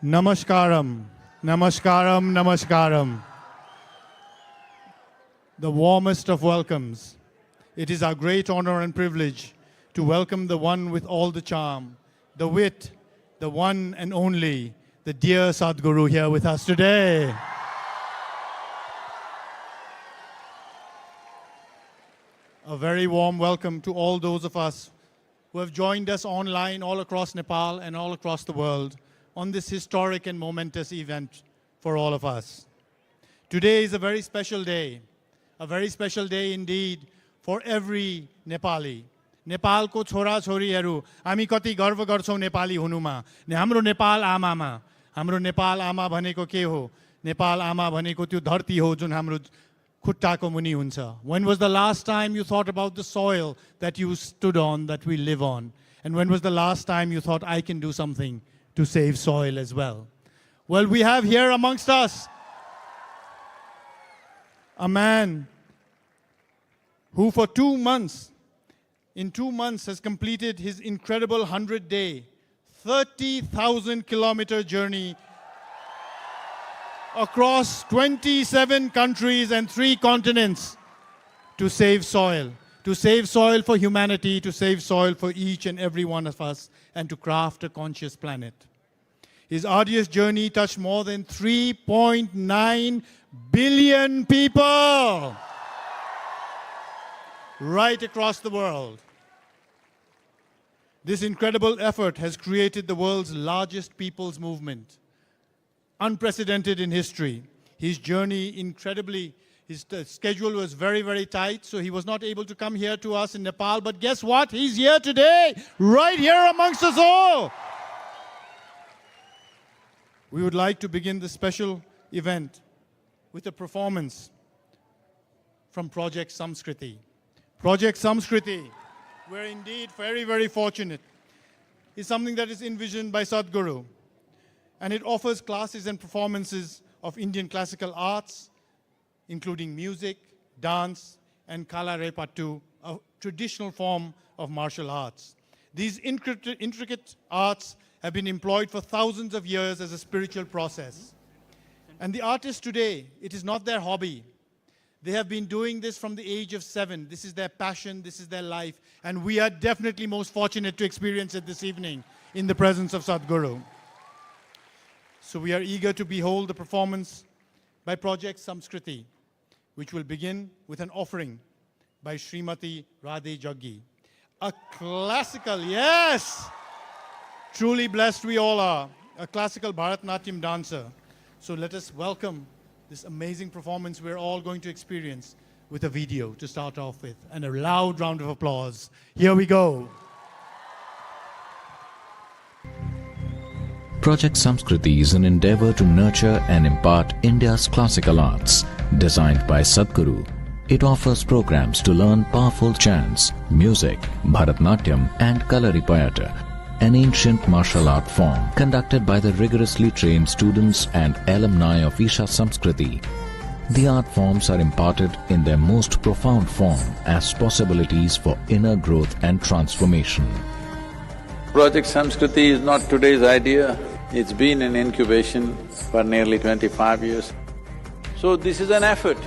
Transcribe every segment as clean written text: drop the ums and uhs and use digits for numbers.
Namaskaram, Namaskaram, Namaskaram. The warmest of welcomes. It is our great honor and privilege to welcome the one with all the charm, the wit, the one and only, the dear Sadhguru here with us today. A very warm welcome to all those of us who have joined us online all across Nepal and all across the world on this historic and momentous event for all of us. Today is a very special day indeed for every Nepali. नेपालको छोराछोरीहरू हामी कति गर्व गर्छौं नेपाली हुनुमा हाम्रो नेपाल आमामा हाम्रो नेपाल आमा भनेको के हो नेपाल आमा भनेको त्यो धरती हो जुन हाम्रो खुट्टाको मुनि हुन्छ. When was the last time you thought about the soil that you stood on, that we live on? And when was the last time you thought I can do something to save soil as well? Well, we have here amongst us a man who for 2 months, in 2 months has completed his incredible 100-day, 30,000 kilometer journey across 27 countries and 3 continents to save soil for humanity, to save soil for each and every one of us, and to craft a conscious planet. His arduous journey touched more than 3.9 billion people right across the world. This incredible effort has created the world's largest people's movement, unprecedented in history. His journey his schedule was very, very tight, so he was not able to come here to us in Nepal. But guess what? He's here today, right here amongst us all. We would like to begin this special event with a performance from Project Samskriti. Project Samskriti, we're indeed very, very fortunate, is something that is envisioned by Sadhguru. And it offers classes and performances of Indian classical arts, including music, dance, and Kala Repattu, a traditional form of martial arts. These intricate arts have been employed for thousands of years as a spiritual process. And the artists today, it is not their hobby. They have been doing this from the age of 7. This is their passion, this is their life, and we are definitely most fortunate to experience it this evening in the presence of Sadhguru. So we are eager to behold the performance by Project Samskriti, which will begin with an offering by Srimati Radhe Jaggi. A classical, yes! Truly blessed we all are, a classical Bharatanatyam dancer. So let us welcome this amazing performance we're all going to experience with a video to start off with, and a loud round of applause. Here we go. Project Samskriti is an endeavor to nurture and impart India's classical arts. Designed by Sadhguru, it offers programs to learn powerful chants, music, Bharatanatyam and Kalaripayattu, an ancient martial art form conducted by the rigorously trained students and alumni of Isha Samskriti. The art forms are imparted in their most profound form as possibilities for inner growth and transformation. Project Samskriti is not today's idea. It's been in incubation for nearly 25 years. So this is an effort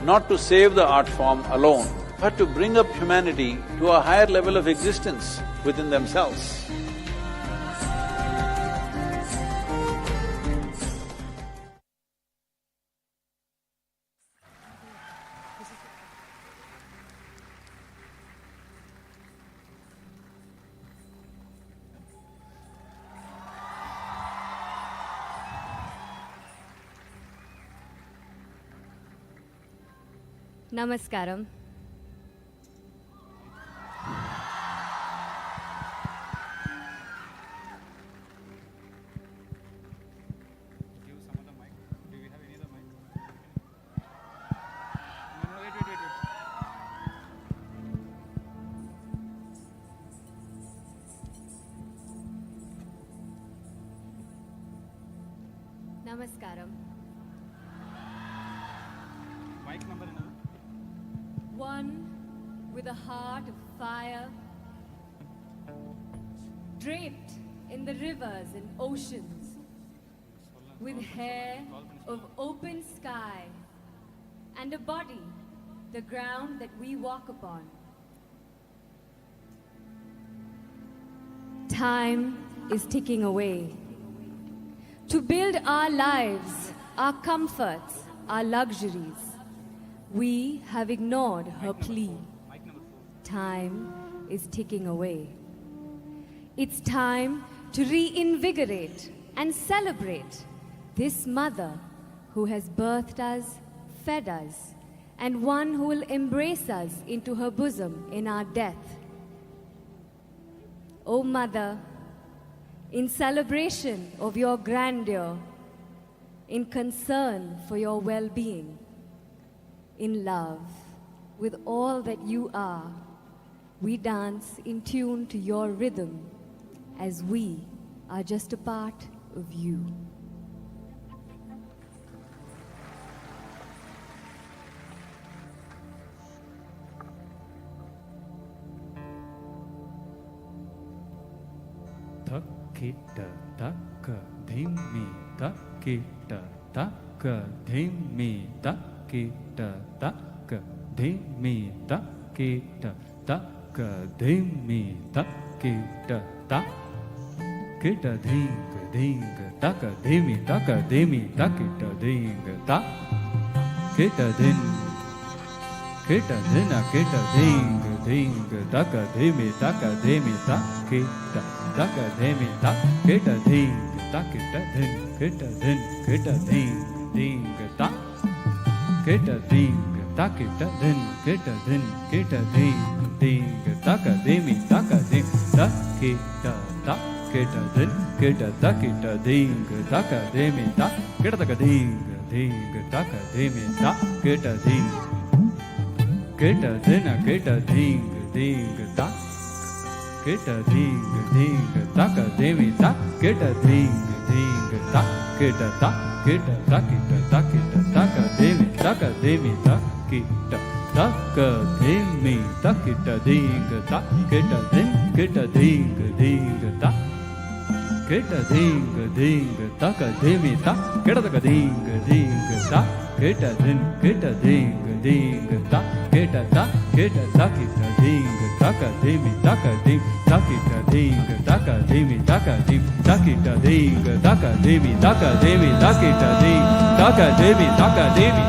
not to save the art form alone, but to bring up humanity to a higher level of existence within themselves. Namaskaram. Namaskaram. Mic number another. One with a heart of fire, draped in the rivers and oceans, with hair of open sky and a body, the ground that we walk upon. Time is ticking away. To build our lives, our comforts, our luxuries, we have ignored her plea. Time is ticking away. It's time to reinvigorate and celebrate this mother who has birthed us, fed us, and one who will embrace us into her bosom in our death. O Mother, in celebration of your grandeur, in concern for your well-being, in love with all that you are, we dance in tune to your rhythm as we are just a part of you. Takita taka dhimi takita taka dhimi takita taka dhimi takita taka dhimi takita ta kita dhinga dhinga taka dhimi takita dhinga ta kita dhin kita dhina kita dhinga dhinga taka dhimi takita taka dhimi ta kita dhinga takita dhin kita dhin dhinga ta kita dhinga takita dhin kita dhinga taka dhimi takita ta kita dhin kita takita dhinga taka dhimi ta kita taka dhinga taka dhimi ta kita dhinga kita dhina kita dhinga ta kita dhinga taka dhimi ta kita dhinga ta kita takita taka dhimi ta kita taka dhimi takita dhinga ta kita dhinga ta kita dhinga taka dhimi ta kita taka dhinga ta kita dhinga ta kita takita dhinga taka dhimi takita dhinga taka dhimi takita dhinga taka dhimi takita dhimi taka dhimi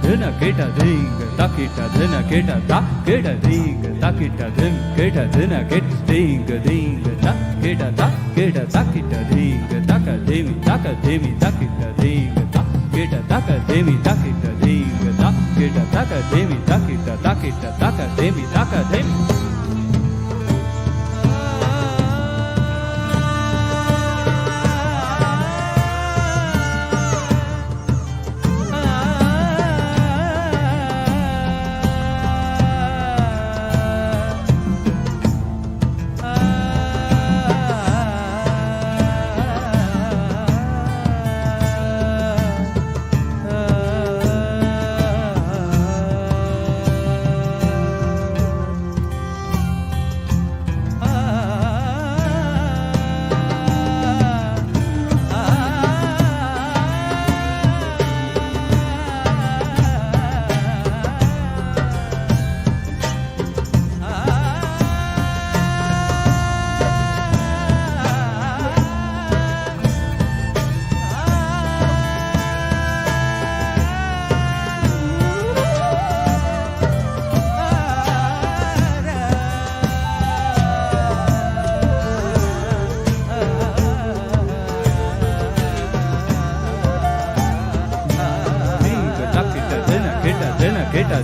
dhina kita dhinga takita dhina kita ta kita dhinga takita dhim kita dhina kita dhinga ta kita takita dhinga taka dhimi takita dhinga ta kita taka dhimi takita dhinga ta kita taka dhimi takita dhimi taka dhimi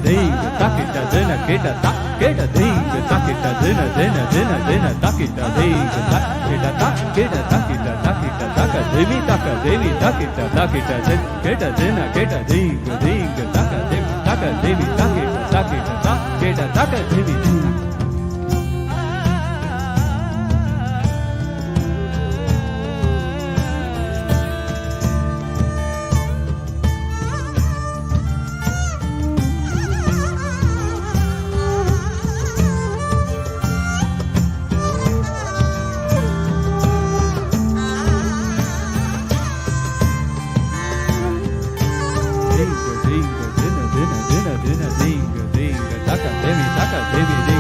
dinga takita dina kita ta kita dinga takita dina dina dina dina takita dinga takita ta kita takita takita taka devi takita takita kita dina kita dinga dinga taka devi takita takita ta kita taka devi dinga dinga dina dina dina dinga dinga taka devi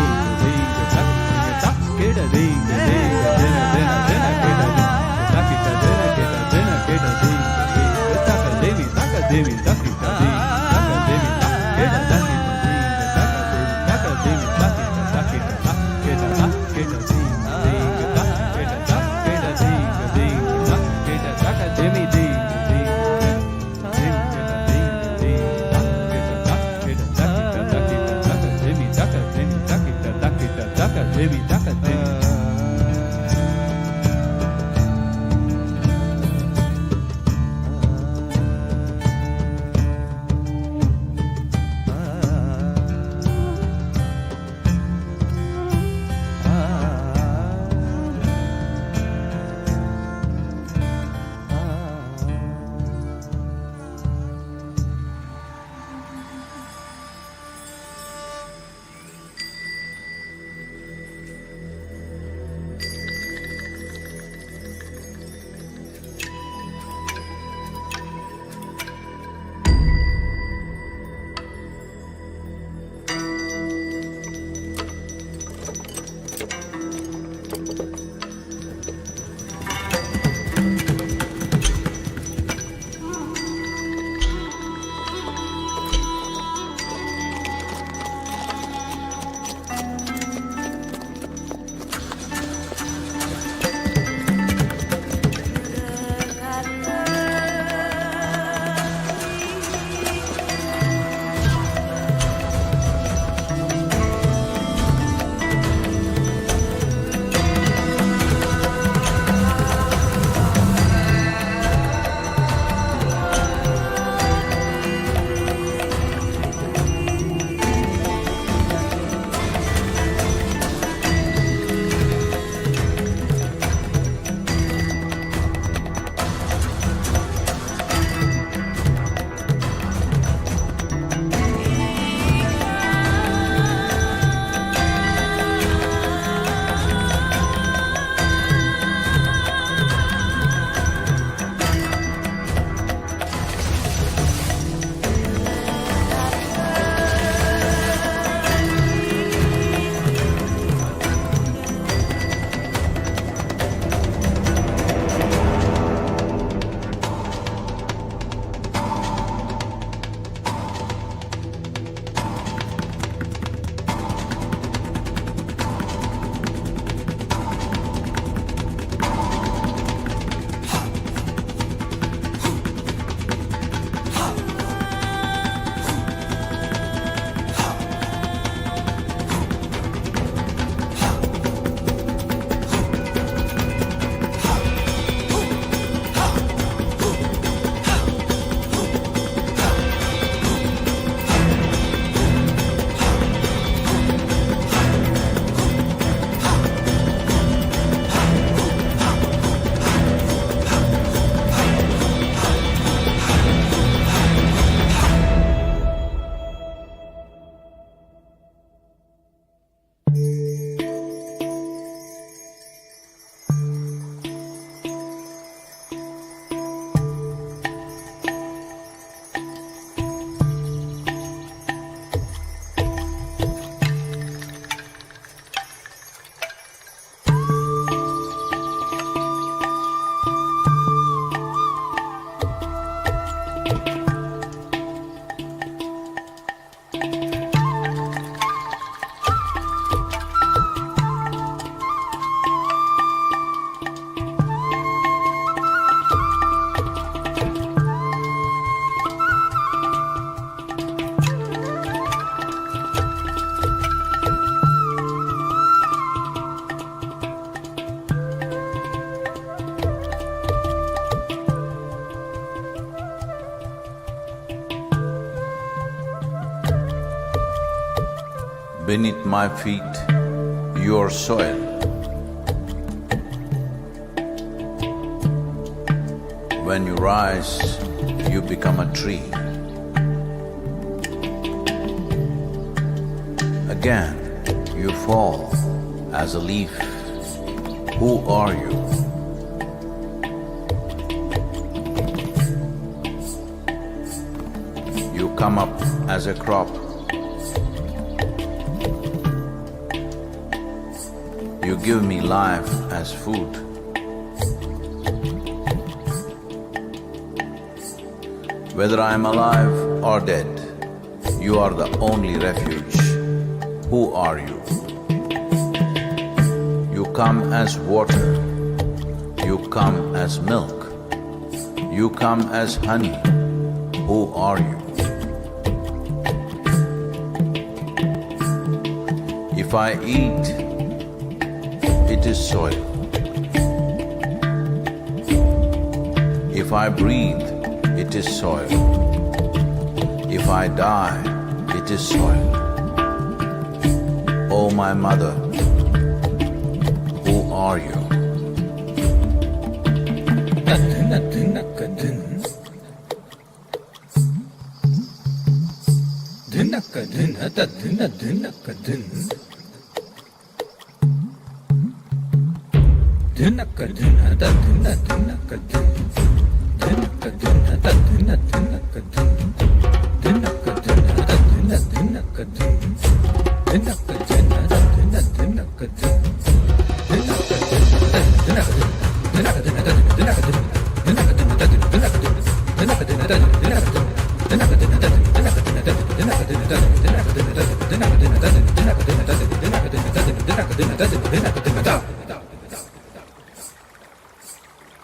beneath my feet, your soil. When you rise, you become a tree. Again, you fall as a leaf. Who are you? You come up as a crop. You give me life as food. Whether I am alive or dead, you are the only refuge. Who are you? You come as water. You come as milk. You come as honey. Who are you? If I eat, it is soil. If I breathe, it is soil. If I die, it is soil. Oh, my mother, who are you?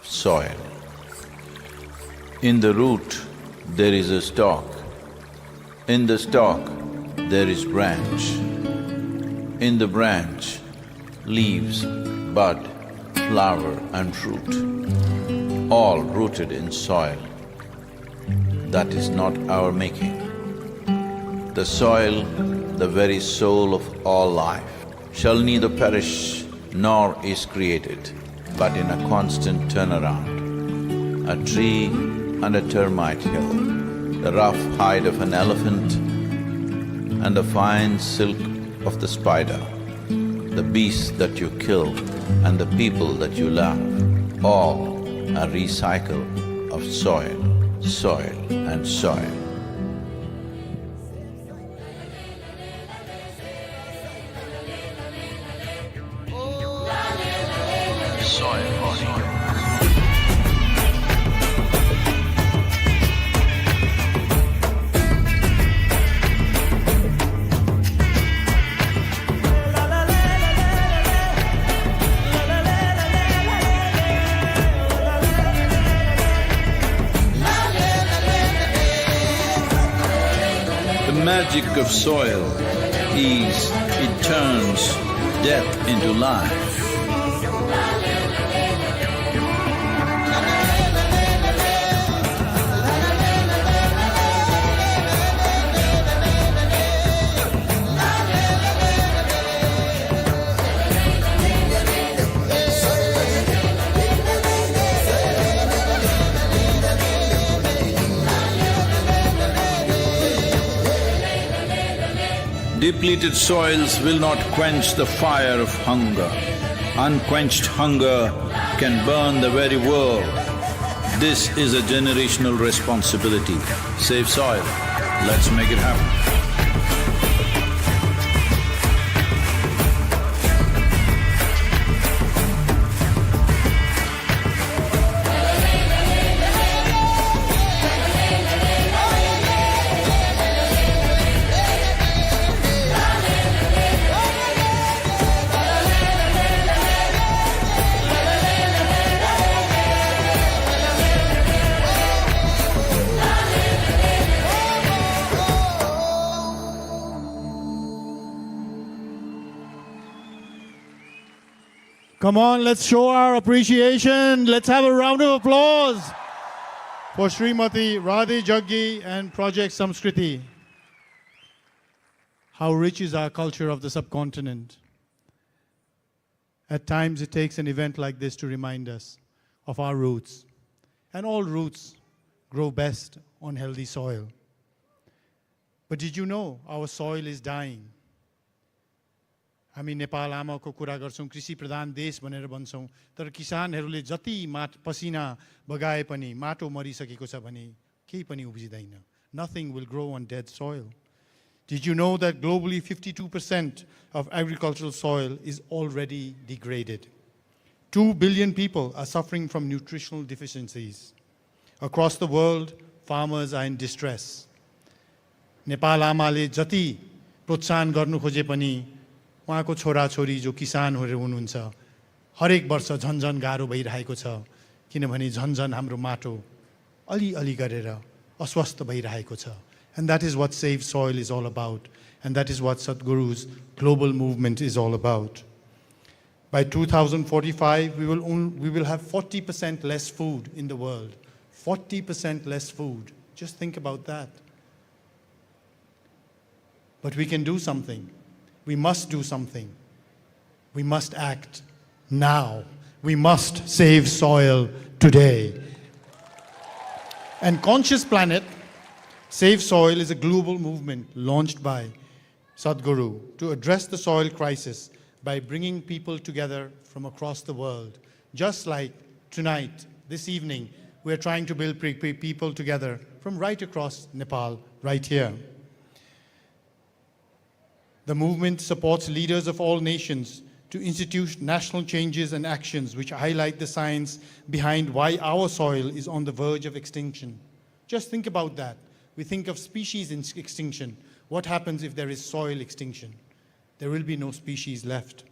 Soil. In the root, there is a stalk. In the stalk, there is branch. In the branch, leaves, bud, flower and fruit, all rooted in soil. That is not our making. The soil, the very soul of all life, shall neither perish nor is created, but in a constant turnaround. A tree and a termite hill, the rough hide of an elephant and the fine silk of the spider, the beasts that you kill and the people that you love, all a recycle of soil, soil and soil. The magic of soil is it turns death into life. Depleted soils will not quench the fire of hunger. Unquenched hunger can burn the very world. This is a generational responsibility. Save soil. Let's make it happen. Come on, let's show our appreciation. Let's have a round of applause for Srimati Radhi Jaggi and Project Samskriti. how rich is our culture of the subcontinent. At times it takes an event like this to remind us of our roots. And all roots grow best on healthy soil. But did you know our soil is dying? हामी नेपाल आमाको कुरा गर्छौं, कृषि प्रधान देश भनेर भन्छौं, तर किसानहरूले जति पसिना बगाए पनि माटो मरिसकेको छ भने केही पनि उब्जिदैन. Nothing will grow on dead soil. Did you know that globally 52% of agricultural soil is already degraded? 2 billion people are suffering from nutritional deficiencies. Across the world, farmers are in distress. Nepal आमाले जति प्रोत्साहन गर्नु खोजे पनि उहाँको छोराछोरी जो किसानहरू हुनुहुन्छ हरेक वर्ष झन्झन गाह्रो भइरहेको छ, किनभने झन्झन हाम्रो माटो अलि गरेर अस्वस्थ भइरहेको छ. And that is what Save Soil is all about. And that is what Sadhguru's global movement is all about. By 2045, we will have 40% less food in the world. 40% less food. Just think about that. But we can do something. We must do something. We must act now. We must save soil today. And Conscious Planet, Save Soil is a global movement launched by Sadhguru to address the soil crisis by bringing people together from across the world. Just like tonight, this evening, we're trying to build people together from right across Nepal, right here. The movement supports leaders of all nations to institute national changes and actions which highlight the science behind why our soil is on the verge of extinction. Just think about that. We think of species extinction. What happens if there is soil extinction? There will be no species left.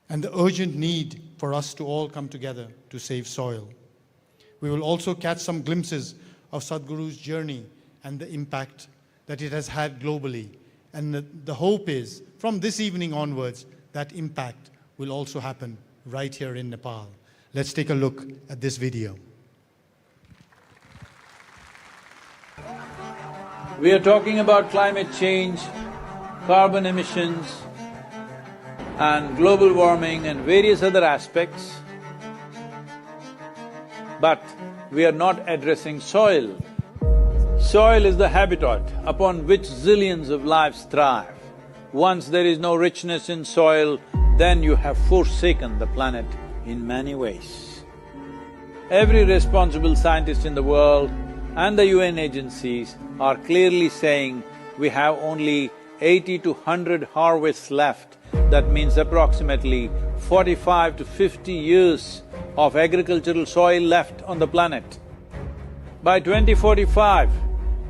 And the urgent need for us to all come together to save soil. We will also catch some glimpses of Sadhguru's journey and the impact that it has had globally. And the hope is, from this evening onwards, that impact will also happen right here in Nepal. Let's take a look at this video. We are talking about climate change, carbon emissions, and global warming and various other aspects, but we are not addressing soil. Soil is the habitat upon which zillions of lives thrive. Once there is no richness in soil, then you have forsaken the planet in many ways. Every responsible scientist in the world and the UN agencies are clearly saying we have only 80 to 100 harvests left. That means approximately 45 to 50 years of agricultural soil left on the planet. By 2045,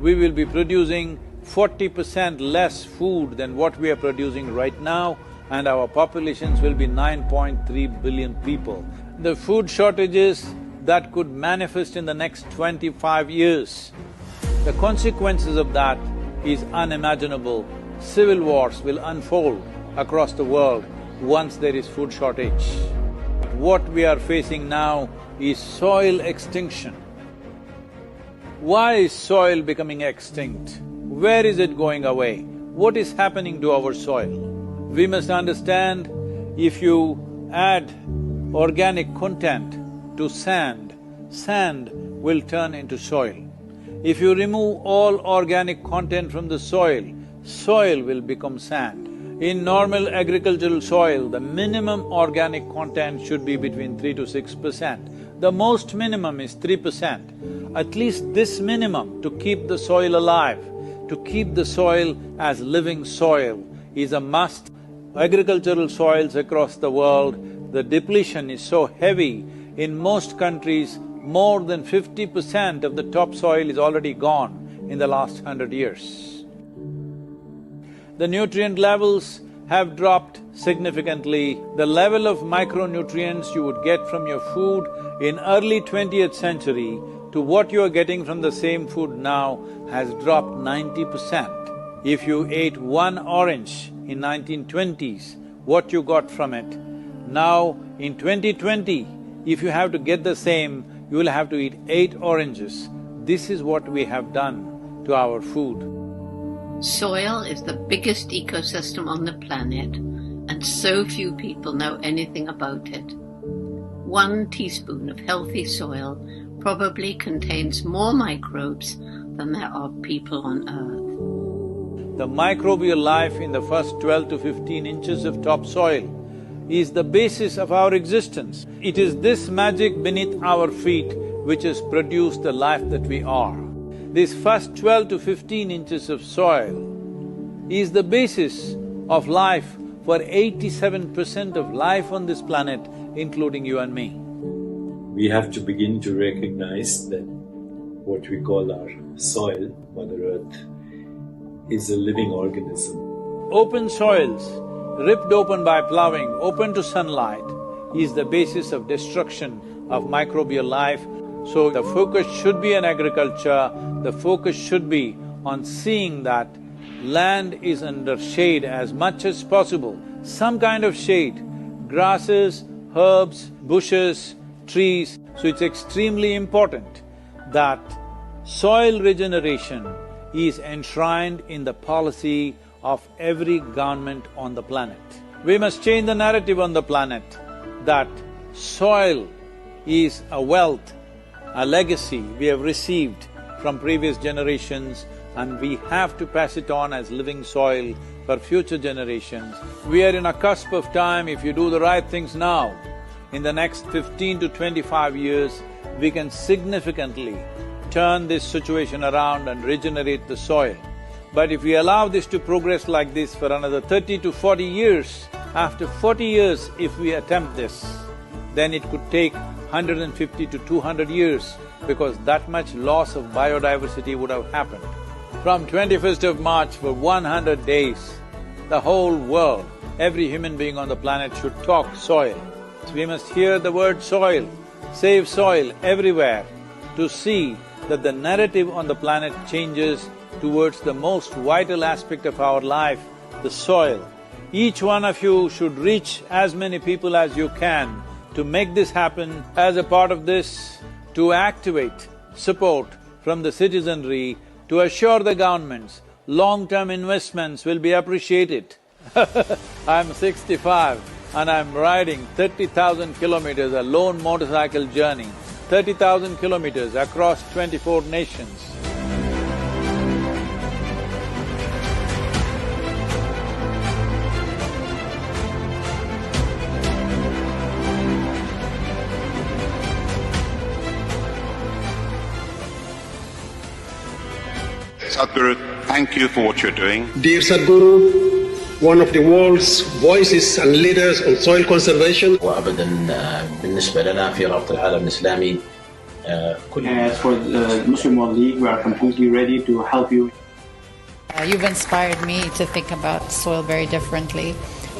we will be producing 40% less food than what we are producing right now, and our populations will be 9.3 billion people. The food shortages that could manifest in the next 25 years, the consequences of that is unimaginable. Civil wars will unfold across the world once there is food shortage. What we are facing now is soil extinction. Why is soil becoming extinct? Where is it going away? What is happening to our soil? We must understand, if you add organic content to sand, sand will turn into soil. If you remove all organic content from the soil, soil will become sand. In normal agricultural soil, the minimum organic content should be between 3 to 6%. The most minimum is 3%. At least this minimum to keep the soil alive, to keep the soil as living soil is a must. Agricultural soils across the world, the depletion is so heavy. In most countries, more than 50% of the topsoil is already gone in the last 100 years. The nutrient levels have dropped significantly. The level of micronutrients you would get from your food in early 20th century to what you are getting from the same food now has dropped 90%. If you ate one orange in 1920s, what you got from it, now in 2020, if you have to get the same, you will have to eat 8 oranges. This is what we have done to our food. Soil is the biggest ecosystem on the planet, and so few people know anything about it. 1 teaspoon of healthy soil probably contains more microbes than there are people on Earth. The microbial life in the first 12 to 15 inches of topsoil is the basis of our existence. It is this magic beneath our feet which has produced the life that we are. This first 12 to 15 inches of soil is the basis of life for 87% of life on this planet, including you and me. We have to begin to recognize that what we call our soil, Mother Earth, is a living organism. Open soils, ripped open by ploughing, open to sunlight, is the basis of destruction of microbial life. So the focus should be on agriculture, the focus should be on seeing that land is under shade as much as possible, some kind of shade, grasses, herbs, bushes, trees. So it's extremely important that soil regeneration is enshrined in the policy of every government on the planet. We must change the narrative on the planet that soil is a wealth, a legacy we have received from previous generations, and we have to pass it on as living soil for future generations. We are in a cusp of time. If you do the right things now, in the next 15 to 25 years, we can significantly turn this situation around and regenerate the soil. But if we allow this to progress like this for another 30 to 40 years, after 40 years if we attempt this, then it could take 150 to 200 years, because that much loss of biodiversity would have happened. From 21st of March for 100 days, the whole world, every human being on the planet should talk soil. We must hear the word soil, save soil everywhere, to see that the narrative on the planet changes towards the most vital aspect of our life, the soil. Each one of you should reach as many people as you can to make this happen. As a part of this, to activate support from the citizenry to assure the governments long-term investments will be appreciated. I'm 65 and I'm riding 30,000 kilometers, a lone motorcycle journey, 30,000 kilometers across 24 nations. Sadhguru, thank you for what you're doing. Dear Sadhguru, one of the world's voices and leaders on soil conservation. وأبداً بالنسبة لنا في رابطة العالم الإسلامي As for the Muslim World League, we are completely ready to help you. You've inspired me to think about soil very differently.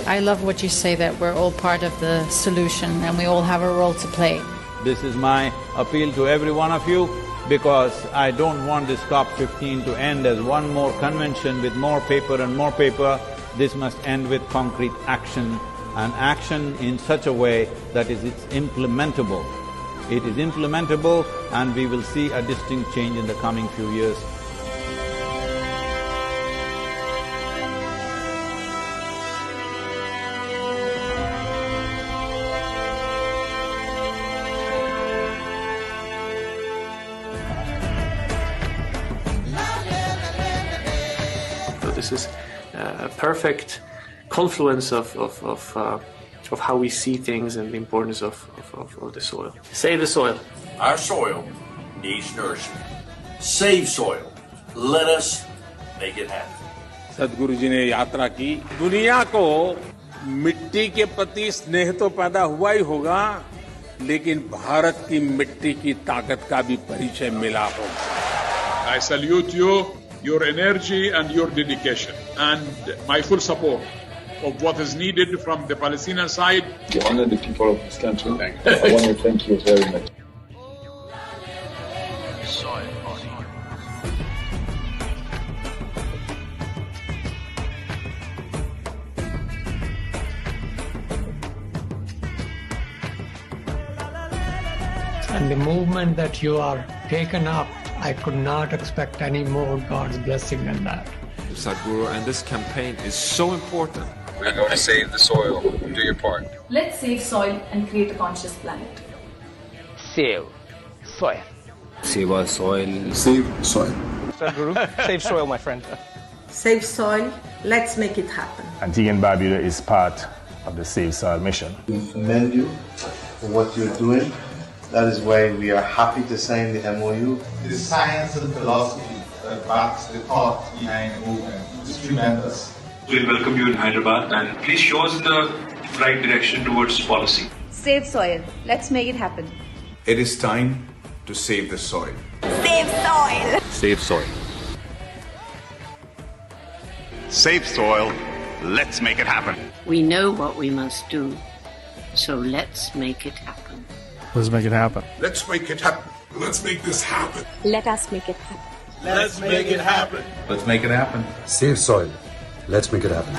I love what you say, that we're all part of the solution and we all have a role to play. This is my appeal to every one of you, because I don't want this COP15 to end as one more convention with more paper and more paper. This must end with concrete action, and action in such a way that it's implementable. It is implementable, and we will see a distinct change in the coming few years. This is a perfect confluence of how we see things and the importance of the soil. Save the soil. Our soil needs nourishment. Save soil. Let us make it happen. सदगुरु जी ने यात्रा की, दुनिया को मिट्टी के प्रति स्नेह तो पैदा हुआ ही होगा, लेकिन भारत की मिट्टी की ताकत का भी परिचय मिला होगा। I salute you, your energy and your dedication, and my full support of what is needed from the Palestinian side. You honor the people of this country. I want to thank you very much. And the movement that you are taken up, I could not expect any more God's blessing than that. Sadhguru, and this campaign is so important. We're going to save the soil. Do your part. Let's save soil and create a conscious planet. Save soil. Save our soil. Save soil. Sadhguru, save soil, my friend. Save soil. Let's make it happen. Antigua and Barbuda is part of the Save Soil mission. We commend you for what you're doing. That is why we are happy to sign the MOU. It is science and philosophy that backs the thought behind the movement. It's tremendous. We'll welcome you in Hyderabad and please show us the right direction towards policy. Save soil. Let's make it happen. It is time to save the soil. Save soil. Save soil. Save soil. Let's make it happen. We know what we must do, so let's make it happen. Let's make it happen. Let's make it happen. Let's make this happen. Let us make it happen. Let's make it happen. Let's make it happen. Save soil. Let's make it happen.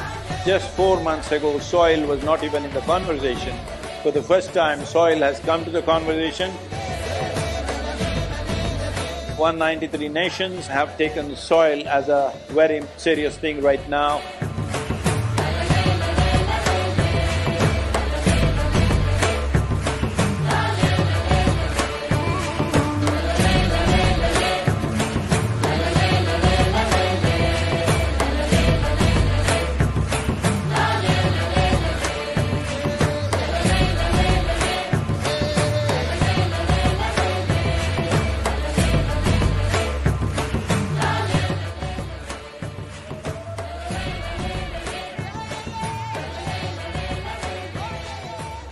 Just 4 months ago, soil was not even in the conversation. For the first time, soil has come to the conversation. 193 nations have taken soil as a very serious thing right now.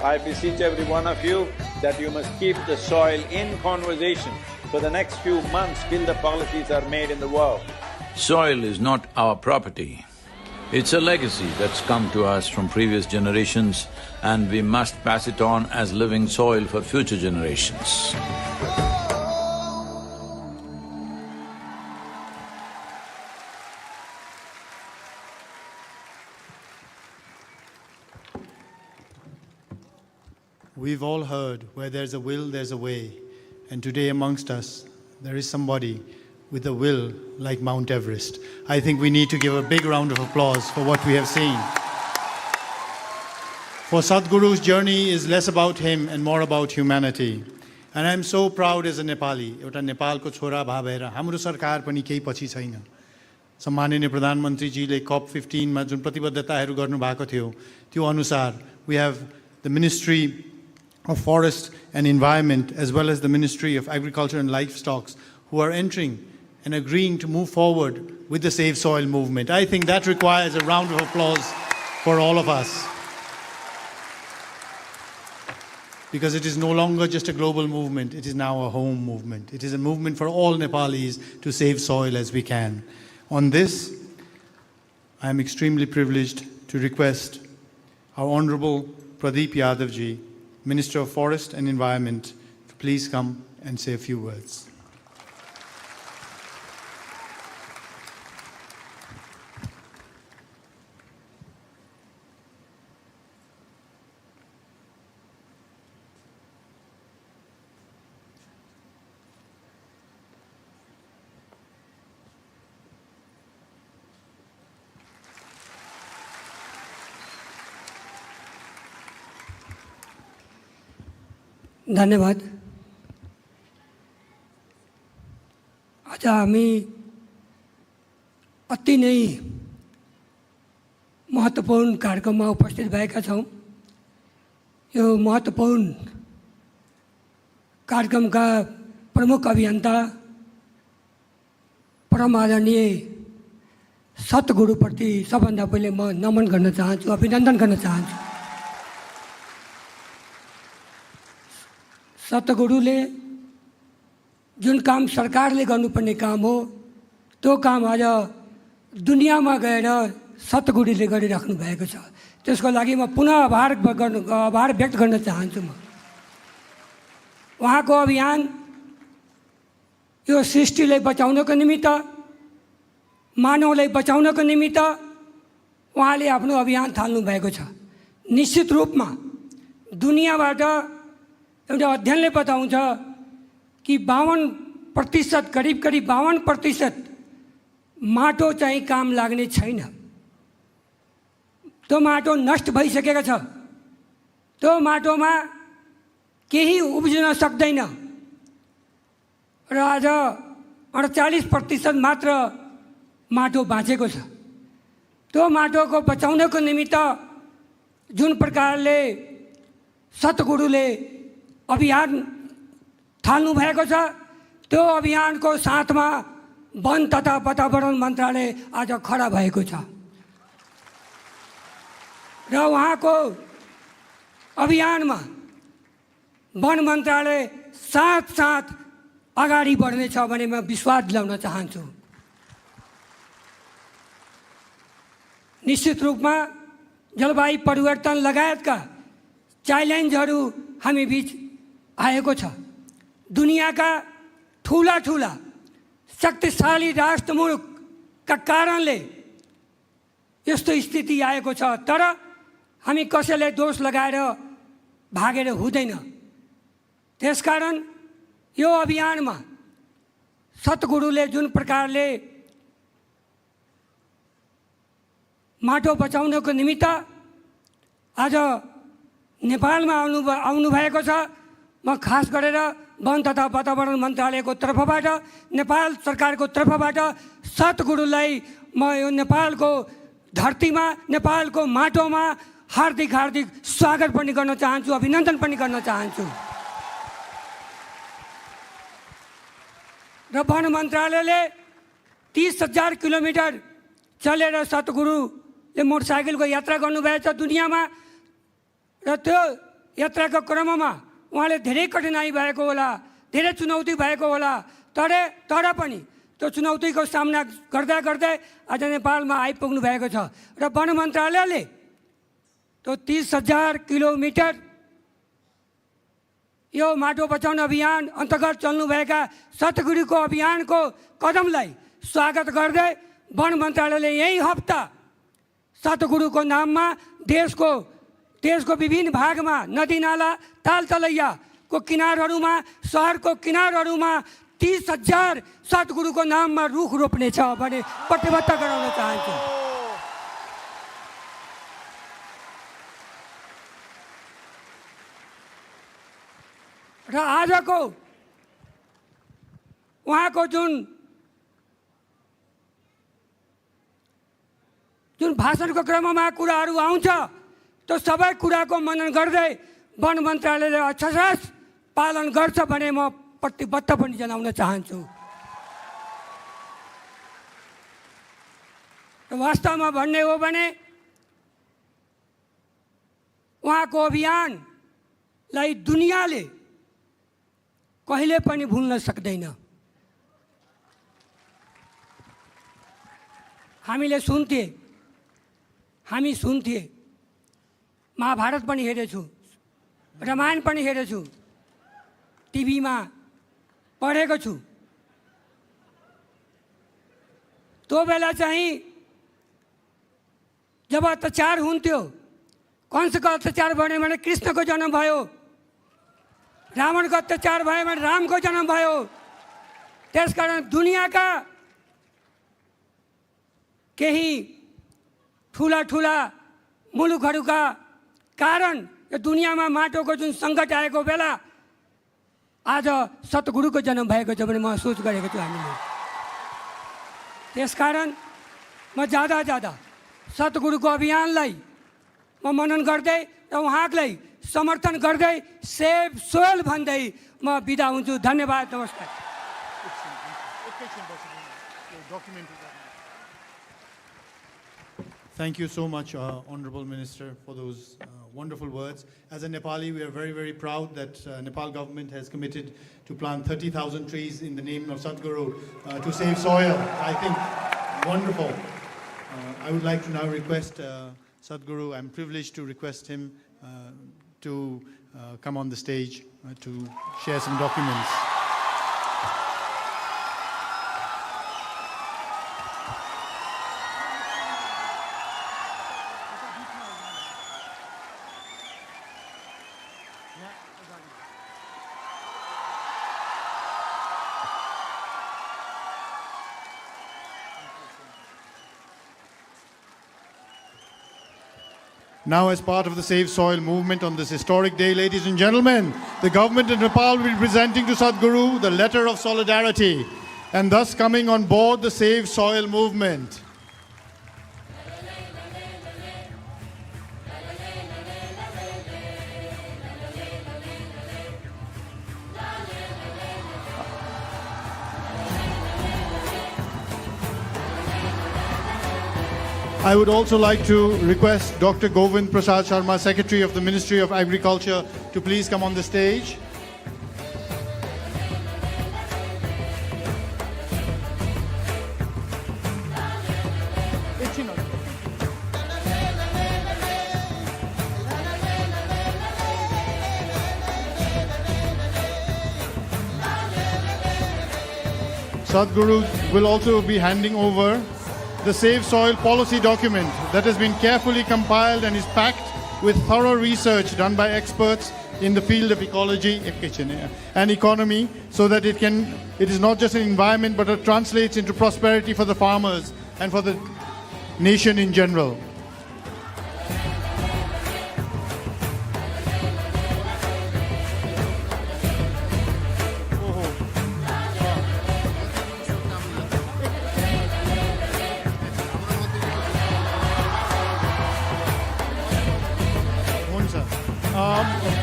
I beseech every one of you that you must keep the soil in conversation for the next few months till the policies are made in the world. Soil is not our property. It's a legacy that's come to us from previous generations, and we must pass it on as living soil for future generations. We've all heard, where there's a will, there's a way. And today amongst us, there is somebody with a will like Mount Everest. I think we need to give a big round of applause for what we have seen. For Sadhguru's journey is less about him and more about humanity. And I'm so proud as a Nepali. एउटा नेपालको छोरा भा भएर हाम्रो सरकार पनि केही पछि छैन. सम्माननीय प्रधानमन्त्रीजीले COP15 मा जुन प्रतिबद्धताहरू गर्नुभएको थियो, त्यो अनुसार we have the Ministry of Forest and Environment as well as the Ministry of Agriculture and Livestock who are entering and agreeing to move forward with the Save Soil movement. I think that requires a round of applause for all of us. Because it is no longer just a global movement, it is now a home movement. It is a movement for all Nepalis to save soil as we can. On this, I am extremely privileged to request our Honorable Pradeep Yadavji, Minister of Forest and Environment, to please come and say a few words. धन्यवाद. आज हामी अति नै महत्त्वपूर्ण कार्यक्रममा उपस्थित भएका छौँ. यो महत्त्वपूर्ण कार्यक्रमका प्रमुख अभियन्ता परम आदरणीय सतगुरुप्रति सबभन्दा पहिले म नमन गर्न चाहन्छु, अभिनन्दन गर्न चाहन्छु. सतगुरुले जुन काम सरकारले गर्नुपर्ने काम हो त्यो काम आज दुनियाँमा गएर सतगुरुले गरिराख्नु भएको छ. त्यसको लागि म पुनः आभार व्यक्त गर्न चाहन्छु. म उहाँको अभियान यो सृष्टिलाई बचाउनको निमित्त, मानवलाई बचाउनको निमित्त उहाँले आफ्नो अभियान थाल्नु भएको छ. निश्चित रूपमा दुनियाँबाट एउटा अध्ययनले बताउँछ कि 52% करिब 52% माटो चाहिँ काम लाग्ने छैन। त्यो माटो नष्ट भइसकेको छ। त्यो माटोमा केही उब्जिन सक्दैन र आज 48% मात्र माटो बाँचेको छ। त्यो माटोको बचाउनको निमित्त जुन प्रकारले सद्गुरुले अभियान थाल्नु भएको छ, त्यो अभियानको साथमा वन तथा वातावरण मन्त्रालय आज खडा भएको छ र उहाँको अभियानमा वन मन्त्रालय साथ अगाडि बढ्नेछ भन्ने म विश्वास दिलाउन चाहन्छु। निश्चित रूपमा जलवायु परिवर्तन लगायतका च्यालेन्जहरू हामी बीच आएको छ। दुनियाँका ठुला शक्तिशाली राष्ट्रमुलुकका कारणले यस्तो स्थिति आएको छ, तर हामी कसैलाई दोष लगाएर भागेर हुँदैन। त्यसकारण यो अभियानमा सद्गुरुले जुन प्रकारले माटो बचाउनको निमित्त आज नेपालमा आउनु भएको छ, म खास गरेर वन तथा वातावरण मन्त्रालयको तर्फबाट, नेपाल सरकारको तर्फबाट सद्गुरुलाई म यो नेपालको धरतीमा, नेपालको माटोमा हार्दिक स्वागत पनि गर्न चाहन्छु, अभिनन्दन पनि गर्न चाहन्छु। र वन मन्त्रालयले 30,000 किलोमिटर चलेर सद्गुरुले मोटरसाइकलको यात्रा गर्नुभएको छ दुनियाँमा र त्यो यात्राको क्रममा उहाँले धेरै कठिनाई भएको होला, धेरै चुनौती भएको होला, तर पनि त्यो चुनौतीको सामना गर्दै आज नेपालमा आइपुग्नु भएको छ र वन मन्त्रालयले त्यो 30,000 किलोमिटर यो माटो बचाउन अभियान अन्तर्गत चल्नुभएका सद्गुरुको अभियानको कदमलाई स्वागत गर्दै वन मन्त्रालयले यही हप्ता सद्गुरुको नाममा देशको विभिन्न भागमा नदीनाला तालतलैयाको किनारहरूमा, सहरको किनारहरूमा 30,000 सद्गुरुको नाममा रुख रोप्नेछ भने प्रतिबद्ध गराउन चाहन्छु। र आजको उहाँको जुन भाषणको क्रममा कुराहरू आउँछ, त्यो सबै कुराको मनन गर्दै वन मन्त्रालयले अक्षरशः पालन गर्छ भने म प्रतिबद्ध पनि जनाउन चाहन्छु। वास्तवमा भन्ने हो भने उहाँको अभियानलाई दुनियाँले कहिले पनि भुल्न सक्दैन। हामी सुन्थे, महाभारत पनि हेरेछु, रामायण पनि हेरेछु, टिभीमा पढेको छु। त्यो बेला चाहिँ जब अत्याचार हुन्थ्यो, कंसको अत्याचार भयो भने कृष्णको जन्म भयो, रावणको अत्याचार भयो भने रामको जन्म भयो। त्यसकारण दुनियाँका केही ठुला मुलुकहरूका कारण यो दुनियाँमा माटोको जुन सङ्कट आएको बेला आज सद्गुरुको जन्म भएको छ भने महसुस गरेको छु हामीले। त्यसकारण म ज्यादा सद्गुरुको अभियानलाई म मनन गर्दै र उहाँलाई समर्थन गर्दै सेभ सोइल भन्दै म बिदा हुन्छु। धन्यवाद, नमस्कार। Thank you so much, Honorable Minister, for those wonderful words. As a Nepali, we are very proud that Nepal government has committed to plant 30,000 trees in the name of Sadhguru to save soil. I think wonderful. I would like to now request Sadhguru, I'm privileged to request him to come on the stage to share some documents. Now, as part of the Save Soil movement on this historic day, ladies and gentlemen, the government of Nepal will be presenting to Sadhguru the letter of solidarity and thus coming on board the Save Soil movement. I would also like to request Dr. Govind Prasad Sharma, Secretary of the Ministry of Agriculture, to please come on the stage. Sadhguru will also be handing over the Save Soil policy document that has been carefully compiled and is packed with thorough research done by experts in the field of ecology and economy, so that it is not just an environment but it translates into prosperity for the farmers and for the nation in general.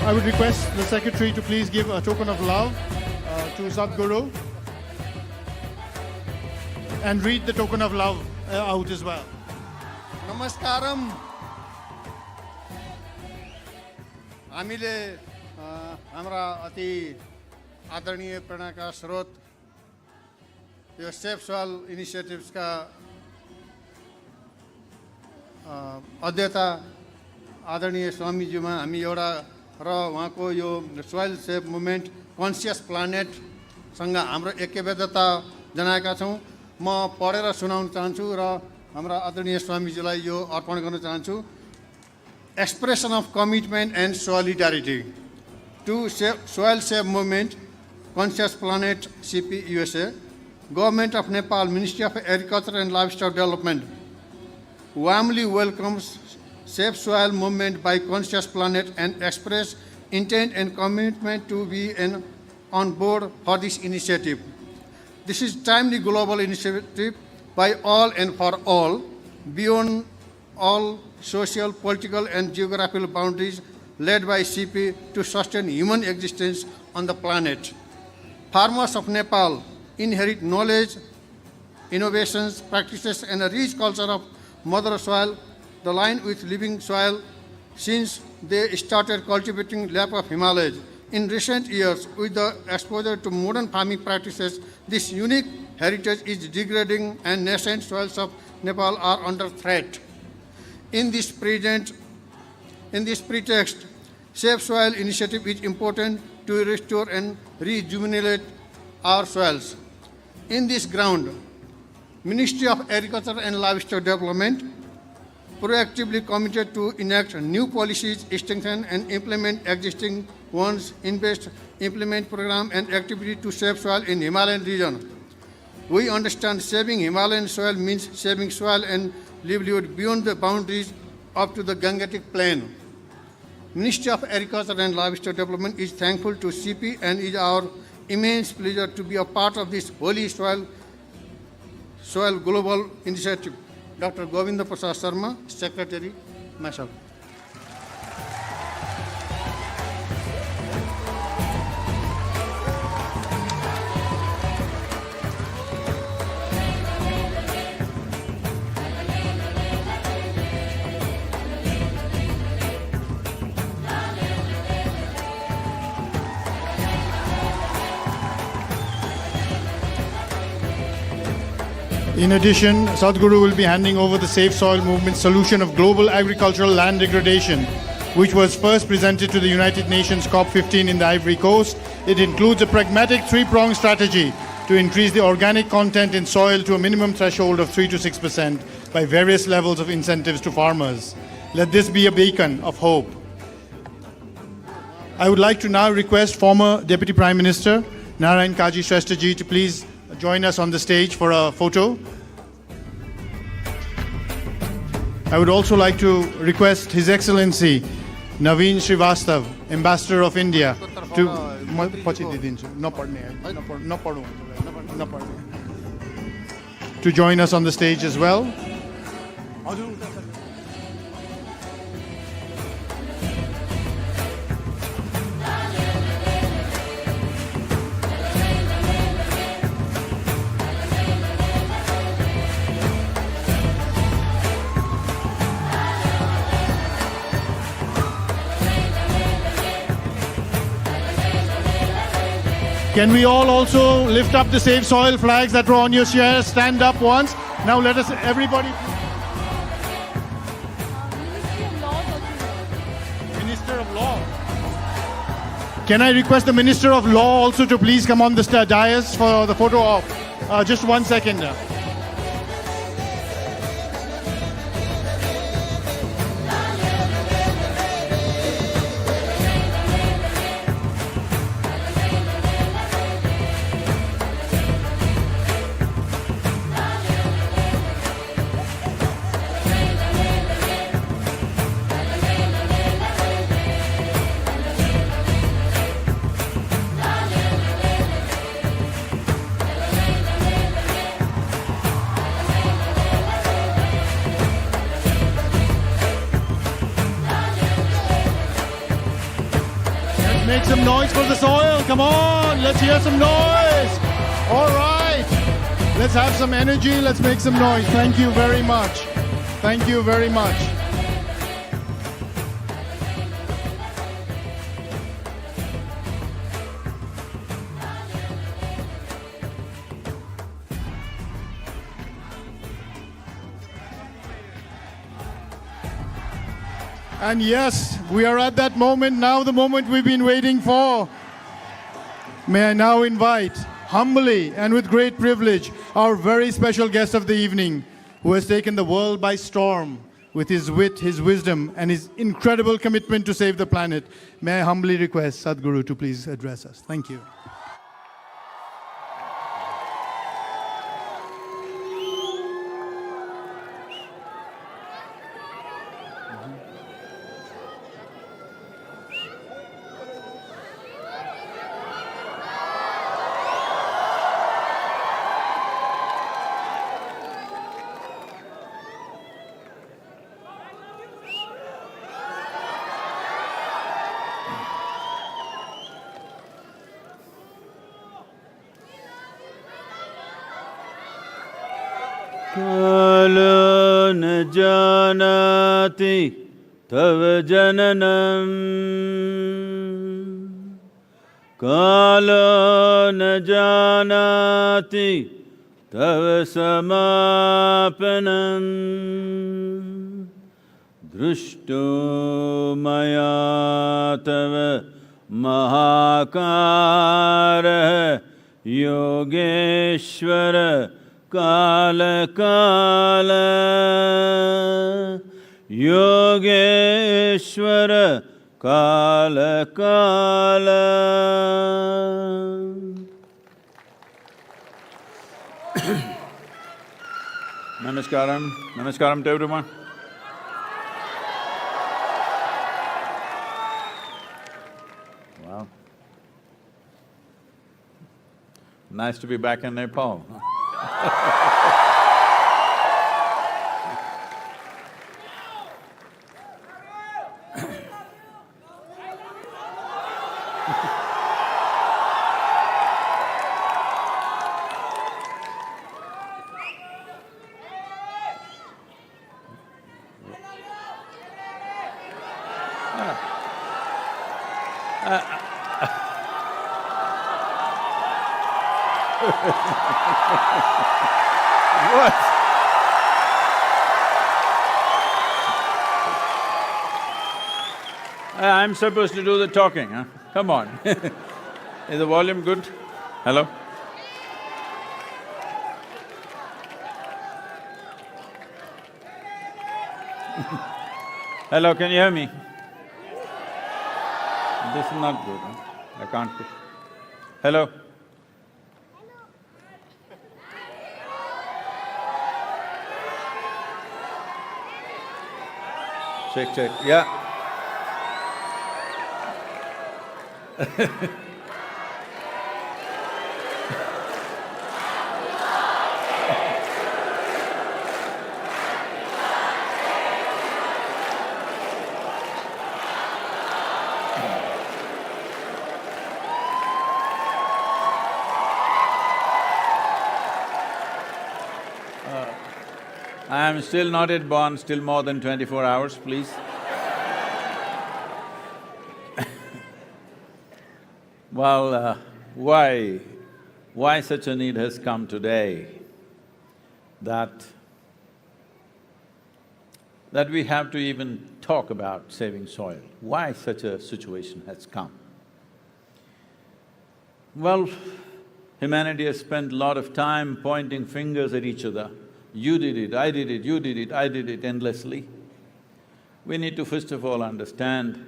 I would request the Secretary to please give a token of love to Sadhguru and read the token of love out as well. Namaskaram. हामीले हाम्रा अति आदरणीय प्रेरणाका स्रोत यो safe soil इनिसिएटिभ्सका अध्यक्ष आदरणीय स्वामीज्यूमा हामी एउटा र उहाँको यो सोइल सेफ मुभमेन्ट कन्सियस प्लानेटसँग हाम्रो ऐक्यबद्धता जनाएका छौँ। म पढेर सुनाउन चाहन्छु र हाम्रा आदरणीय स्वामीजीलाई यो अर्पण गर्न चाहन्छु। Expression of commitment and solidarity to soil safe movement conscious planet CP USA, government of Nepal, ministry of agriculture and livestock development warmly welcomes Safe Soil movement by Conscious Planet and express intent and commitment to be on board for this initiative. This is timely global initiative by all and for all, beyond all social, political and geographical boundaries, led by CP to sustain human existence on the planet. Farmers of Nepal inherit knowledge, innovations, practices and a rich culture of mother soil, the line with living soil since they started cultivating lap of Himalayas. In recent years, with the exposure to modern farming practices, this unique heritage is degrading and nascent soils of Nepal are under threat. In this pretext, Safe Soil initiative is important to restore and rejuvenate our soils. In this ground, Ministry of Agriculture and Livestock Development proactively committed to enact new policies, strengthen and implement existing ones, invest, implement program and activity to save soil in Himalayan region. We understand saving Himalayan soil means saving soil and livelihood beyond the boundaries up to the Gangetic Plain. Ministry of Agriculture and Livestock Development is thankful to CP and is our immense pleasure to be a part of this holy soil global initiative. Dr. Govind Prasad Sharma, Secretary, myself. In addition, Sadhguru will be handing over the Safe Soil Movement solution of global agricultural land degradation, which was first presented to the United Nations COP15 in the Ivory Coast. It includes a pragmatic three-pronged strategy to increase the organic content in soil to a minimum threshold of 3 to 6% by various levels of incentives to farmers. Let this be a beacon of hope. I would like to now request former Deputy Prime Minister Narayan Kaji Shresthaji to please join us on the stage for a photo. I would also like to request His Excellency Naveen Srivastav, Ambassador of India, to join us on the stage as well. Can we all also lift up the Save Soil flags that were on your chairs? Stand up once. Now let us, everybody. Minister of Law. Can I request the Minister of Law also to please come on the dais for the photo op? Just 1 second. Make some noise for the soil. Come on, let's hear some noise. All right. Let's have some energy. Let's make some noise. Thank you very much. Thank you very much. And yes, we are at that moment now, the moment we've been waiting for. May I now invite, humbly and with great privilege, our very special guest of the evening, who has taken the world by storm with his wit, his wisdom, and his incredible commitment to save the planet. May I humbly request Sadhguru to please address us. Thank you. कालो न जानाति तव जननम् कालो न जानाति तव समापनम् दृष्टो मया तव महाकारः योगेश्वर काल काल योगेश्वर काल काल. Namaskaram. Namaskaram to everyone. Wow. Nice to be back in Nepal. What? I'm supposed to do the talking, huh? Come on. Is the volume good? Hello? Hello, can you hear me? This is not good, huh? I can't… Hello? fix it, yeah. I am still not yet born, still more than 24 hours, please. Well, why such a need has come today that we have to even talk about saving soil? Why such a situation has come? Well, humanity has spent a lot of time pointing fingers at each other. You did it, I did it, you did it, I did it endlessly. We need to first of all understand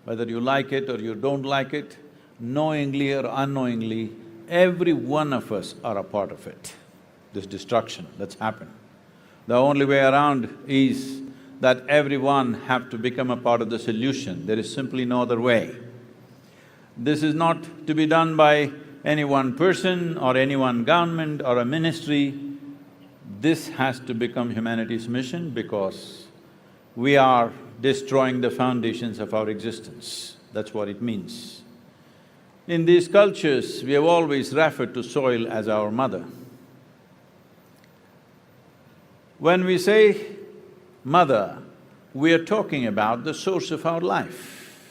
whether you like it or you don't like it, knowingly or unknowingly, every one of us are a part of it, this destruction that's happened. The only way around is that everyone have to become a part of the solution, there is simply no other way. This is not to be done by any one person or any one government or a ministry. This has to become humanity's mission because we are destroying the foundations of our existence. That's what it means. In these cultures, we have always referred to soil as our mother. When we say mother, we are talking about the source of our life.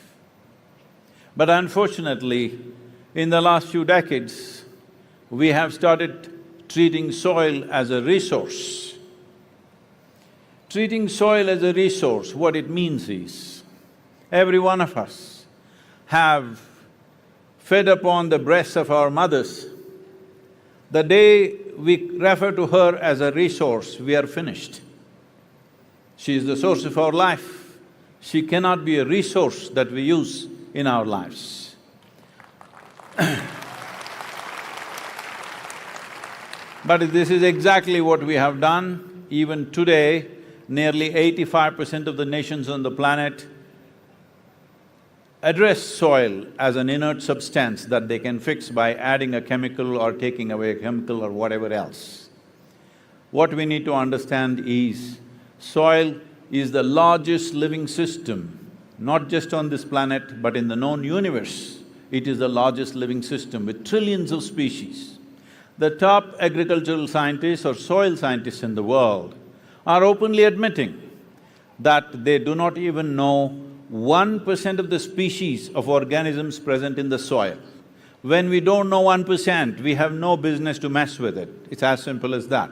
But unfortunately, in the last few decades, we have started treating soil as a resource. Treating soil as a resource, what it means is, every one of us have fed upon the breasts of our mothers. The day we refer to her as a resource, we are finished. She is the source of our life. She cannot be a resource that we use in our lives. But this is exactly what we have done. Even today, nearly 85% of the nations on the planet address soil as an inert substance that they can fix by adding a chemical or taking away a chemical or whatever else. What we need to understand is, soil is the largest living system, not just on this planet but in the known universe. It is the largest living system with trillions of species. The top agricultural scientists or soil scientists in the world are openly admitting that they do not even know 1% of the species of organisms present in the soil. When we don't know 1%, we have no business to mess with it. It's as simple as that.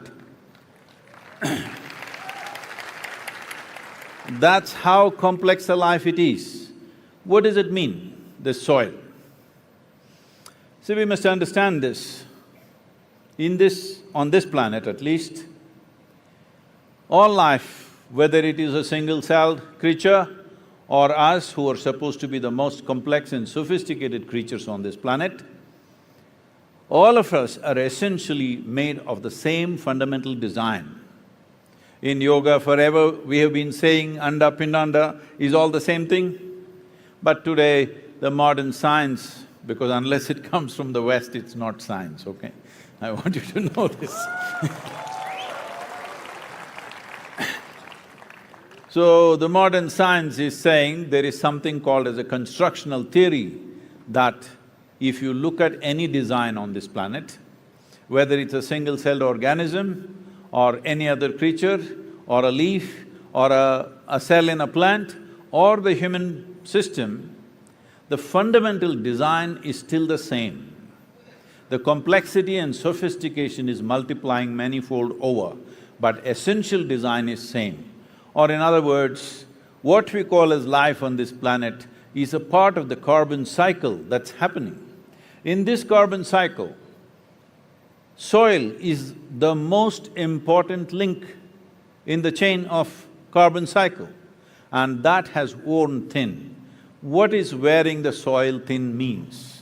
That's how complex a life it is. What does it mean, this soil? See, we must understand this. On this planet at least, all life, whether it is a single-celled creature or us who are supposed to be the most complex and sophisticated creatures on this planet, all of us are essentially made of the same fundamental design. In yoga forever we have been saying anda pindanda is all the same thing, but today the modern science, because unless it comes from the West, it's not science, okay? I want you to know this. So, the modern science is saying there is something called as a constructional theory that if you look at any design on this planet, whether it's a single-celled organism or any other creature or a leaf or a cell in a plant or the human system, the fundamental design is still the same. The complexity and sophistication is multiplying manifold over, but essential design is same. Or in other words, what we call as life on this planet is a part of the carbon cycle that's happening. In this carbon cycle, soil is the most important link in the chain of carbon cycle, and that has worn thin. What is wearing the soil thin means?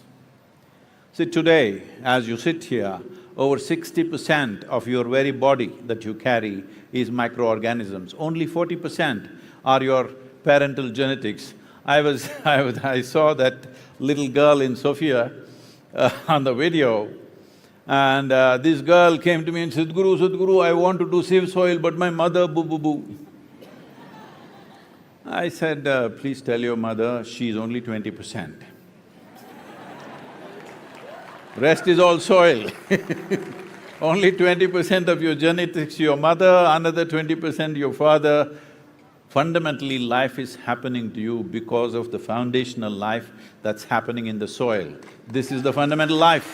See, today, as you sit here, over 60% of your very body that you carry is microorganisms. Only 40% are your parental genetics. I saw that little girl in Sofia on the video, and this girl came to me and said, Sadhguru, I want to do save soil, but my mother, boo. I said, please tell your mother she's only 20%. Rest is all soil. Only 20% of your genetics your mother, another 20% your father. Fundamentally, life is happening to you because of the foundational life that's happening in the soil. This is the fundamental life.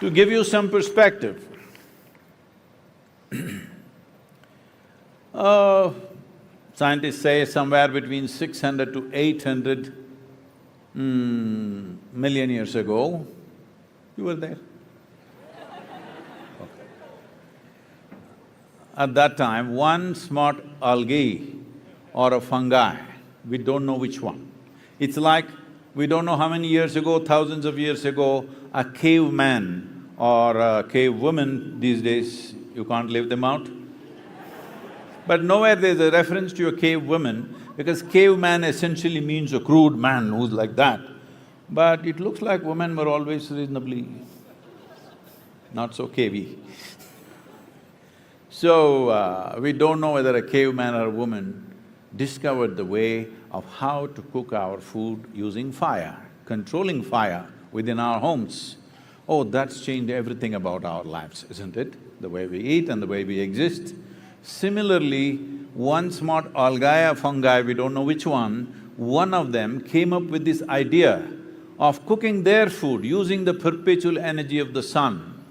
To give you some perspective, scientists say somewhere between 600 to 800 million years ago, you were there? Okay. At that time, one smart algae or a fungi, we don't know which one. It's like, we don't know how many years ago, thousands of years ago, a caveman or a cave woman these days, you can't leave them out. But nowhere there's a reference to a cave woman, because caveman essentially means a crude man who's like that. But it looks like women were always reasonably not so cavey. So, we don't know whether a caveman or a woman discovered the way of how to cook our food using fire, controlling fire within our homes. Oh, that's changed everything about our lives, isn't it? The way we eat and the way we exist. Similarly, one smart algae or fungi, we don't know which one of them came up with this idea of cooking their food using the perpetual energy of the sun.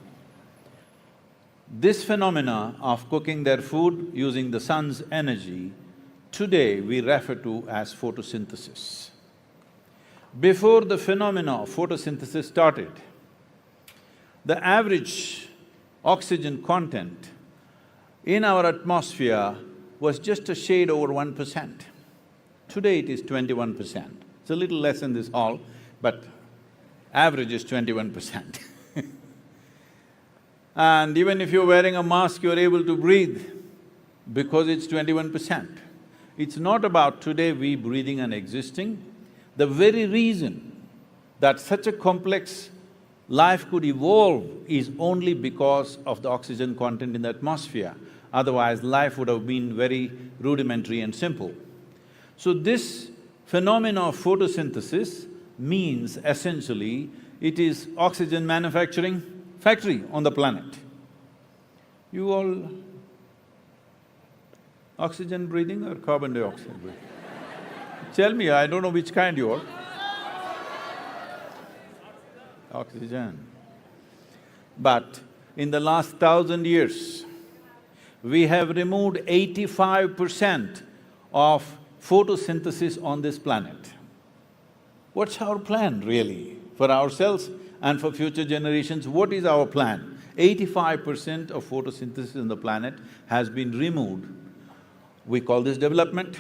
This phenomena of cooking their food using the sun's energy, today we refer to as photosynthesis. Before the phenomena of photosynthesis started, the average oxygen content in our atmosphere was just a shade over 1%. Today it is 21%. It's a little less in this hall, but average is 21%. And even if you're wearing a mask, you're able to breathe because it's 21%. It's not about today we breathing and existing. The very reason that such a complex life could evolve is only because of the oxygen content in the atmosphere. Otherwise, life would have been very rudimentary and simple. So this phenomena of photosynthesis means essentially it is oxygen manufacturing factory on the planet. You all oxygen breathing or carbon dioxide breathing? Tell me, I don't know which kind you are. Oxygen. But in the last 1,000 years, we have removed 85% of photosynthesis on this planet. What's our plan really for ourselves and for future generations? What is our plan? 85% of photosynthesis on the planet has been removed. We call this development.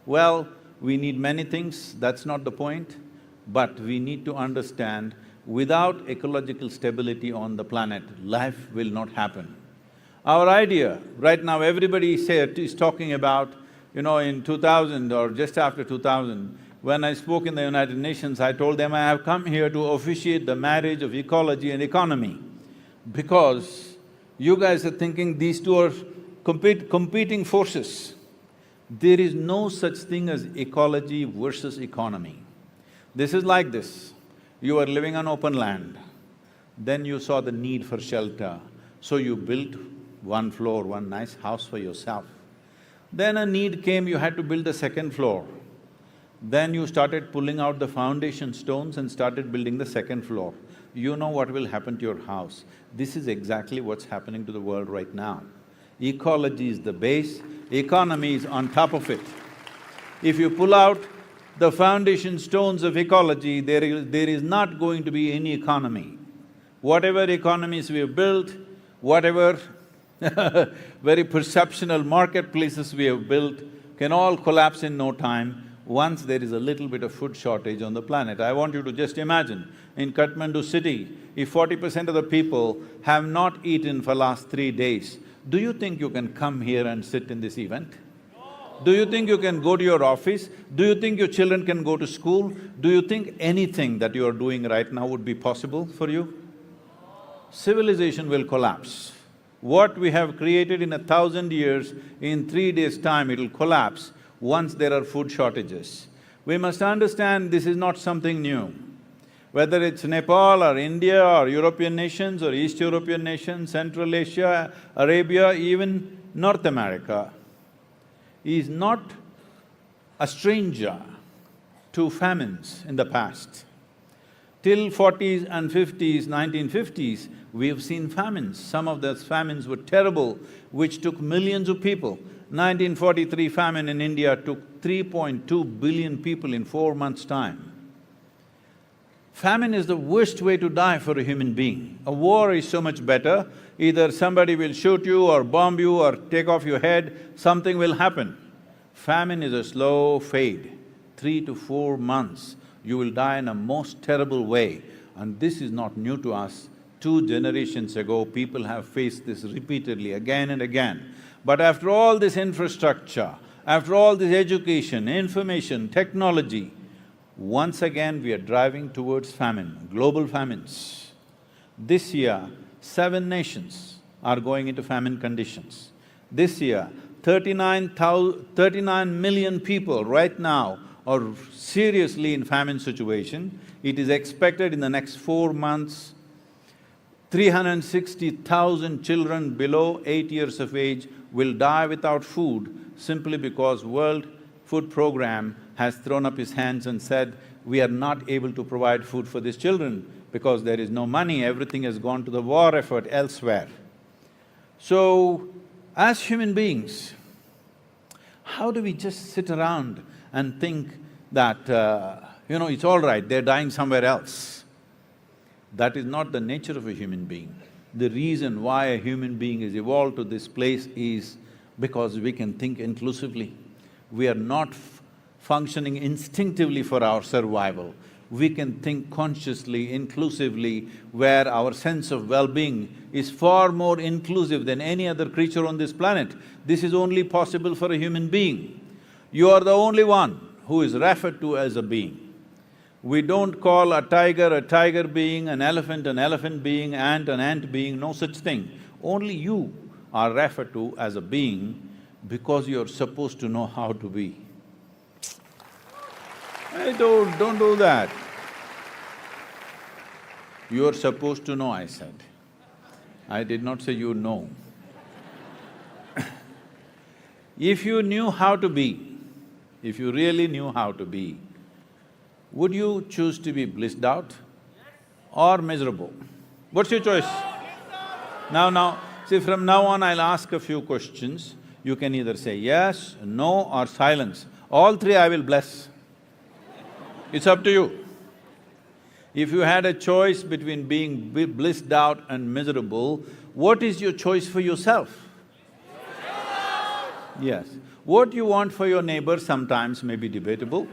Well, we need many things, that's not the point, but we need to understand without ecological stability on the planet, life will not happen. Our idea, right now everybody is talking about, in 2000 or just after 2000, when I spoke in the United Nations, I told them I have come here to officiate the marriage of ecology and economy, because you guys are thinking these two are competing forces. There is no such thing as ecology versus economy. This is like this, you are living on open land, then you saw the need for shelter, so you built one floor, one nice house for yourself. Then a need came, you had to build a second floor. Then you started pulling out the foundation stones and started building the second floor. You know what will happen to your house. This is exactly what's happening to the world right now. Ecology is the base, economy is on top of it. If you pull out the foundation stones of ecology, there is not going to be any economy. Whatever economies we have built, whatever very perceptional marketplaces we have built can all collapse in no time once there is a little bit of food shortage on the planet. I want you to just imagine, in Kathmandu city, if 40% of the people have not eaten for last 3 days, Do you think you can come here and sit in this event? Do you think you can go to your office? Do you think your children can go to school? Do you think anything that you are doing right now would be possible for you? Civilization will collapse. What we have created in 1,000 years, in 3 days' time it'll collapse once there are food shortages. We must understand this is not something new. Whether it's Nepal or India or European nations or East European nations, Central Asia, Arabia, even North America, is not a stranger to famines in the past. Till 40s and 50s, 1950s, we have seen famines. Some of those famines were terrible, which took millions of people. 1943 famine in India took 3.2 billion people in 4 months' time. Famine is the worst way to die for a human being. A war is so much better. Either somebody will shoot you or bomb you or take off your head, something will happen. Famine is a slow fade. 3 to 4 months, you will die in a most terrible way. And this is not new to us. 2 generations ago, people have faced this repeatedly, again and again. But after all this infrastructure, after all this education, information, technology, once again we are driving towards famine, global famines. This year, 7 nations are going into famine conditions. This year, 39 million people right now are seriously in famine situation. It is expected in the next 4 months, 360,000 children below 8 years of age will die without food simply because World Food Program has thrown up his hands and said, we are not able to provide food for these children because there is no money, everything has gone to the war effort elsewhere. So, as human beings, how do we just sit around and think that, it's all right, they're dying somewhere else? That is not the nature of a human being. The reason why a human being is evolved to this place is because we can think inclusively. We are not functioning instinctively for our survival. We can think consciously, inclusively, where our sense of well-being is far more inclusive than any other creature on this planet. This is only possible for a human being. You are the only one who is referred to as a being. We don't call a tiger being, an elephant being, ant an ant being, no such thing. Only you are referred to as a being because you're supposed to know how to be. Hey, don't do that. You're supposed to know, I said. I did not say you know. If you knew how to be, if you really knew how to be, would you choose to be blissed out or miserable? What's your choice? Now, see, from now on I'll ask a few questions. You can either say yes, no or silence. All 3 I will bless. It's up to you. If you had a choice between being blissed out and miserable, what is your choice for yourself? Yes. What you want for your neighbor sometimes may be debatable,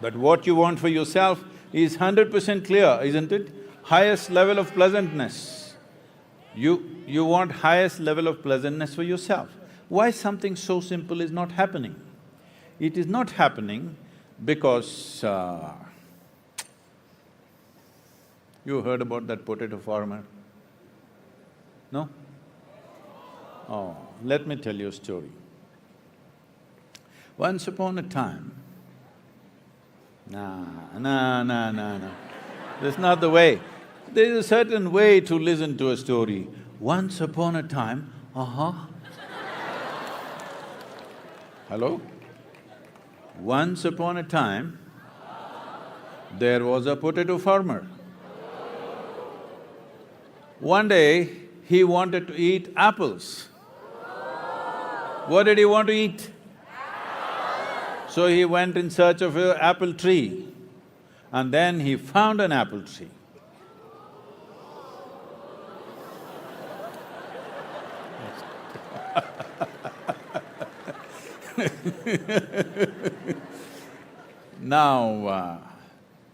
but what you want for yourself is 100% clear, isn't it? Highest level of pleasantness. You want highest level of pleasantness for yourself. Why something so simple is not happening? It is not happening because you heard about that potato farmer? No? Oh, let me tell you a story. Once upon a time, no. That's not the way. There is a certain way to listen to a story. Once upon a time, Hello? Once upon a time, there was a potato farmer. One day, he wanted to eat apples. What did he want to eat? So he went in search of an apple tree, and then he found an apple tree. Now,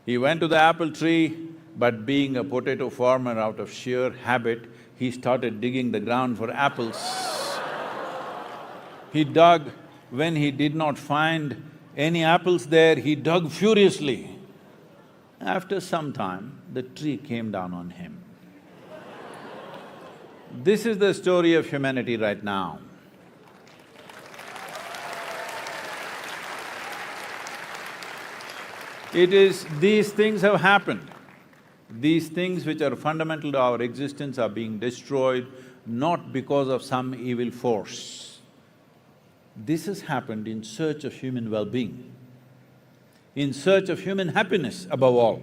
he went to the apple tree, but being a potato farmer out of sheer habit, he started digging the ground for apples. He dug, when he did not find any apples there, he dug furiously. After some time, the tree came down on him. This is the story of humanity right now. It is… these things have happened. These things which are fundamental to our existence are being destroyed not because of some evil force. This has happened in search of human well-being, in search of human happiness above all.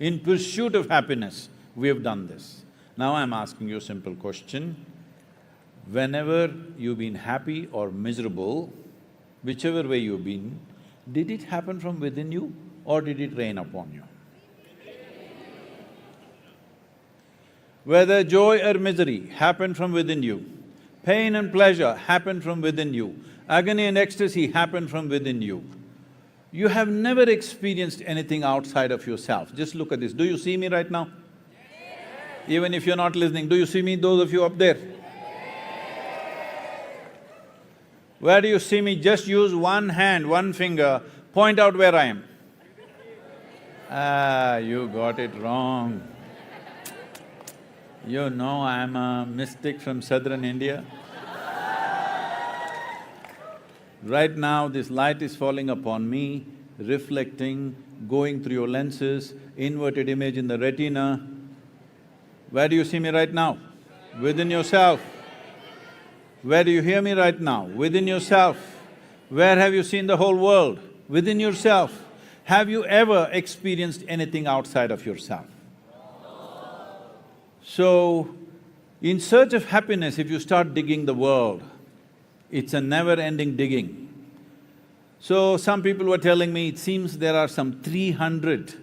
In pursuit of happiness, we have done this. Now I'm asking you a simple question. Whenever you've been happy or miserable, whichever way you've been, did it happen from within you or did it rain upon you? Whether joy or misery happened from within you, pain and pleasure happened from within you, agony and ecstasy happened from within you. You have never experienced anything outside of yourself. Just look at this. Do you see me right now? Even if you're not listening, do you see me, those of you up there? Where do you see me? Just use one hand, one finger, point out where I am. Ah, you got it wrong. You know I'm a mystic from southern India. Right now, this light is falling upon me, reflecting, going through your lenses, inverted image in the retina. Where do you see me right now? Within yourself. Where do you hear me right now? Within yourself. Where have you seen the whole world? Within yourself. Have you ever experienced anything outside of yourself? So, in search of happiness, if you start digging the world, it's a never-ending digging. So, some people were telling me, it seems there are some 300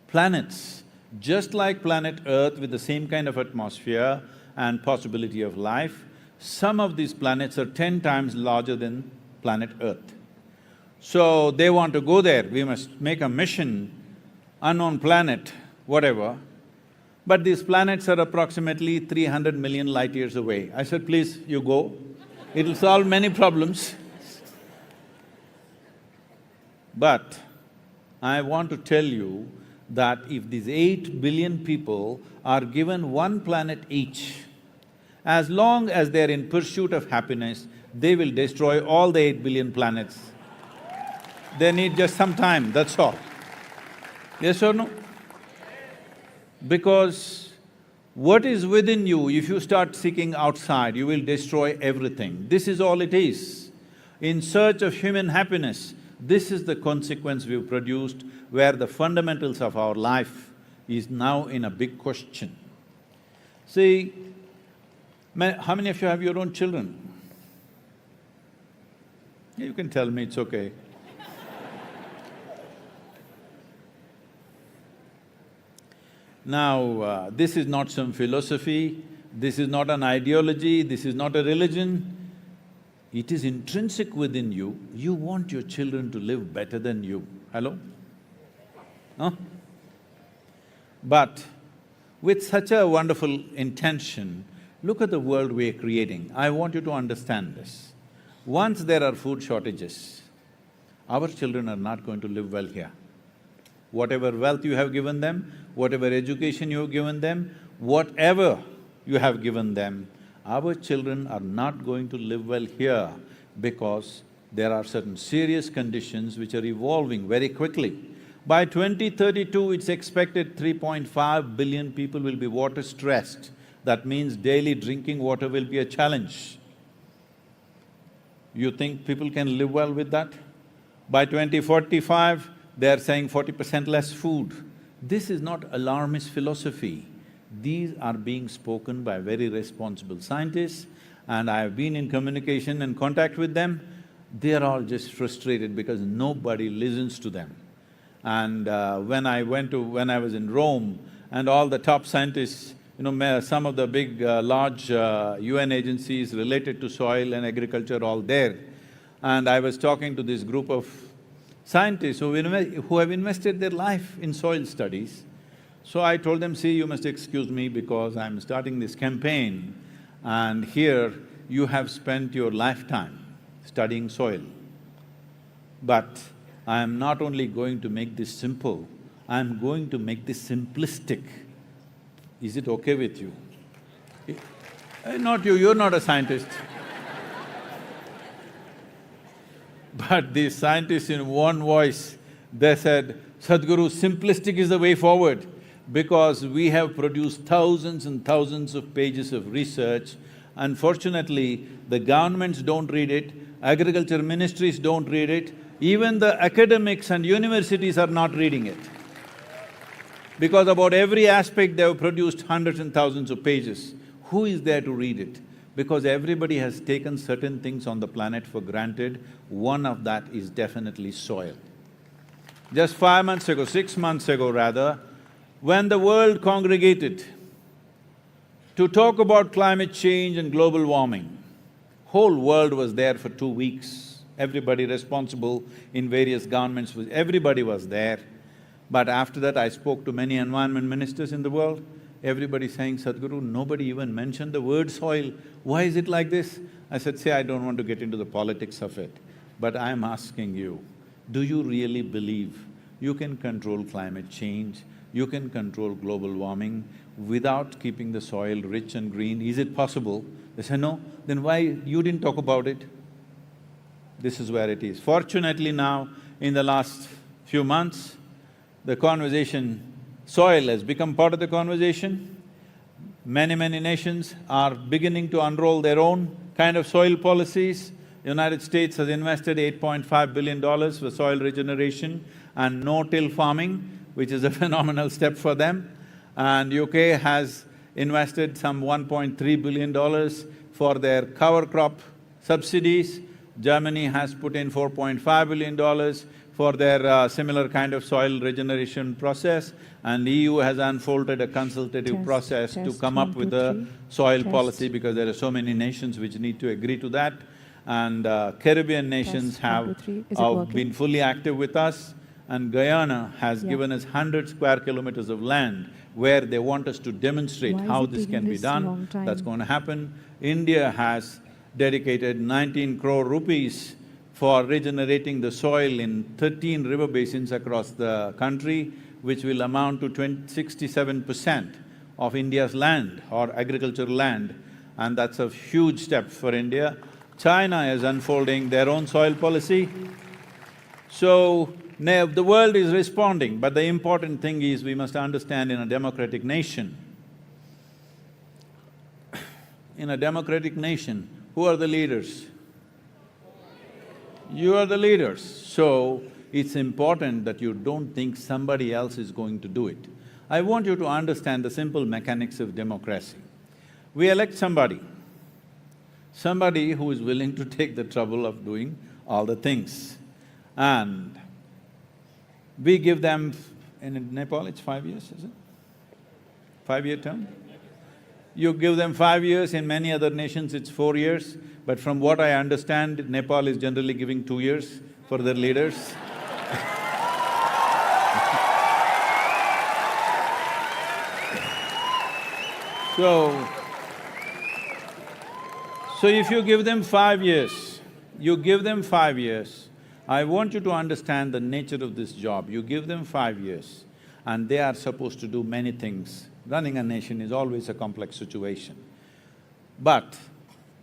planets, just like planet Earth with the same kind of atmosphere and possibility of life. Some of these planets are 10 times larger than planet Earth. So, they want to go there, we must make a mission, unknown planet, whatever. But these planets are approximately 300 million light years away. I said, please, you go, it'll solve many problems. But I want to tell you that if these 8 billion people are given one planet each, as long as they're in pursuit of happiness, they will destroy all the 8 billion planets. They need just some time, that's all. Yes or no? Because what is within you, if you start seeking outside, you will destroy everything. This is all it is. In search of human happiness, this is the consequence we've produced, where the fundamentals of our life is now in a big question. See, how many of you have your own children? You can tell me, it's okay. Now, this is not some philosophy, this is not an ideology, this is not a religion. It is intrinsic within you, you want your children to live better than you. Hello? Huh? But with such a wonderful intention, look at the world we are creating. I want you to understand this. Once there are food shortages, our children are not going to live well here. Whatever wealth you have given them, whatever education you have given them, whatever you have given them, our children are not going to live well here because there are certain serious conditions which are evolving very quickly. By 2032, it's expected 3.5 billion people will be water stressed. That means daily drinking water will be a challenge. You think people can live well with that? By 2045, they're saying 40% less food. This is not alarmist philosophy. These are being spoken by very responsible scientists, and I have been in communication and contact with them. They are all just frustrated because nobody listens to them. And when I was in Rome, and all the top scientists, some of the big, large UN agencies related to soil and agriculture all there, and I was talking to this group of scientists who have invested their life in soil studies. So I told them, see, you must excuse me because I'm starting this campaign and here you have spent your lifetime studying soil. But I am not only going to make this simple, I'm going to make this simplistic. Is it okay with you? Not you, you're not a scientist. But these scientists in one voice, they said, Sadhguru, simplistic is the way forward because we have produced thousands and thousands of pages of research. Unfortunately, the governments don't read it, agriculture ministries don't read it, even the academics and universities are not reading it. Because about every aspect they have produced hundreds and thousands of pages. Who is there to read it? Because everybody has taken certain things on the planet for granted, one of that is definitely soil. Just 5 months ago, 6 months ago rather, when the world congregated to talk about climate change and global warming, whole world was there for 2 weeks. Everybody responsible in various governments, everybody was there. But after that, I spoke to many environment ministers in the world. Everybody saying, Sadhguru, nobody even mentioned the word soil. Why is it like this? I said, see, I don't want to get into the politics of it, but I'm asking you, do you really believe you can control climate change, you can control global warming without keeping the soil rich and green? Is it possible? They said, no. Then why you didn't talk about it? This is where it is. Fortunately now, in the last few months, the conversation, soil has become part of the conversation. Many nations are beginning to unroll their own kind of soil policies. United States has invested $8.5 billion for soil regeneration and no-till farming, which is a phenomenal step for them. And UK has invested some $1.3 billion for their cover crop subsidies. Germany has put in $4.5 billion for their similar kind of soil regeneration process, and EU has unfolded a consultative process to come up with a soil policy because there are so many nations which need to agree to that. And Caribbean nations have been fully active with us, and Guyana has given us 100 square kilometers of land where they want us to demonstrate how this can be done. That's going to happen. India has dedicated 19 crore rupees for regenerating the soil in 13 river basins across the country, which will amount to 67% of India's land or agricultural land, and that's a huge step for India. China is unfolding their own soil policy. So, the world is responding, but the important thing is we must understand in a democratic nation, who are the leaders? You are the leaders. So, it's important that you don't think somebody else is going to do it. I want you to understand the simple mechanics of democracy. We elect somebody who is willing to take the trouble of doing all the things. And we give them… in Nepal it's 5 years, is it? 5-year term? You give them 5 years, in many other nations it's 4 years, but from what I understand, Nepal is generally giving 2 years for their leaders. So if you give them 5 years, I want you to understand the nature of this job. You give them 5 years and they are supposed to do many things. Running a nation is always a complex situation. But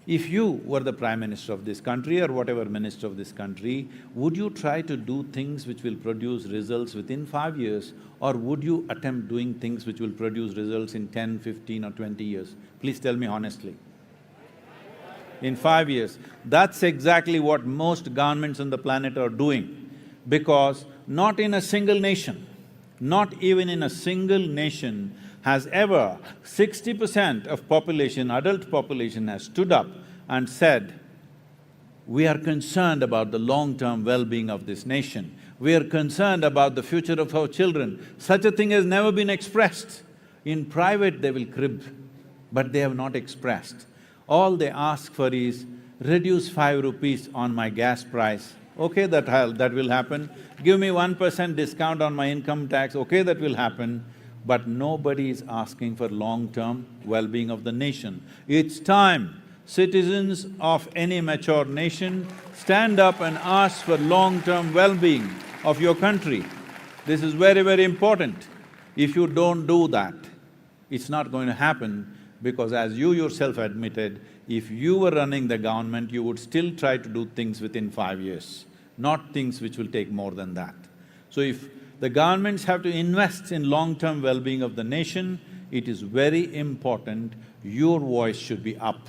if you were the Prime Minister of this country or whatever Minister of this country, would you try to do things which will produce results within 5 years, or would you attempt doing things which will produce results in 10, 15 or 20 years? Please tell me honestly. In 5 years. That's exactly what most governments on the planet are doing, because not in a single nation, not even in a single nation has ever 60% of population, adult population has stood up and said, we are concerned about the long-term well-being of this nation. We are concerned about the future of our children. Such a thing has never been expressed. In private they will crib, but they have not expressed. All they ask for is, reduce 5 rupees on my gas price. Okay, that will happen. Give me 1% discount on my income tax, okay, that will happen. but nobody is asking for long-term well-being of the nation. It's time citizens of any mature nation stand up and ask for long-term well-being of your country. This is very, very important. If you don't do that, it's not going to happen, because as you yourself admitted, if you were running the government, you would still try to do things within 5 years, not things which will take more than that. So if the governments have to invest in long-term well-being of the nation, it is very important your voice should be up.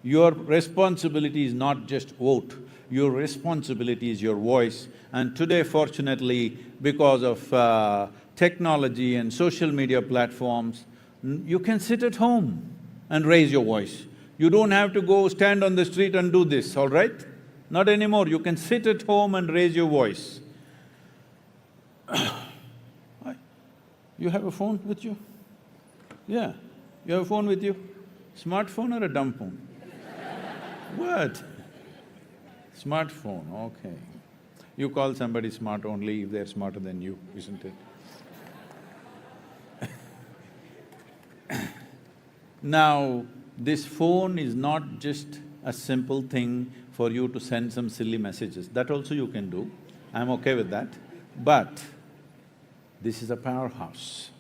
Your responsibility is not just vote, your responsibility is your voice. And today, fortunately, because of technology and social media platforms, you can sit at home and raise your voice. You don't have to go stand on the street and do this, all right? Not anymore, you can sit at home and raise your voice. You have a phone with you? Yeah, you have a phone with you? Smartphone or a dumb phone? What? Smartphone, okay. You call somebody smart only if they're smarter than you, isn't it? Now, this phone is not just a simple thing for you to send some silly messages. That also you can do, I'm okay with that. But this is a powerhouse.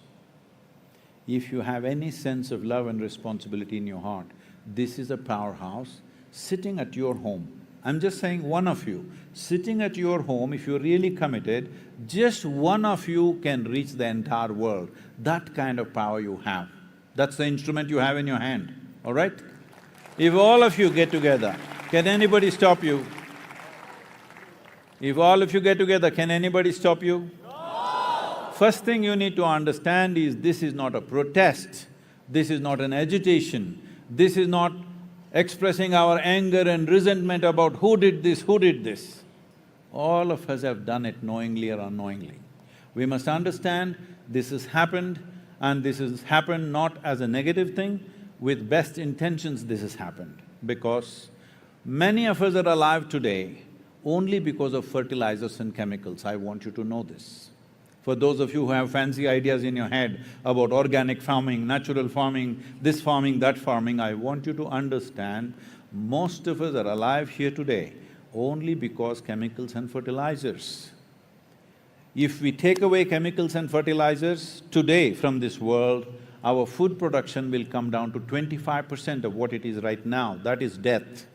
If you have any sense of love and responsibility in your heart, this is a powerhouse sitting at your home. I'm just saying one of you, sitting at your home, if you're really committed, just one of you can reach the entire world. That kind of power you have. That's the instrument you have in your hand, all right? If all of you get together, can anybody stop you? If all of you get together, can anybody stop you? No! First thing you need to understand is this is not a protest, this is not an agitation, this is not expressing our anger and resentment about who did this, who did this. All of us have done it knowingly or unknowingly. We must understand this has happened, and this has happened not as a negative thing, with best intentions this has happened. Because many of us are alive today only because of fertilizers and chemicals. I want you to know this. For those of you who have fancy ideas in your head about organic farming, natural farming, this farming, that farming, I want you to understand, most of us are alive here today only because chemicals and fertilizers. If we take away chemicals and fertilizers today from this world, our food production will come down to 25% of what it is right now, that is death.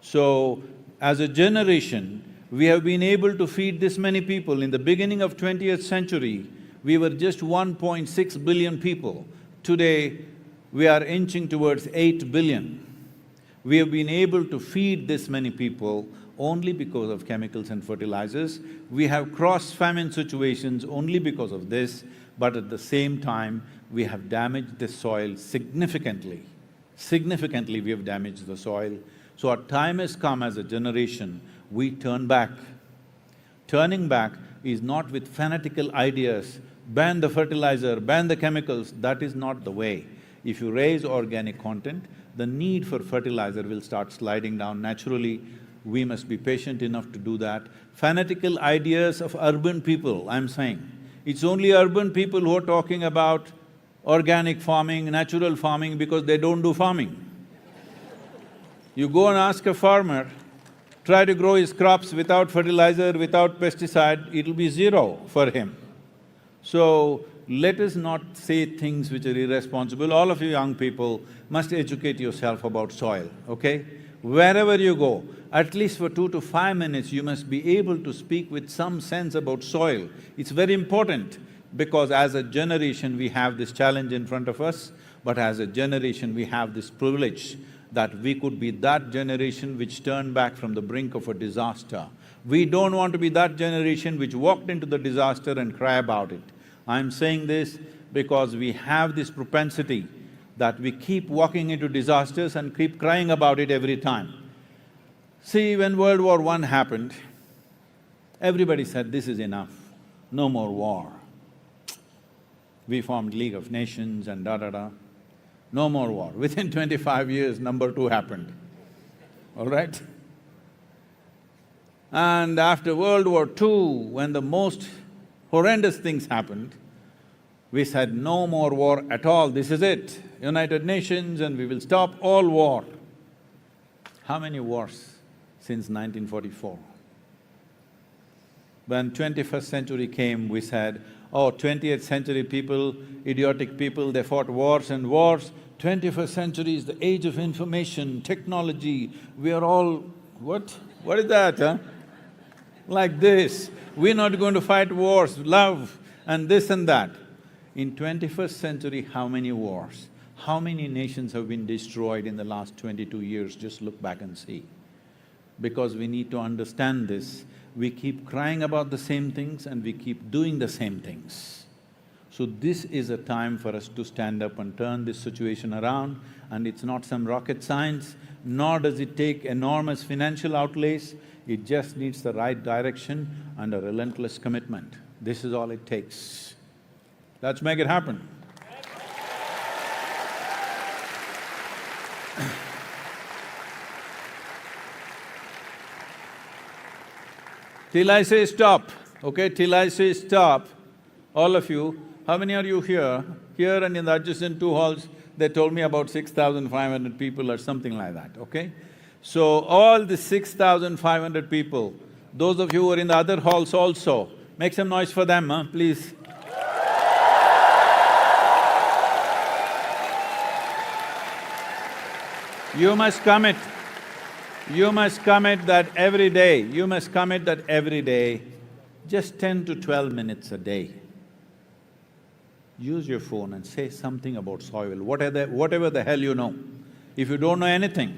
So, as a generation, we have been able to feed this many people. In the beginning of 20th century, we were just 1.6 billion people. Today, we are inching towards 8 billion. We have been able to feed this many people only because of chemicals and fertilizers. We have crossed famine situations only because of this, but at the same time, we have damaged the soil significantly. Significantly, we have damaged the soil. So our time has come as a generation, we turn back. Turning back is not with fanatical ideas, ban the fertilizer, ban the chemicals, that is not the way. If you raise organic content, the need for fertilizer will start sliding down naturally. We must be patient enough to do that. Fanatical ideas of urban people, I'm saying, it's only urban people who are talking about organic farming, natural farming, because they don't do farming. You go and ask a farmer, try to grow his crops without fertilizer, without pesticide, it'll be zero for him. So, let us not say things which are irresponsible. All of you young people must educate yourself about soil, okay? Wherever you go, at least for 2 to 5 minutes, you must be able to speak with some sense about soil. It's very important, because as a generation we have this challenge in front of us, but as a generation we have this privilege that we could be that generation which turned back from the brink of a disaster. We don't want to be that generation which walked into the disaster and cry about it. I'm saying this because we have this propensity that we keep walking into disasters and keep crying about it every time. See, when World War I happened, everybody said, this is enough, no more war. We formed League of Nations and da-da-da. No more war. Within 25 years, number 2 happened, all right? And after World War II, when the most horrendous things happened, We said, no more war at all, this is it, United Nations, and we will stop all war. How many wars since 1944? When 21st century came, we said, oh, 20th century people, idiotic people, they fought wars and wars. 21st century is the age of information, technology, we are all… What? What is that, huh? Like this, we're not going to fight wars, love and this and that. In 21st century, how many wars? How many nations have been destroyed in the last 22 years? Just look back and see. Because we need to understand this, we keep crying about the same things and we keep doing the same things. So this is a time for us to stand up and turn this situation around, and it's not some rocket science, nor does it take enormous financial outlays, it just needs the right direction and a relentless commitment. This is all it takes. Let's make it happen. Till I say stop, okay? Till I say stop, all of you, how many are you here? Here and in the adjacent two halls, they told me about 6,500 people or something like that, okay? So all the 6,500 people, those of you who are in the other halls also, make some noise for them, huh, please. You must commit that every day, just 10 to 12 minutes a day. Use your phone and say something about soil, whatever the hell you know. If you don't know anything,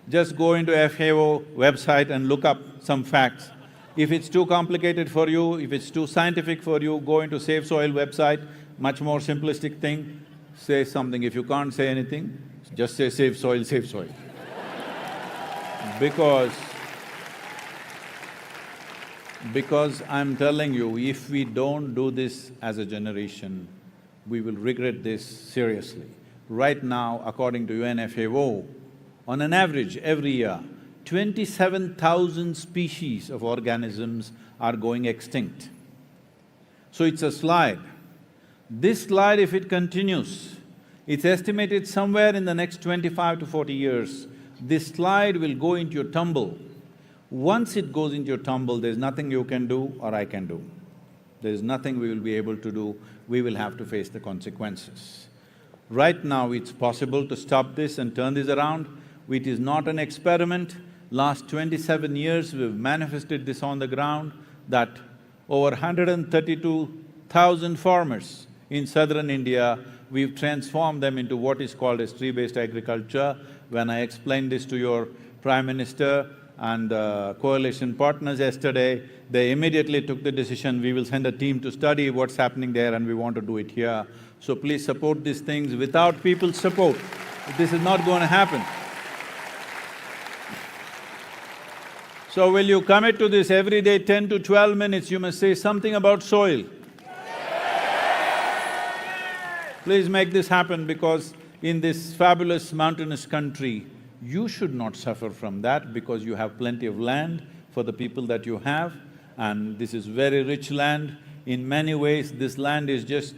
just go into FAO website and look up some facts. If it's too complicated for you, if it's too scientific for you, go into Save Soil website, much more simplistic thing, say something. If you can't say anything, just say save soil, save soil. Because I'm telling you, if we don't do this as a generation, we will regret this seriously. Right now, according to UNFAO, on an average, every year, 27,000 species of organisms are going extinct. So it's a slide. This slide, if it continues, it's estimated somewhere in the next 25 to 40 years, this slide will go into your tumble. Once it goes into your tumble, there's nothing you can do or I can do. There's nothing we will be able to do, we will have to face the consequences. Right now, it's possible to stop this and turn this around. It is not an experiment. Last 27 years, we've manifested this on the ground that over 132,000 farmers in southern India, we've transformed them into what is called as tree-based agriculture. When I explained this to your Prime Minister and coalition partners yesterday, they immediately took the decision, we will send a team to study what's happening there and we want to do it here. So please support these things. Without people's support, this is not going to happen. So will you commit to this every day, 10 to 12 minutes, you must say something about soil. Please make this happen, because in this fabulous mountainous country, you should not suffer from that because you have plenty of land for the people that you have, and this is very rich land. In many ways, this land is just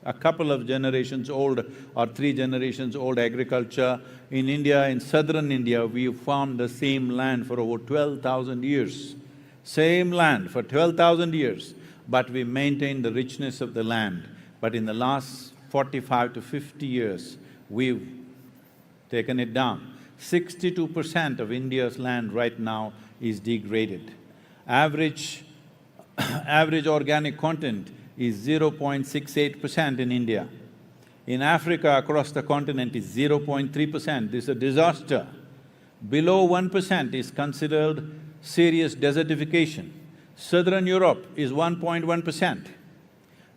a couple of generations old or 3 generations old agriculture. In India, in southern India, we farmed the same land for over 12,000 years. Same land for 12,000 years, but we maintained the richness of the land. But in the last 45 to 50 years, we've taken it down. 62% of India's land right now is degraded. Average organic content is 0.68% in India. In Africa, across the continent, is 0.3%. This is a disaster. Below 1% is considered serious desertification. Southern Europe is 1.1%.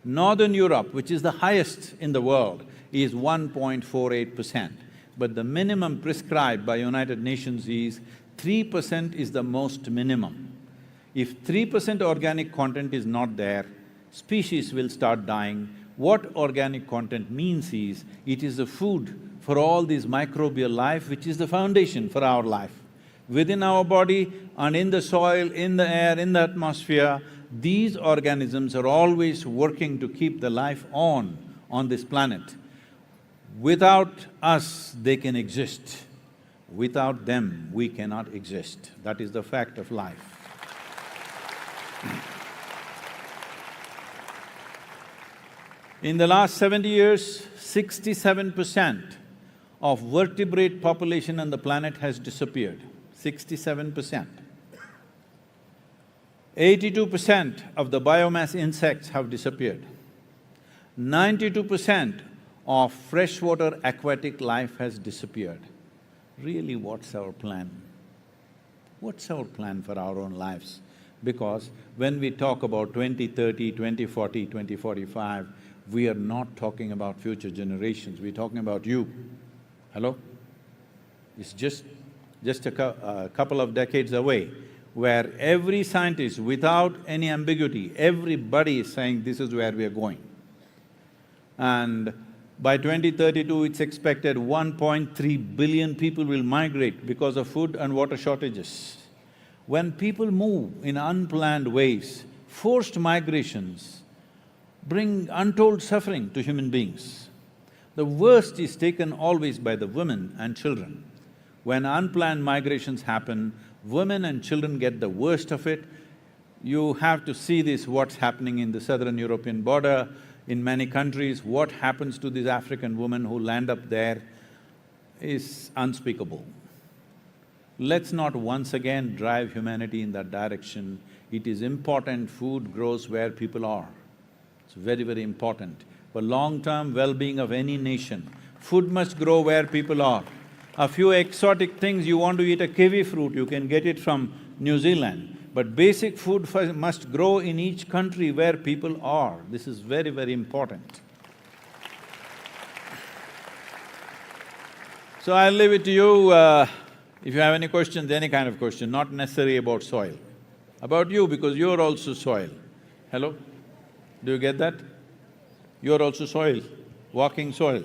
Northern Europe, which is the highest in the world, is 1.48%. But the minimum prescribed by United Nations is 3% is the most minimum. If 3% organic content is not there, species will start dying. What organic content means is, it is the food for all this microbial life, which is the foundation for our life. Within our body and in the soil, in the air, in the atmosphere, these organisms are always working to keep the life on this planet. Without us, they can exist. Without them, we cannot exist. That is the fact of life. In the last 70 years, 67% of vertebrate population on the planet has disappeared. 67%. 82% of the biomass insects have disappeared. 92% of freshwater aquatic life has disappeared. Really, what's our plan? What's our plan for our own lives? Because when we talk about 2030, 2040, 2045, we are not talking about future generations, we're talking about you. Hello? It's just a couple of decades away, where every scientist, without any ambiguity, everybody is saying this is where we are going. And by 2032, it's expected 1.3 billion people will migrate because of food and water shortages. When people move in unplanned ways, forced migrations bring untold suffering to human beings. The worst is taken always by the women and children. When unplanned migrations happen, women and children get the worst of it. You have to see this, what's happening in the southern European border, in many countries, what happens to these African women who land up there is unspeakable. Let's not once again drive humanity in that direction. It is important food grows where people are. It's very, very important. For long-term well-being of any nation, food must grow where people are. A few exotic things, you want to eat a kiwi fruit, you can get it from New Zealand. But basic food must grow in each country where people are. This is very, very important. So I'll leave it to you, if you have any questions, any kind of question, not necessarily about soil. About you, because you're also soil. Hello? Do you get that? You're also soil, walking soil.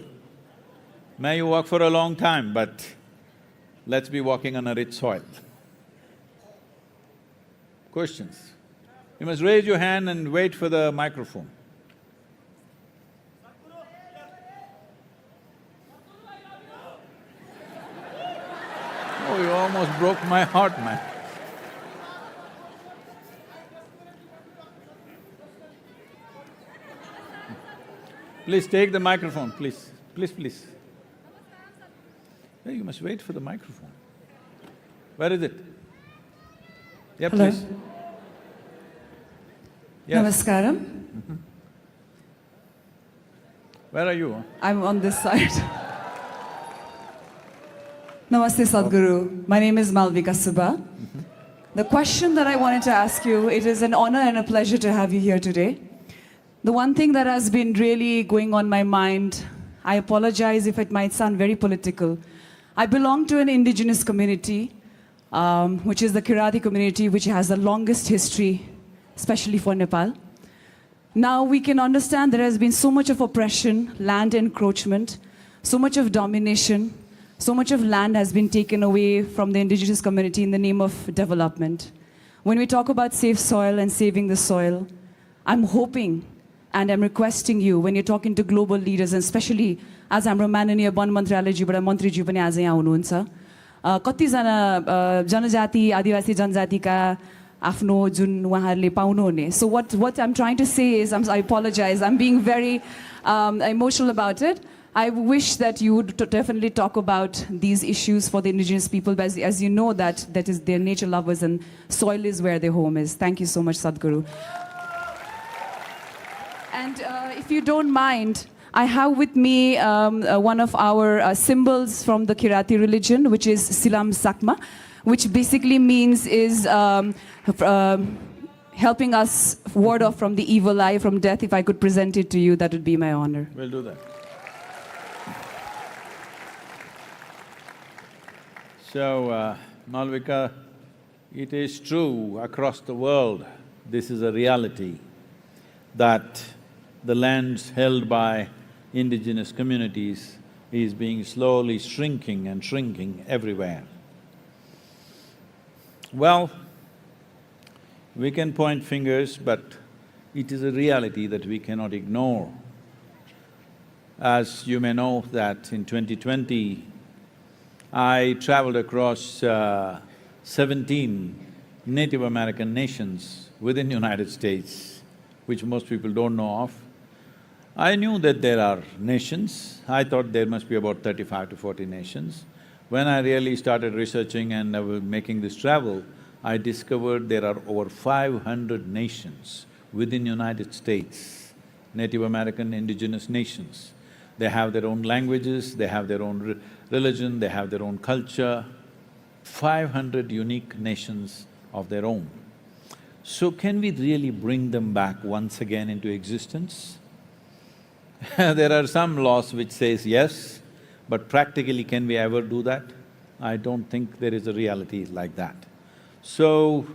May you walk for a long time, but let's be walking on a rich soil. Questions? You must raise your hand and wait for the microphone. Oh, you almost broke my heart, man. Please take the microphone, please. Please. Yeah, you must wait for the microphone. Where is it? Yeah, Hello. please. Yes. Namaskaram. Where are you? I'm on this side. Namaste Sadhguru. My name is Malvika Subha. The question that I wanted to ask you, it is an honor and a pleasure to have you here today. The one thing that has been really going on my mind, I apologize if it might sound very political. I belong to an indigenous community, which is the Kirati community, which has the longest history, especially for Nepal. Now we can understand there has been so much of oppression, land encroachment, so much of domination, so much of land has been taken away from the indigenous community in the name of development. When we talk about safe soil and saving the soil, I'm hoping and I'm requesting you, when you're talking to global leaders, and especially as हाम्रो माननीय one मन्त्रालयज्यूबाट मन्त्रीज्यू पनि आज यहाँ हुनुहुन्छ, कतिजना जनजाति आदिवासी जनजातिका आफ्नो जुन उहाँहरूले पाउनुहुने. So what I'm trying to say is, I apologize, I'm being very emotional about it. I wish that you would definitely talk about these issues for the indigenous people, but as you know that is their nature lovers and soil is where their home is. Thank you so much, Sadhguru. And if you don't mind, I have with me one of our symbols from the Kirati religion, which is Silam Sakma, which basically means is helping us ward off from the evil eye, from death. If I could present it to you, that would be my honor. We'll do that. So, Malvika, it is true across the world, this is a reality, that the lands held by indigenous communities is being slowly shrinking and shrinking everywhere. Well, We can point fingers, but it is a reality that we cannot ignore. As you may know that in 2020, I traveled across 17 Native American nations within United States, which most people don't know of. I knew that there are nations. I thought there must be about 35 to 40 nations. When I really started researching and making this travel, I discovered there are over 500 nations within United States, Native American indigenous nations. They have their own languages, they have their own religion, they have their own culture, 500 unique nations of their own. So can we really bring them back once again into existence? There are some laws which says yes, but practically can we ever do that? I don't think there is a reality like that. So,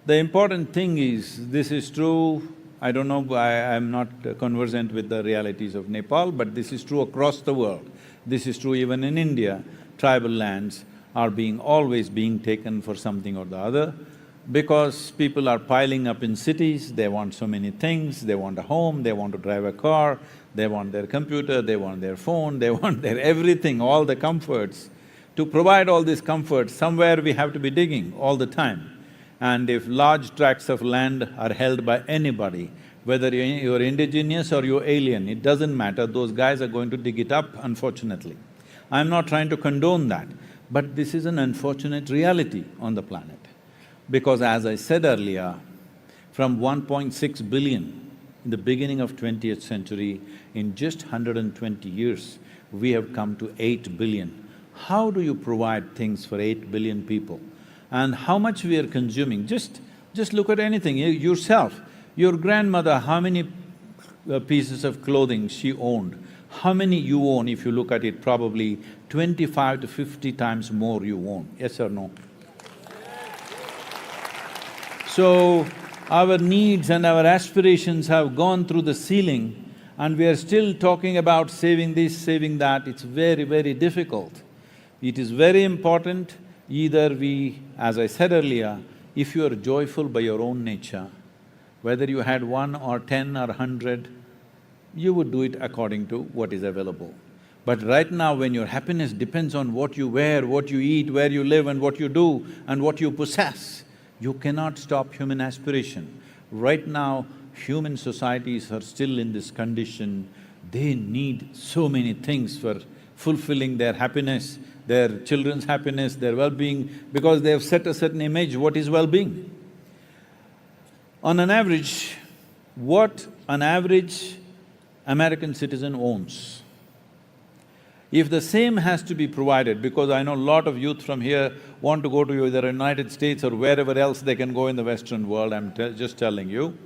the important thing is, this is true, I don't know, I'm not conversant with the realities of Nepal, but this is true across the world. This is true even in India. Tribal lands are always being taken for something or the other, because people are piling up in cities, they want so many things, they want a home, they want to drive a car, they want their computer, they want their phone, they want their everything, all the comforts. To provide all these comforts, somewhere we have to be digging all the time. And if large tracts of land are held by anybody, whether you're indigenous or you're alien, it doesn't matter, those guys are going to dig it up, unfortunately. I'm not trying to condone that, but this is an unfortunate reality on the planet. Because as I said earlier, from 1.6 billion in the beginning of 20th century, in just 120 years, we have come to 8 billion. How do you provide things for 8 billion people? And how much we are consuming? Just look at anything, yourself. Your grandmother, how many pieces of clothing she owned? How many you own? If you look at it, probably 25 to 50 times more you own, yes or no? So, our needs and our aspirations have gone through the ceiling, and we are still talking about saving this, saving that. It's very, very difficult. It is very important, either we… as I said earlier, if you are joyful by your own nature, whether you had 1 or 10 or 100, you would do it according to what is available. But right now, when your happiness depends on what you wear, what you eat, where you live and what you do and what you possess, you cannot stop human aspiration. Right now, human societies are still in this condition. They need so many things for fulfilling their happiness, their children's happiness, their well-being, because they have set a certain image what is well-being. On an average, what an average American citizen owns, if the same has to be provided, because I know a lot of youth from here want to go to either United States or wherever else they can go in the Western world, I'm just telling you,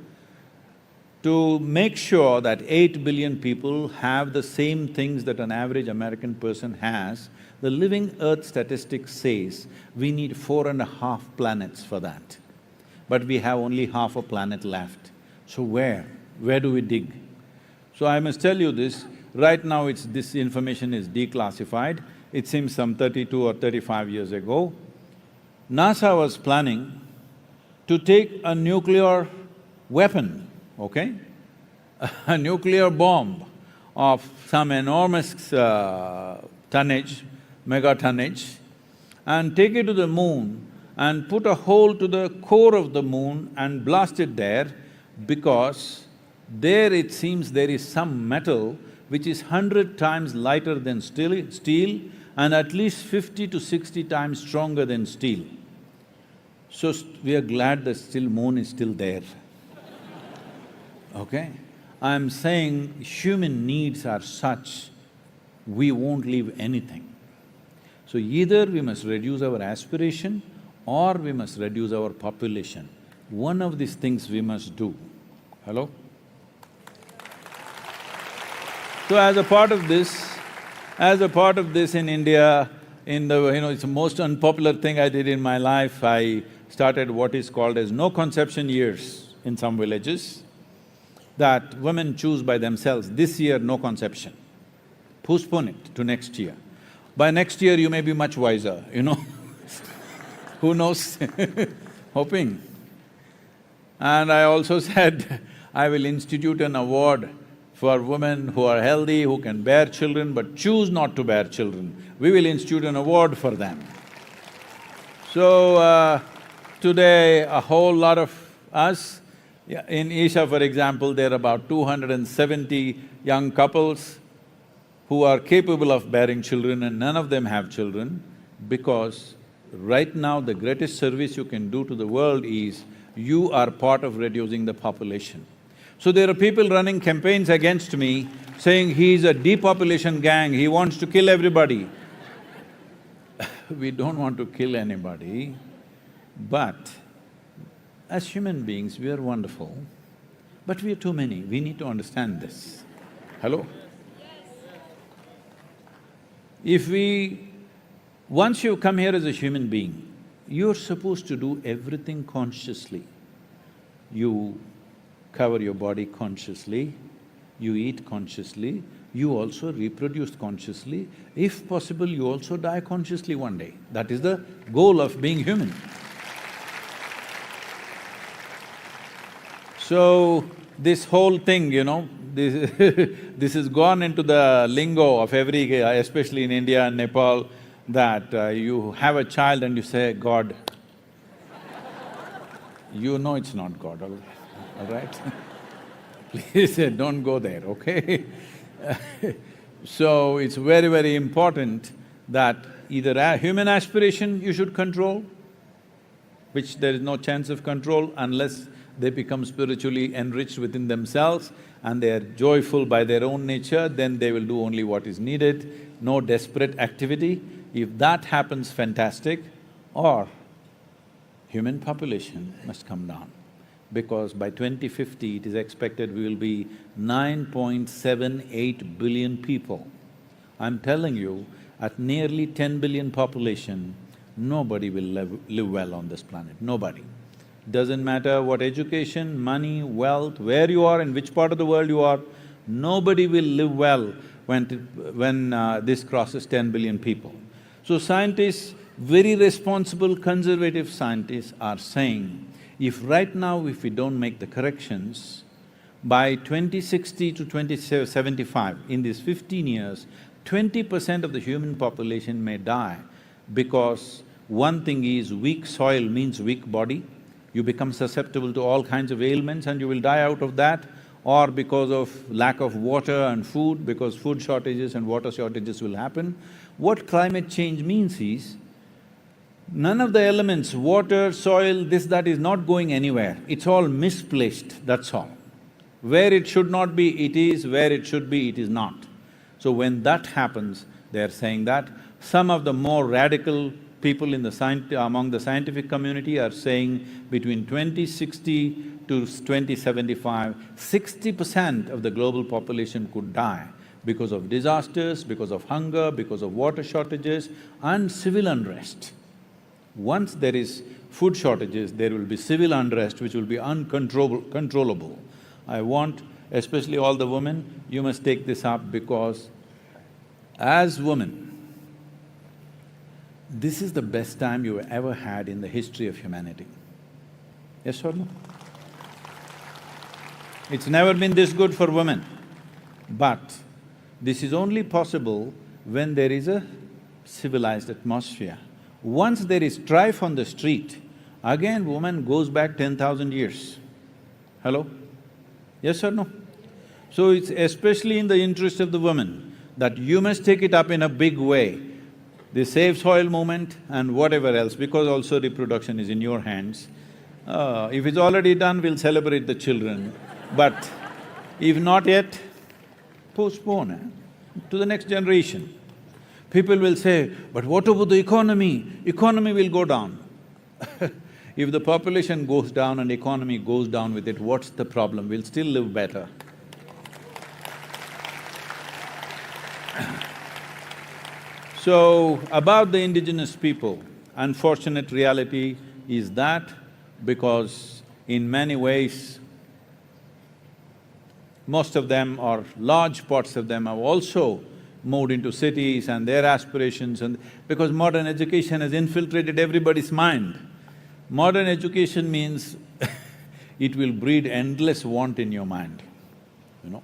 to make sure that 8 billion people have the same things that an average American person has, the living earth statistics says we need 4.5 planets for that. But we have only half a planet left. So where? Where do we dig? So I must tell you this, right now this information is declassified. It seems some 32 or 35 years ago, NASA was planning to take a nuclear weapon, okay? A nuclear bomb of some enormous tonnage, megatonnage, and take it to the moon and put a hole to the core of the moon and blast it there, because there it seems there is some metal which is 100 times lighter than steel and at least 50 to 60 times stronger than steel. So we are glad the moon is still there, okay? I'm saying human needs are such, we won't leave anything. So either we must reduce our aspiration or we must reduce our population. One of these things we must do. Hello? So as a part of this in India, it's the most unpopular thing I did in my life, I started what is called as no conception years in some villages, that women choose by themselves, this year no conception, postpone it to next year. By next year you may be much wiser, Who knows hoping. And I also said, I will institute an award for women who are healthy, who can bear children but choose not to bear children. We will institute an award for them. So, today a whole lot of us, in Isha for example, there are about 270 young couples who are capable of bearing children and none of them have children, because right now the greatest service you can do to the world is you are part of reducing the population. So there are people running campaigns against me saying he's a depopulation gang, he wants to kill everybody. We don't want to kill anybody, but as human beings, we are wonderful, but we are too many. We need to understand this. Hello? Once you come here as a human being, you're supposed to do everything consciously. You cover your body consciously, you eat consciously, you also reproduce consciously. If possible, you also die consciously one day. That is the goal of being human. So, this whole thing, this has gone into the lingo of every… especially in India and Nepal, that you have a child and you say, God. You know it's not God, all right? Please don't go there, okay? So, it's very, very important that either a human aspiration you should control, which there is no chance of control unless they become spiritually enriched within themselves and they are joyful by their own nature, then they will do only what is needed, no desperate activity. If that happens, fantastic. Or human population must come down, because by 2050 it is expected we will be 9.78 billion people. I'm telling you, at nearly 10 billion population, nobody will live well on this planet, nobody. Doesn't matter what education, money, wealth, where you are, in which part of the world you are, nobody will live well when this crosses 10 billion people. So scientists, very responsible, conservative scientists are saying, if right now if we don't make the corrections, by 2060 to 2075, in these 15 years, 20% of the human population may die, because one thing is weak soil means weak body. You become susceptible to all kinds of ailments and you will die out of that, or because of lack of water and food, because food shortages and water shortages will happen. What climate change means is, none of the elements, water, soil, this, that is not going anywhere. It's all misplaced, that's all. Where it should not be, it is, where it should be, it is not. So when that happens, they're saying that. Some of the more radical people among the scientific community are saying between 2060 to 2075, 60% of the global population could die because of disasters, because of hunger, because of water shortages and civil unrest. Once there is food shortages, there will be civil unrest which will be uncontrollable. I want, especially all the women, you must take this up, because as women, this is the best time you ever had in the history of humanity. Yes or no? It's never been this good for women, but this is only possible when there is a civilized atmosphere. Once there is strife on the street, again woman goes back 10,000 years. Hello? Yes or no? So it's especially in the interest of the woman that you must take it up in a big way. The Save Soil movement and whatever else, because also reproduction is in your hands. If it's already done, we'll celebrate the children, but if not yet, postpone to the next generation. People will say, but what about the economy? Economy will go down. If the population goes down and economy goes down with it, what's the problem? We'll still live better. So, about the indigenous people, unfortunate reality is that because in many ways, most of them or large parts of them have also moved into cities and their aspirations, and because modern education has infiltrated everybody's mind. Modern education means it will breed endless want in your mind, you know.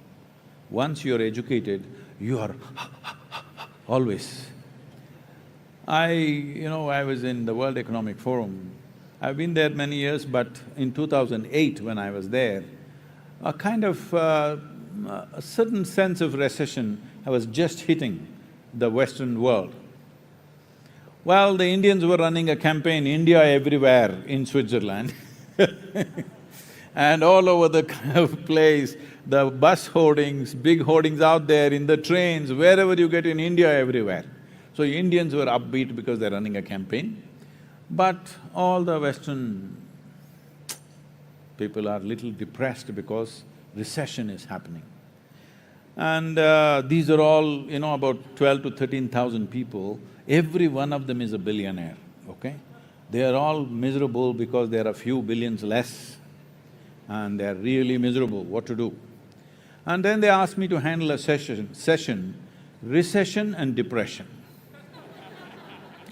Once you're educated, you are always. I was in the World Economic Forum. I've been there many years, but in 2008 when I was there, a kind of a certain sense of recession was just hitting the Western world. Well, the Indians were running a campaign, India everywhere in Switzerland and all over the place, the bus hoardings, big hoardings out there, in the trains, wherever you get in India, everywhere. So Indians were upbeat because they're running a campaign, but all the Western people are little depressed because recession is happening. And these are all, about 12 to 13,000 people, every one of them is a billionaire, okay? They are all miserable because there are a few billions less and they're really miserable, what to do? And then they asked me to handle a session, recession and depression.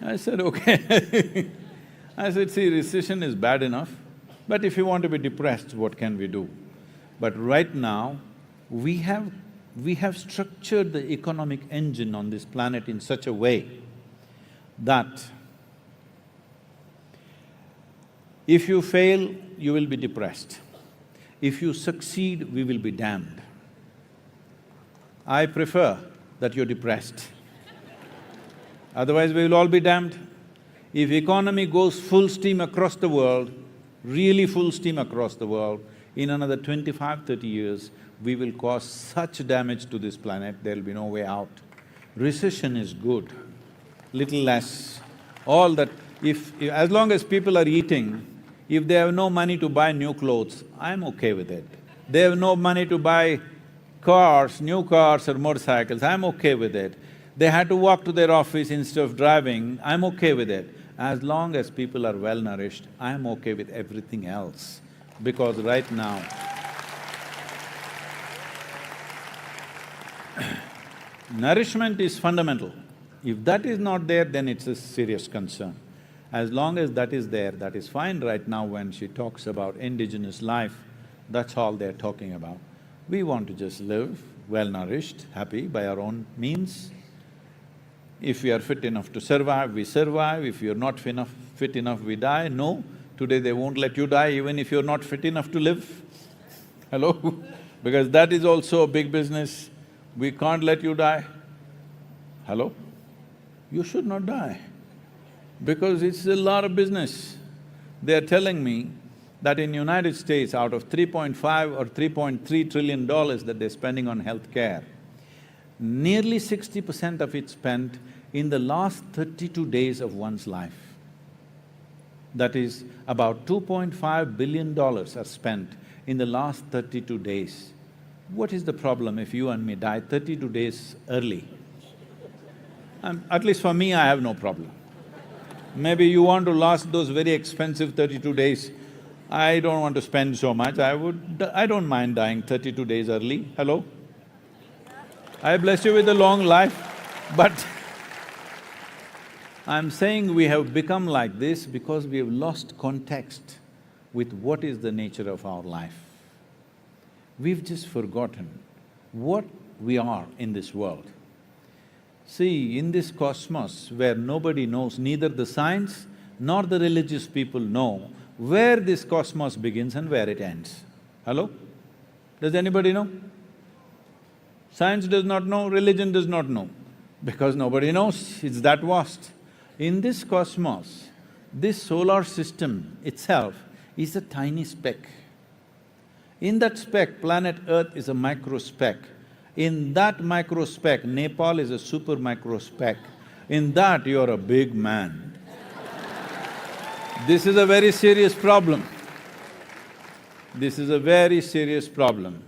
I said, okay. I said, see, recession is bad enough, but if you want to be depressed, what can we do? But right now, we have structured the economic engine on this planet in such a way that if you fail, you will be depressed. If you succeed, we will be damned. I prefer that you're depressed. Otherwise, we will all be damned. If economy goes full steam across the world, really full steam across the world, in another 25–30 years, we will cause such damage to this planet, there'll be no way out. Recession is good, little less. All that… as long as people are eating, if they have no money to buy new clothes, I'm okay with it. They have no money to buy cars, new cars or motorcycles, I'm okay with it. They had to walk to their office instead of driving, I'm okay with it. As long as people are well-nourished, I'm okay with everything else. Because right now, nourishment is fundamental. If that is not there, then it's a serious concern. As long as that is there, that is fine. Right now when she talks about indigenous life, that's all they're talking about. We want to just live well-nourished, happy by our own means. If we are fit enough to survive, we survive. If you're not fit enough, we die. No, today they won't let you die even if you're not fit enough to live. Hello? Because that is also a big business. We can't let you die. Hello? You should not die, because it's a lot of business. They're telling me that in United States, out of 3.5 or 3.3 trillion dollars that they're spending on healthcare, nearly 60% of it spent in the last 32 days of one's life. That is, about $2.5 billion are spent in the last 32 days. What is the problem if you and me die 32 days early? At least for me, I have no problem. Maybe you want to last those very expensive 32 days. I don't want to spend so much, I don't mind dying 32 days early. Hello? I bless you with a long life, but I'm saying we have become like this because we have lost context with what is the nature of our life. We've just forgotten what we are in this world. See, in this cosmos where nobody knows, neither the science nor the religious people know where this cosmos begins and where it ends. Hello? Does anybody know? Science does not know, religion does not know, because nobody knows, it's that vast. In this cosmos, this solar system itself is a tiny speck. In that speck, planet Earth is a micro speck. In that micro speck, Nepal is a super micro speck. In that, you're a big man. This is a very serious problem. This is a very serious problem.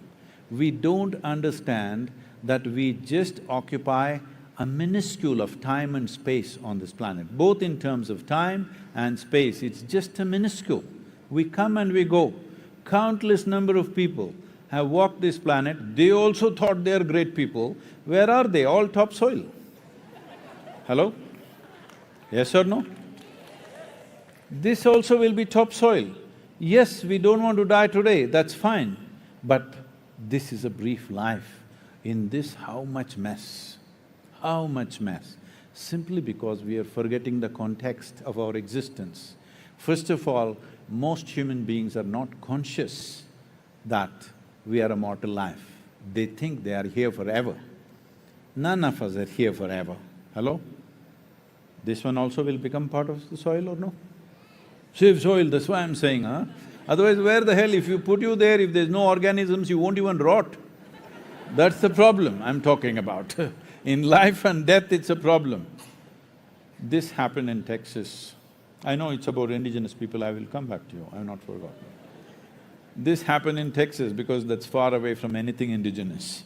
We don't understand that we just occupy a minuscule of time and space on this planet. Both in terms of time and space, it's just a minuscule. We come and we go. Countless number of people have walked this planet, they also thought they are great people. Where are they? All topsoil. Hello? Yes or no? This also will be topsoil. Yes, we don't want to die today, that's fine, but this is a brief life. In this, how much mess? How much mess? Simply because we are forgetting the context of our existence. First of all, most human beings are not conscious that we are a mortal life. They think they are here forever. None of us are here forever. Hello? This one also will become part of the soil or no? Save soil, that's why I'm saying, huh? Otherwise, where the hell, if you put you there, if there's no organisms, you won't even rot. That's the problem I'm talking about. In life and death, it's a problem. This happened in Texas. I know it's about indigenous people, I will come back to you, I've not forgotten. This happened in Texas because that's far away from anything indigenous.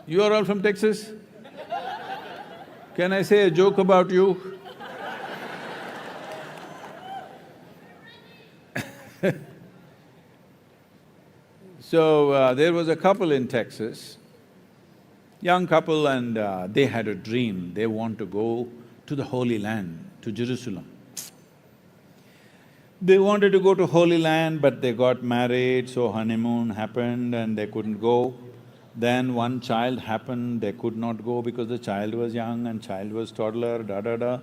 You are all from Texas? Can I say a joke about you? So, there was a couple in Texas, young couple, and they had a dream. They want to go to the Holy Land, to Jerusalem. They wanted to go to Holy Land, but they got married, so honeymoon happened and they couldn't go. Then one child happened, they could not go because the child was young and child was toddler, da-da-da.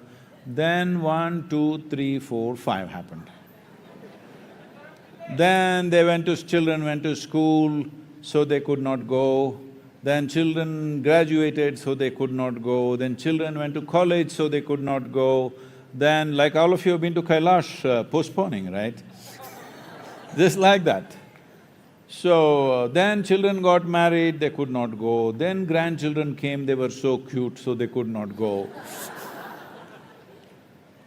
Then 1, 2, 3, 4, 5 happened. Then children went to school, so they could not go. Then children graduated, so they could not go. Then children went to college, so they could not go. Then, like all of you have been to Kailash, postponing, right? Just like that. So, then children got married, they could not go. Then grandchildren came, they were so cute, so they could not go.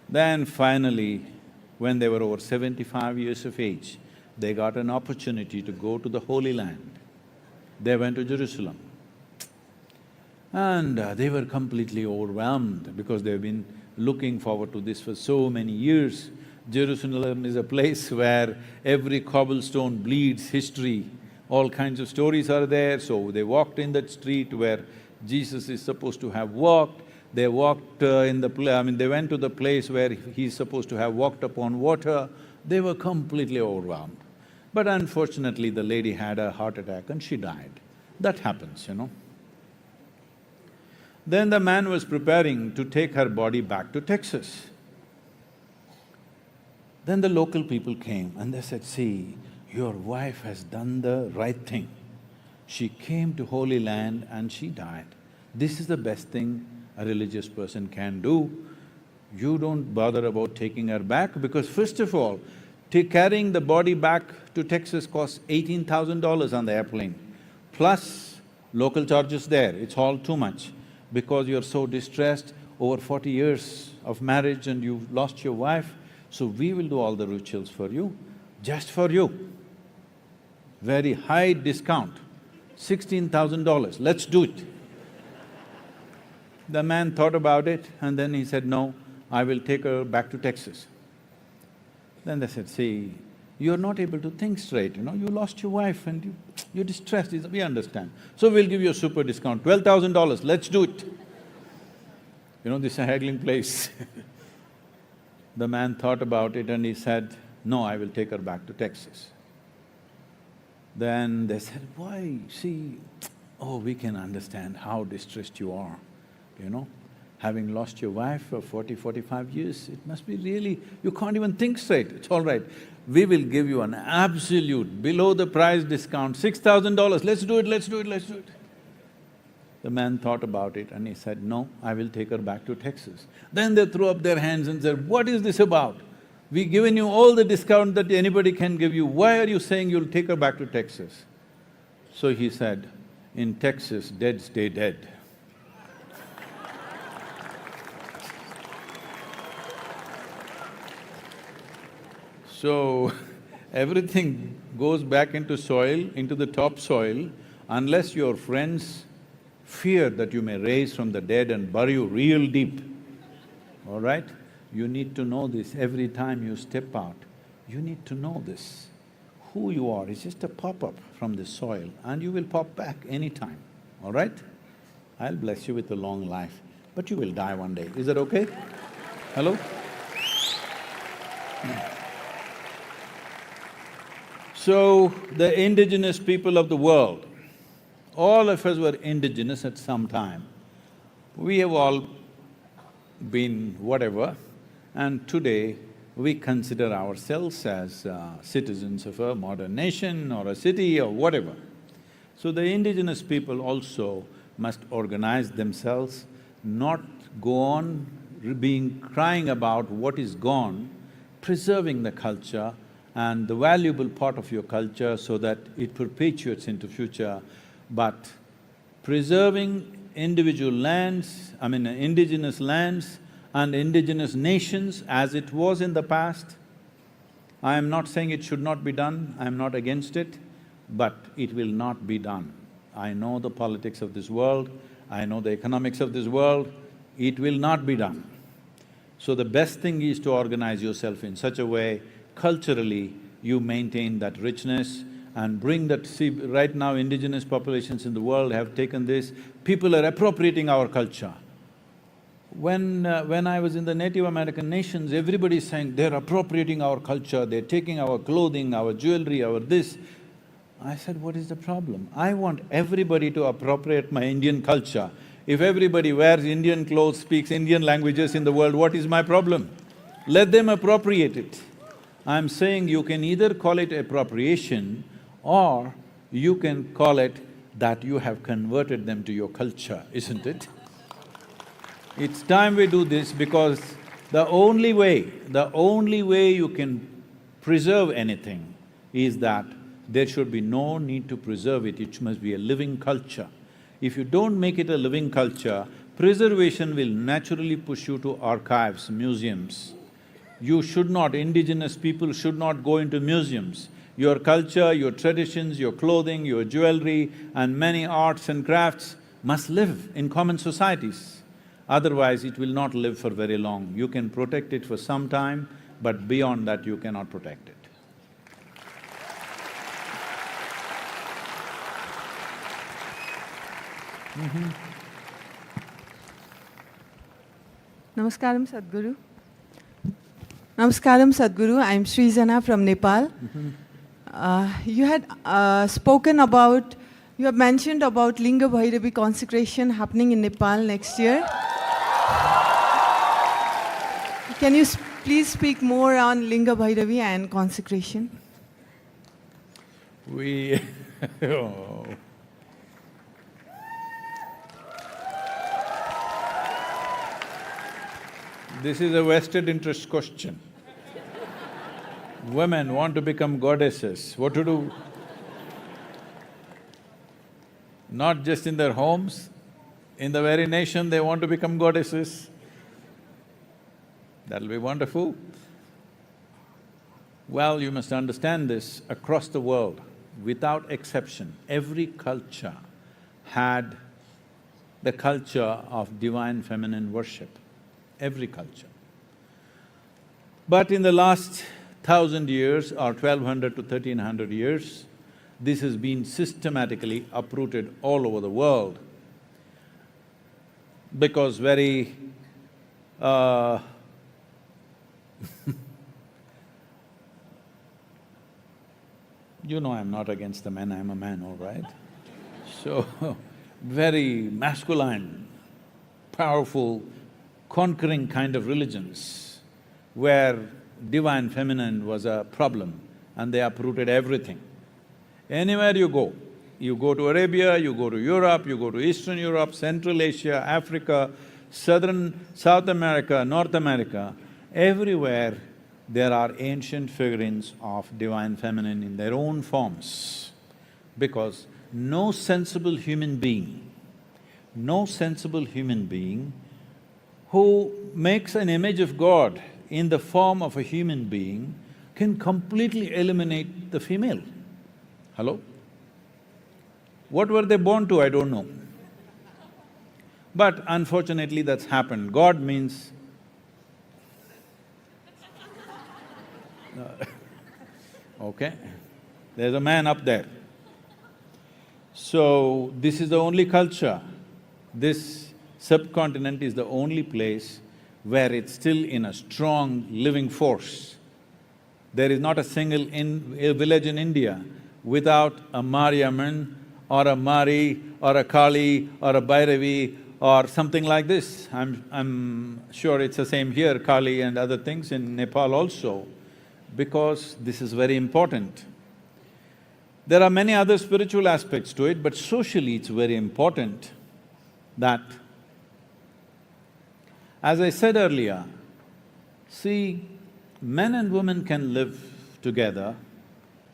Then finally, when they were over 75 years of age, they got an opportunity to go to the Holy Land. They went to Jerusalem. And they were completely overwhelmed because they've been looking forward to this for so many years. Jerusalem is a place where every cobblestone bleeds history, all kinds of stories are there. So they walked in that street where Jesus is supposed to have walked. They walked they went to the place where he's supposed to have walked upon water. They were completely overwhelmed. But unfortunately, the lady had a heart attack and she died. That happens, you know. Then the man was preparing to take her body back to Texas. Then the local people came and they said, see, your wife has done the right thing. She came to Holy Land and she died. This is the best thing a religious person can do. You don't bother about taking her back because first of all, carrying the body back to Texas costs $18,000 on the airplane, plus local charges there, it's all too much. Because you're so distressed, over 40 years of marriage and you've lost your wife, so we will do all the rituals for you, just for you. Very high discount, $16,000, let's do it. The man thought about it and then he said, no, I will take her back to Texas. Then they said, see, you're not able to think straight, you know, you lost your wife and you're distressed, we understand. So we'll give you a super discount, $12,000, let's do it. You know, this is a haggling place. The man thought about it and he said, no, I will take her back to Texas. Then they said, why? See, oh, we can understand how distressed you are, you know. Having lost your wife for 40–45 years, it must be really… you can't even think straight. It's all right. We will give you an absolute below the price discount, $6,000, let's do it, let's do it, let's do it. The man thought about it and he said, no, I will take her back to Texas. Then they threw up their hands and said, what is this about? We've given you all the discount that anybody can give you, why are you saying you'll take her back to Texas? So he said, in Texas, dead stay dead. So, everything goes back into soil, into the topsoil, unless your friends fear that you may raise from the dead and bury you real deep, all right? You need to know this every time you step out. You need to know this. Who you are is just a pop-up from the soil and you will pop back anytime, all right? I'll bless you with a long life, but you will die one day. Is that okay? Hello? So, the indigenous people of the world, all of us were indigenous at some time. We have all been whatever, and today we consider ourselves as citizens of a modern nation or a city or whatever. So the indigenous people also must organize themselves, not go on crying about what is gone, preserving the culture and the valuable part of your culture so that it perpetuates into future, but preserving individual lands, indigenous lands and indigenous nations as it was in the past. I am not saying it should not be done, I am not against it, but it will not be done. I know the politics of this world, I know the economics of this world, it will not be done. So the best thing is to organize yourself in such a way, culturally, you maintain that richness and bring that… See, right now indigenous populations in the world have taken this, people are appropriating our culture. When I was in the Native American nations, everybody is saying, they're appropriating our culture, they're taking our clothing, our jewelry, our this. I said, what is the problem? I want everybody to appropriate my Indian culture. If everybody wears Indian clothes, speaks Indian languages in the world, what is my problem? Let them appropriate it. I'm saying you can either call it appropriation or you can call it that you have converted them to your culture, isn't it? It's time we do this because the only way you can preserve anything is that there should be no need to preserve it, it must be a living culture. If you don't make it a living culture, preservation will naturally push you to archives, museums. You should not… indigenous people should not go into museums. Your culture, your traditions, your clothing, your jewelry and many arts and crafts must live in common societies. Otherwise, it will not live for very long. You can protect it for some time, but beyond that you cannot protect it. Namaskaram, Sadhguru. Namaskaram, Sadhguru. I'm Srijana from Nepal. You had spoken about… you have mentioned about Linga Bhairavi consecration happening in Nepal next year. Can you please speak more on Linga Bhairavi and consecration? Oh. This is a vested interest question. Women want to become goddesses, what to do? Not just in their homes, in the very nation they want to become goddesses. That'll be wonderful. Well, you must understand this, across the world, without exception, every culture had the culture of divine feminine worship, every culture. But in the last 1,000 years or 1,200 to 1,300 years, this has been systematically uprooted all over the world because very you know I'm not against the men, I'm a man, all right? So, very masculine, powerful, conquering kind of religions where divine feminine was a problem and they uprooted everything. Anywhere you go to Arabia, you go to Europe, you go to Eastern Europe, Central Asia, Africa, South America, North America, everywhere there are ancient figurines of divine feminine in their own forms. Because no sensible human being who makes an image of God in the form of a human being can completely eliminate the female. Hello? What were they born to, I don't know. But unfortunately that's happened. God means okay, there's a man up there. So, this is the only culture, this subcontinent is the only place where it's still in a strong living force. There is not a single village in India without a Mariamman or a Mari or a Kali or a Bhairavi or something like this. I'm sure it's the same here, Kali and other things in Nepal also, because this is very important. There are many other spiritual aspects to it, but socially it's very important that, as I said earlier, see, men and women can live together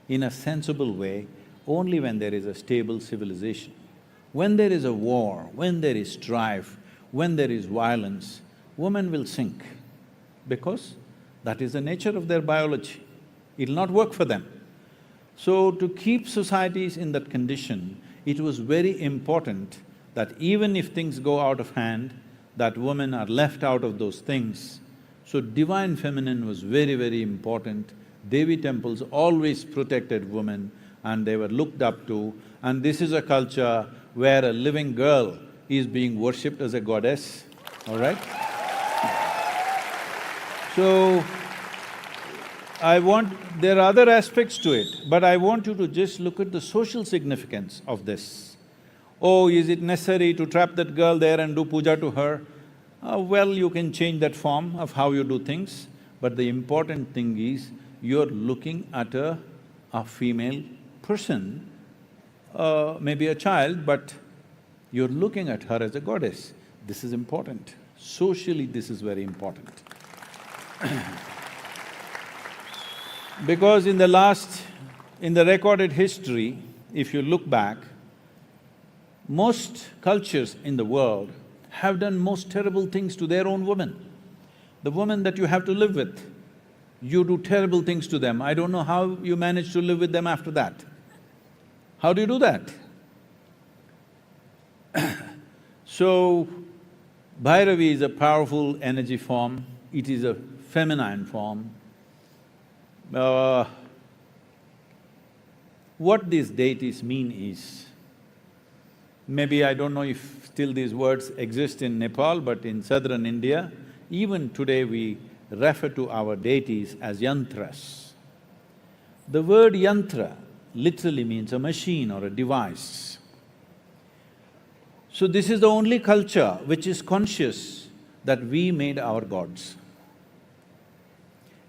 in a sensible way only when there is a stable civilization. When there is a war, when there is strife, when there is violence, women will sink because that is the nature of their biology. It'll not work for them. So, to keep societies in that condition, it was very important that even if things go out of hand, that women are left out of those things. So, divine feminine was very, very important. Devi temples always protected women and they were looked up to, and this is a culture where a living girl is being worshipped as a goddess, all right? So, there are other aspects to it, but I want you to just look at the social significance of this. Oh, is it necessary to trap that girl there and do puja to her? Well, you can change that form of how you do things, but the important thing is you're looking at a female person, maybe a child, but you're looking at her as a goddess. This is important. Socially, this is very important. Because in the recorded history, if you look back, most cultures in the world have done most terrible things to their own women. The women that you have to live with, you do terrible things to them. I don't know how you manage to live with them after that. How do you do that? So, Bhairavi is a powerful energy form, it is a feminine form. What these deities mean is, maybe I don't know if still these words exist in Nepal, but in southern India, even today we refer to our deities as yantras. The word yantra literally means a machine or a device. So this is the only culture which is conscious that we made our gods.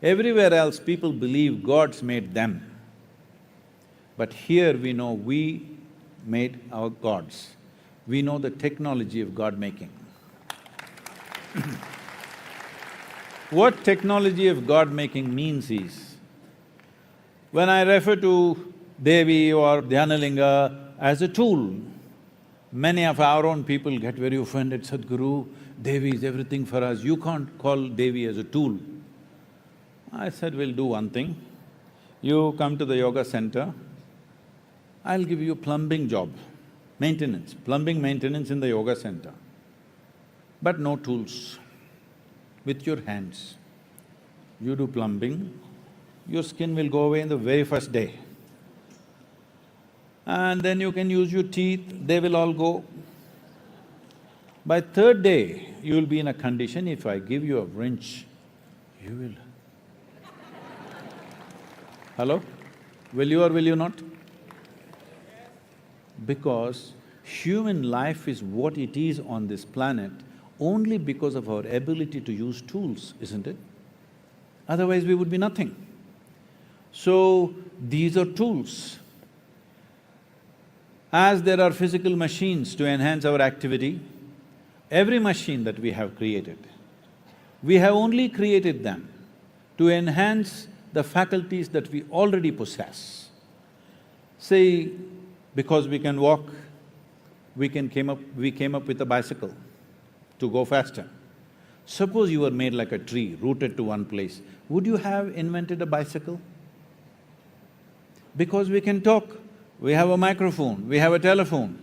Everywhere else people believe gods made them. But here we know we made our gods. We know the technology of God-making. What technology of God-making means is, when I refer to Devi or Dhyanalinga as a tool, many of our own people get very offended, Sadhguru, Devi is everything for us, you can't call Devi as a tool. I said, we'll do one thing, you come to the yoga center, I'll give you a plumbing job, maintenance, plumbing maintenance in the yoga center, but no tools, with your hands. You do plumbing, your skin will go away in the very first day. And then you can use your teeth, they will all go. By third day, you will be in a condition, if I give you a wrench, you will… Hello? Will you or will you not? Because human life is what it is on this planet only because of our ability to use tools, isn't it? Otherwise we would be nothing. So, these are tools. As there are physical machines to enhance our activity, every machine that we have created, we have only created them to enhance the faculties that we already possess. Say, because we can walk, we came up with a bicycle to go faster. Suppose you were made like a tree, rooted to one place, would you have invented a bicycle? Because we can talk, we have a microphone, we have a telephone.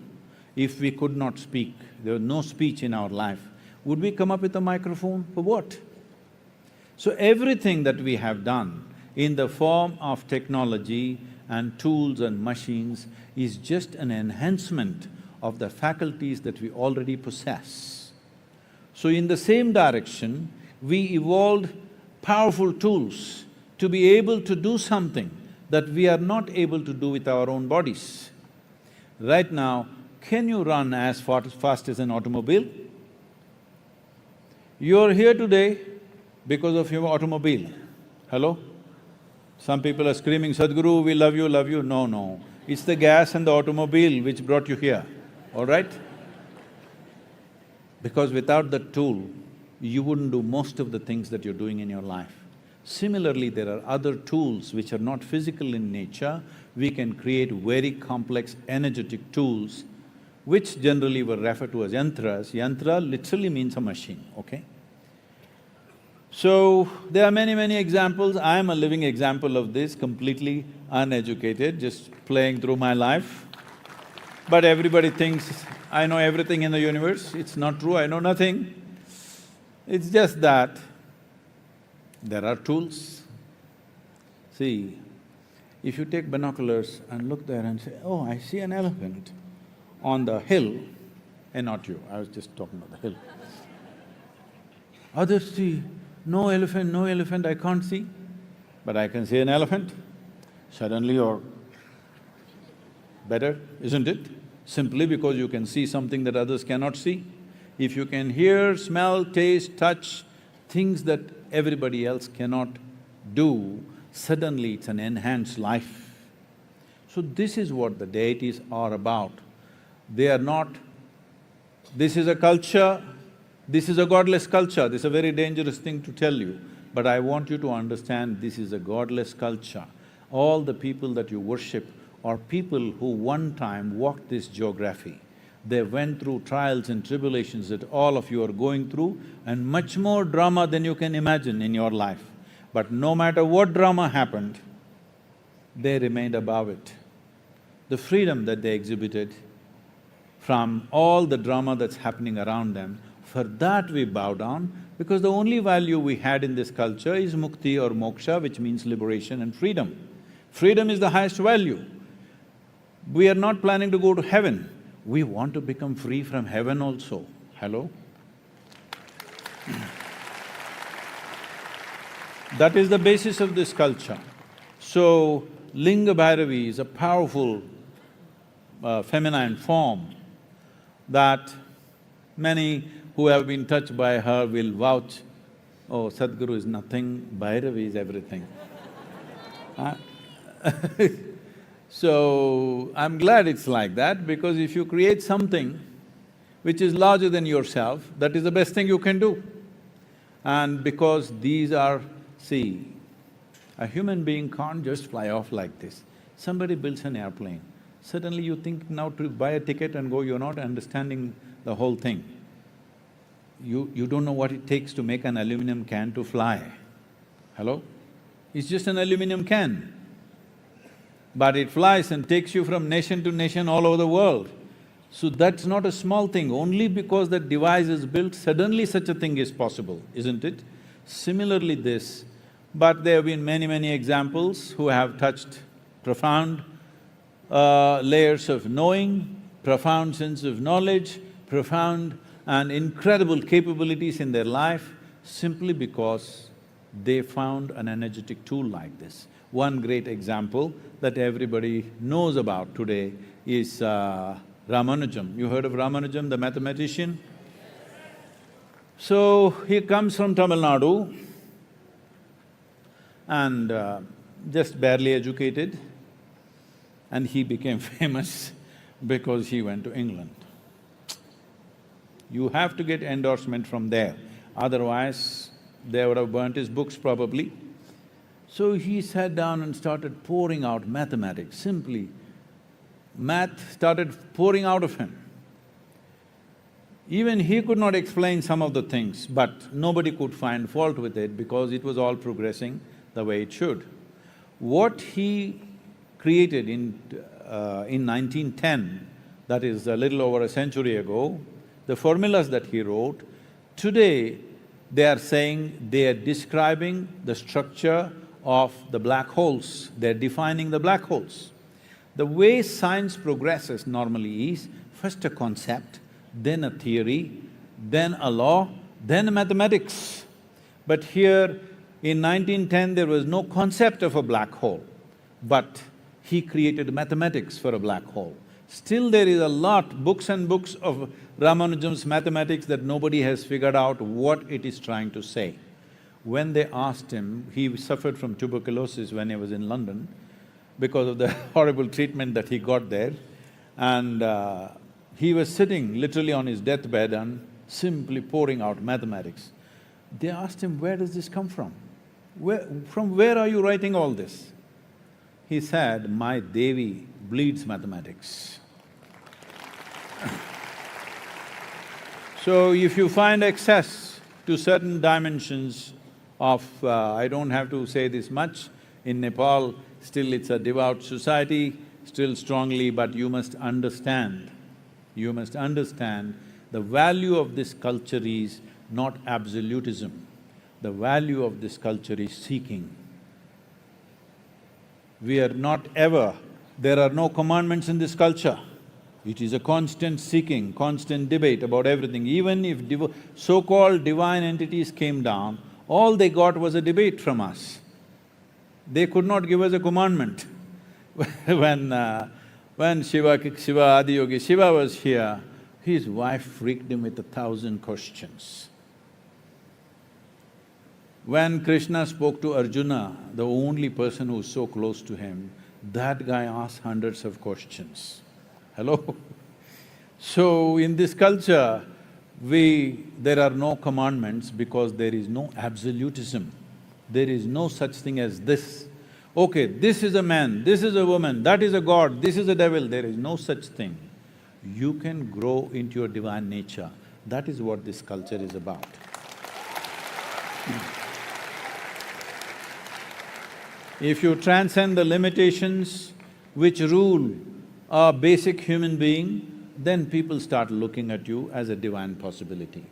If we could not speak, there was no speech in our life, would we come up with a microphone? For what? So everything that we have done in the form of technology and tools and machines is just an enhancement of the faculties that we already possess. So in the same direction, We evolved powerful tools to be able to do something that we are not able to do with our own bodies. Right now, can you run as fast as an automobile? You're here today because of your automobile. Hello? Some people are screaming, Sadhguru, we love you, love you. No, no. It's the gas and the automobile which brought you here, all right? Because without that tool, you wouldn't do most of the things that you're doing in your life. Similarly, there are other tools which are not physical in nature. We can create very complex energetic tools which generally were referred to as yantras. Yantra literally means a machine, okay? So, there are many examples. I am a living example of this, completely uneducated, just playing through my life. But everybody thinks I know everything in the universe. It's not true, I know nothing. It's just that there are tools. See, if you take binoculars and look there and say, oh, I see an elephant on the hill, and not you, I was just talking about the hill. Others see, no elephant, I can't see, but I can see an elephant. Suddenly you're better, isn't it? Simply because you can see something that others cannot see. If you can hear, smell, taste, touch, things that everybody else cannot do, suddenly it's an enhanced life. So this is what the deities are about. They are not… This is a culture, this is a godless culture, this is a very dangerous thing to tell you, but I want you to understand this is a godless culture. All the people that you worship are people who one time walked this geography. They went through trials and tribulations that all of you are going through and much more drama than you can imagine in your life. But no matter what drama happened, they remained above it. The freedom that they exhibited from all the drama that's happening around them, for that we bow down, because the only value we had in this culture is mukti or moksha, which means liberation and freedom. Freedom is the highest value. We are not planning to go to heaven, we want to become free from heaven also. Hello? That is the basis of this culture. So, Linga Bhairavi is a powerful feminine form that many who have been touched by her will vouch, oh, Sadhguru is nothing, Bhairavi is everything. So, I'm glad it's like that, because if you create something which is larger than yourself, that is the best thing you can do. And because these are… See, a human being can't just fly off like this. Somebody builds an airplane, suddenly you think now to buy a ticket and go, you're not understanding the whole thing. You don't know what it takes to make an aluminum can to fly. Hello? It's just an aluminum can. But it flies and takes you from nation to nation all over the world. So that's not a small thing. Only because that device is built, suddenly such a thing is possible, isn't it? Similarly this, but there have been many examples who have touched profound layers of knowing, profound sense of knowledge, profound and incredible capabilities in their life, simply because they found an energetic tool like this. One great example that everybody knows about today is Ramanujam. You heard of Ramanujam the Mathematician? So, he comes from Tamil Nadu and just barely educated, and he became famous because he went to England. You have to get endorsement from there, otherwise they would have burnt his books probably. So he sat down and started pouring out mathematics, simply. Math started pouring out of him. Even he could not explain some of the things, but nobody could find fault with it because it was all progressing the way it should. What he created in 1910, that is a little over a century ago, the formulas that he wrote, today they are saying they are describing the structure of the black holes, they're defining the black holes. The way science progresses normally is first a concept, then a theory, then a law, then mathematics. But here, in 1910, there was no concept of a black hole, but he created mathematics for a black hole. Still there is a lot, books and books of Ramanujam's mathematics that nobody has figured out what it is trying to say. When they asked him, he suffered from tuberculosis when he was in London because of the horrible treatment that he got there, and he was sitting literally on his deathbed and simply pouring out mathematics. They asked him, where does this come from? From where are you writing all this? He said, my Devi bleeds mathematics. So if you find access to certain dimensions of… I don't have to say this much, in Nepal, still it's a devout society, still strongly, but you must understand the value of this culture is not absolutism. The value of this culture is seeking. We are not ever… there are no commandments in this culture. It is a constant seeking, constant debate about everything. Even if so-called divine entities came down, all they got was a debate from us. They could not give us a commandment. When Shiva Adiyogi, Shiva was here, his wife freaked him with 1,000 questions. When Krishna spoke to Arjuna, the only person who was so close to him, that guy asked hundreds of questions. Hello? So in this culture, there are no commandments because there is no absolutism. There is no such thing as this. Okay, this is a man, this is a woman, that is a god, this is a devil, there is no such thing. You can grow into your divine nature. That is what this culture is about. If you transcend the limitations which rule a basic human being, then people start looking at you as a divine possibility.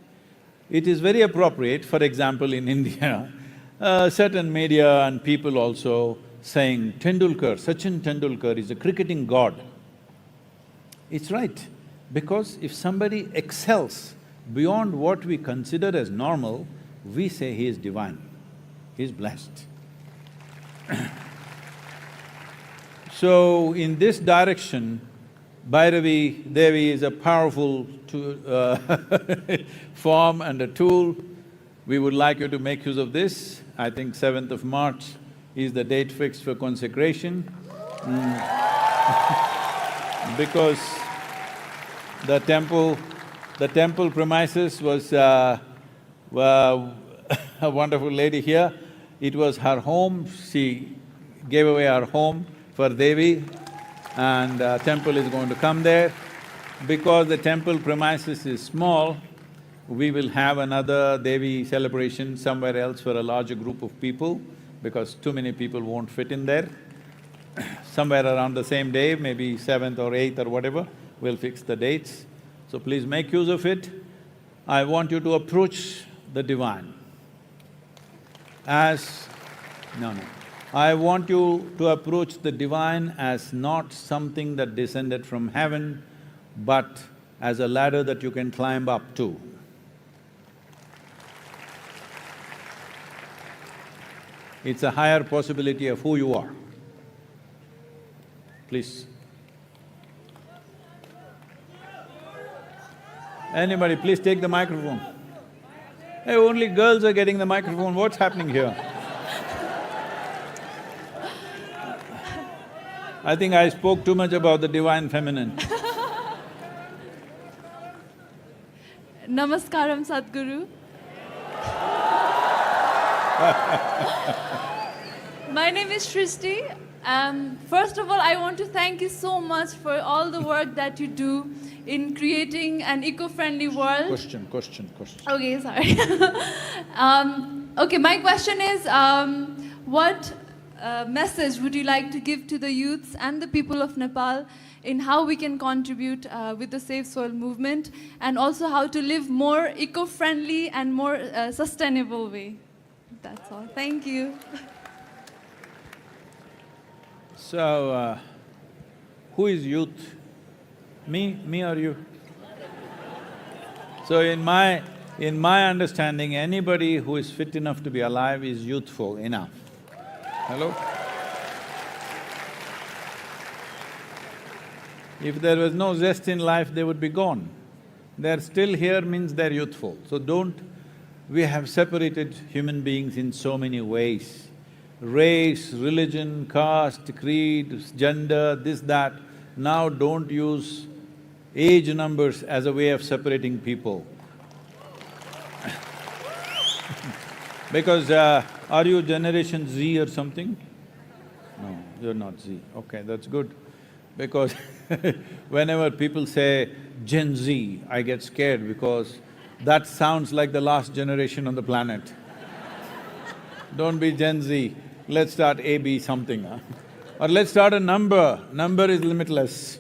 It is very appropriate, for example, in India, certain media and people also saying Sachin Tendulkar is a cricketing god. It's right, because if somebody excels beyond what we consider as normal, we say he is divine, he is blessed. So, in this direction, Bhairavi Devi is a powerful form and a tool. We would like you to make use of this. I think 7th of March is the date fixed for consecration. Because the temple premises was a wonderful lady here. It was her home, she gave away her home for Devi, and temple is going to come there. Because the temple premises is small, we will have another Devi celebration somewhere else for a larger group of people, because too many people won't fit in there. Somewhere around the same day, maybe 7th or 8th or whatever, we'll fix the dates. So please make use of it. I want you to approach the divine as… I want you to approach the divine as not something that descended from heaven, but as a ladder that you can climb up to. It's a higher possibility of who you are. Please. Anybody, please take the microphone. Hey, only girls are getting the microphone, what's happening here? I think I spoke too much about the divine feminine. Namaskaram, Sadhguru. My name is Shrishti. First of all, I want to thank you so much for all the work that you do in creating an eco-friendly world. Question. Okay, sorry. Okay, my question is, what message would you like to give to the youths and the people of Nepal in how we can contribute with the Safe Soil movement, and also how to live more eco-friendly and more sustainable way? That's all. Thank you. So, who is youth? Me or you? So in my In my understanding, anybody who is fit enough to be alive is youthful enough. Hello? If there was no zest in life, they would be gone. They're still here means they're youthful. So we have separated human beings in so many ways. Race, religion, caste, creed, gender, this, that. Now don't use age numbers as a way of separating people. Because are you Generation Z or something? No, you're not Z. Okay, that's good. Because whenever people say Gen Z, I get scared because that sounds like the last generation on the planet. Don't be Gen Z, let's start A, B something, huh? Or let's start a number, number is limitless.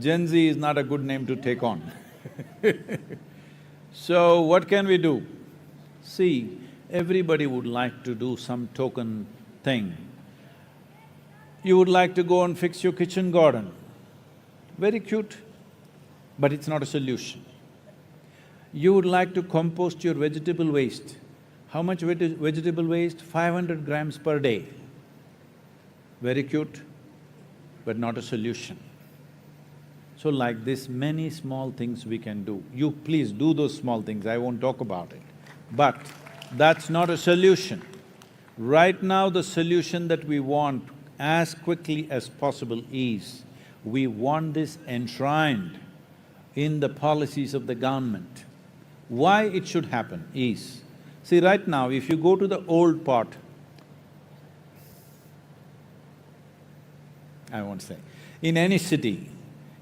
Gen Z is not a good name to take on. So what can we do? See, everybody would like to do some token thing. You would like to go and fix your kitchen garden. Very cute, but it's not a solution. You would like to compost your vegetable waste. How much vegetable waste? 500 grams per day. Very cute, but not a solution. So like this, many small things we can do. You please do those small things, I won't talk about it. But that's not a solution. Right now, the solution that we want as quickly as possible is, we want this enshrined in the policies of the government. Why it should happen is, see right now, if you go to the old part, I won't say, in any city,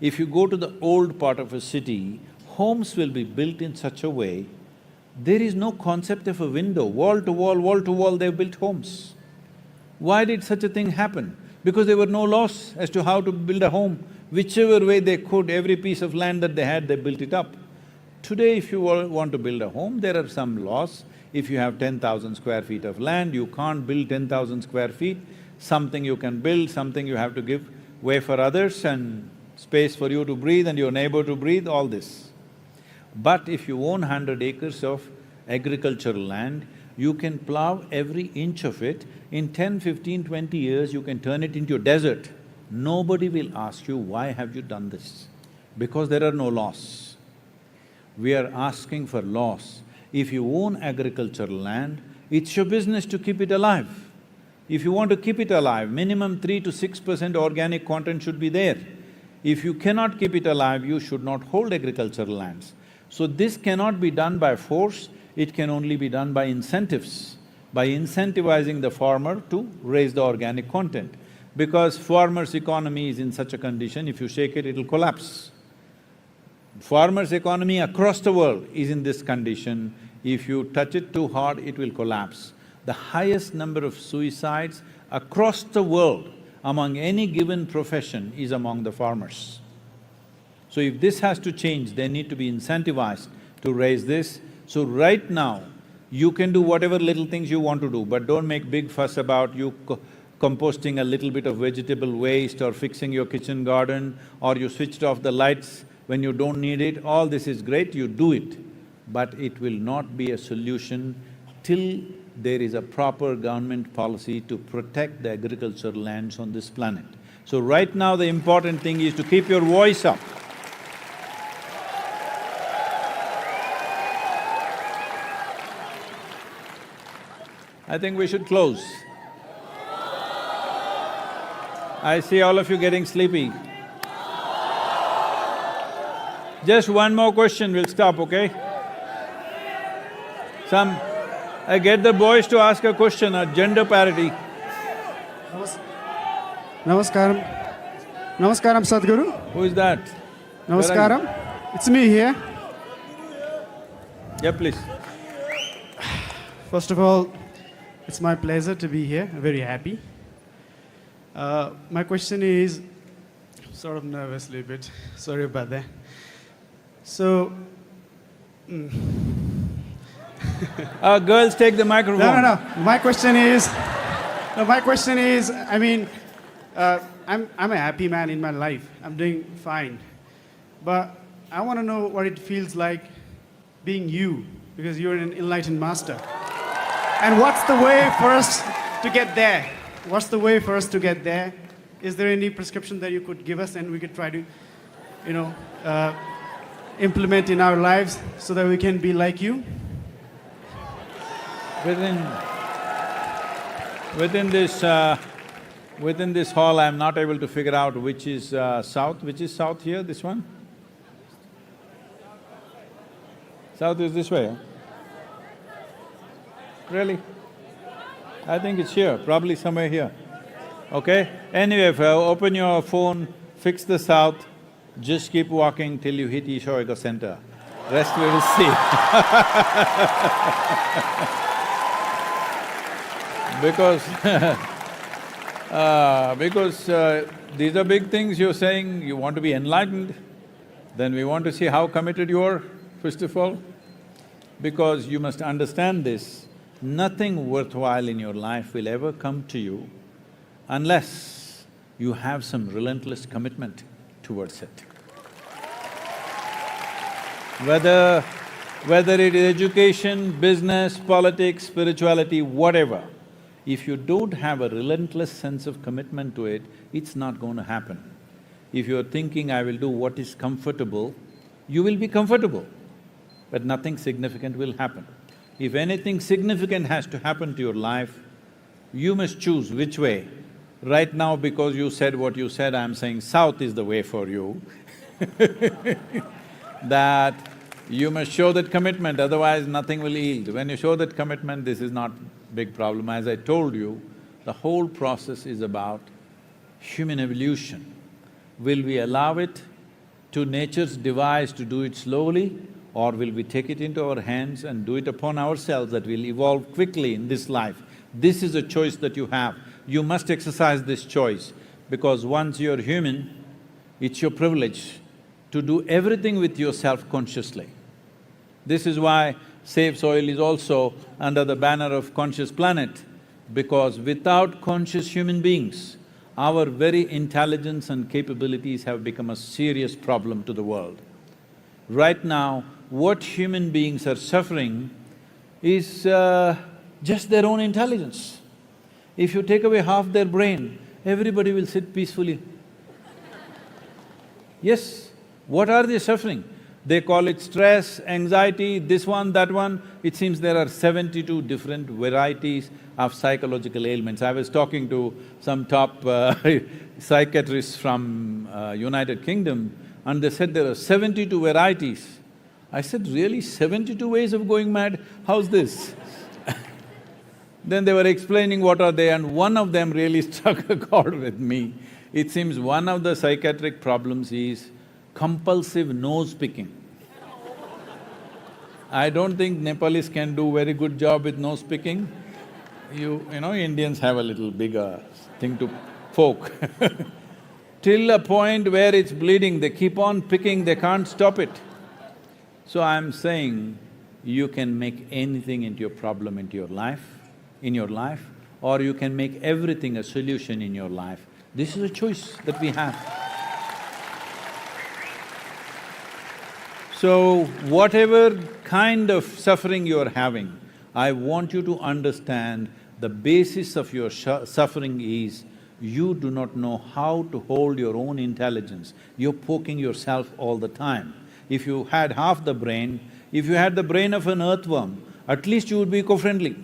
if you go to the old part of a city, homes will be built in such a way, there is no concept of a window, wall to wall, they've built homes. Why did such a thing happen? Because there were no laws as to how to build a home. Whichever way they could, every piece of land that they had, they built it up. Today, if you want to build a home, there are some laws. If you have 10,000 square feet of land, you can't build 10,000 square feet. Something you can build, something you have to give way for others and space for you to breathe and your neighbor to breathe, all this. But if you own 100 acres of agricultural land, you can plow every inch of it. In 10, 15, 20 years, you can turn it into a desert. Nobody will ask you, why have you done this? Because there are no laws. We are asking for laws. If you own agricultural land, it's your business to keep it alive. If you want to keep it alive, minimum 3 to 6% organic content should be there. If you cannot keep it alive, you should not hold agricultural lands. So this cannot be done by force, it can only be done by incentives, by incentivizing the farmer to raise the organic content. Because farmer's economy is in such a condition, if you shake it, it'll collapse. Farmer's economy across the world is in this condition, if you touch it too hard, it will collapse. The highest number of suicides across the world among any given profession is among the farmers. So if this has to change, they need to be incentivized to raise this. So right now, you can do whatever little things you want to do, but don't make big fuss about you composting a little bit of vegetable waste or fixing your kitchen garden, or you switched off the lights when you don't need it. All this is great, you do it, but it will not be a solution till there is a proper government policy to protect the agricultural lands on this planet. So right now, the important thing is to keep your voice up. I think we should close. I see all of you getting sleepy. Just one more question, we'll stop, okay? Get the boys to ask a question, gender parity. Namaskaram. Namaskaram, Sadhguru. Who is that? Namaskaram. It's me here. Yeah, please. First of all, it's my pleasure to be here. I'm very happy. My question is, sort of nervously a bit, sorry about that. So, girls, take the microphone. No. My question is, I mean, I'm a happy man in my life. I'm doing fine. But I want to know what it feels like being you because you're an enlightened master. And what's the way for us to get there? What's the way for us to get there? Is there any prescription that you could give us and we could try to, implement in our lives so that we can be like you? Within this hall, I'm not able to figure out which is south. Which is south here, this one? South is this way, huh? Really? I think it's here, probably somewhere here. Okay? Anyway, if you open your phone, fix the south, just keep walking till you hit Ishoika center. Rest we will see. Because these are big things you're saying, you want to be enlightened, then we want to see how committed you are, first of all. Because you must understand this, nothing worthwhile in your life will ever come to you unless you have some relentless commitment towards it. Whether it is education, business, politics, spirituality, whatever, if you don't have a relentless sense of commitment to it, it's not going to happen. If you're thinking, I will do what is comfortable, you will be comfortable, but nothing significant will happen. If anything significant has to happen to your life, you must choose which way. Right now, because you said what you said, I'm saying south is the way for you that you must show that commitment, otherwise nothing will yield. When you show that commitment, this is not big problem. As I told you, the whole process is about human evolution. Will we allow it to nature's device to do it slowly, or will we take it into our hands and do it upon ourselves that will evolve quickly in this life? This is a choice that you have. You must exercise this choice, because once you're human, it's your privilege to do everything with yourself consciously. This is why Save Soil is also under the banner of Conscious Planet, because without conscious human beings, our very intelligence and capabilities have become a serious problem to the world. Right now, what human beings are suffering is just their own intelligence. If you take away half their brain, everybody will sit peacefully. Yes, what are they suffering? They call it stress, anxiety, this one, that one. It seems there are 72 different varieties of psychological ailments. I was talking to some top psychiatrists from United Kingdom, and they said there are 72 varieties. I said, really, 72 ways of going mad? How's this? Then they were explaining what are they, and one of them really struck a chord with me. It seems one of the psychiatric problems is compulsive nose-picking. I don't think Nepalis can do very good job with nose-picking. You know, Indians have a little bigger thing to poke till a point where it's bleeding, they keep on picking, they can't stop it. So I'm saying, you can make anything into your problem in your life, or you can make everything a solution in your life. This is a choice that we have. So, whatever kind of suffering you're having, I want you to understand the basis of your suffering is you do not know how to hold your own intelligence. You're poking yourself all the time. If you had half the brain, if you had the brain of an earthworm, at least you would be eco-friendly.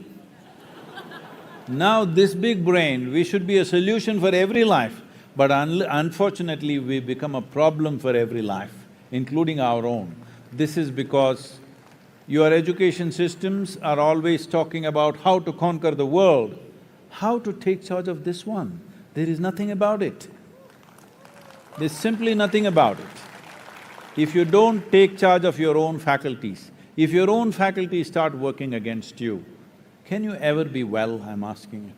Now this big brain, we should be a solution for every life, but unfortunately we become a problem for every life, including our own. This is because your education systems are always talking about how to conquer the world. How to take charge of this one? There is nothing about it. There's simply nothing about it. If you don't take charge of your own faculties, if your own faculties start working against you, can you ever be well, I'm asking you?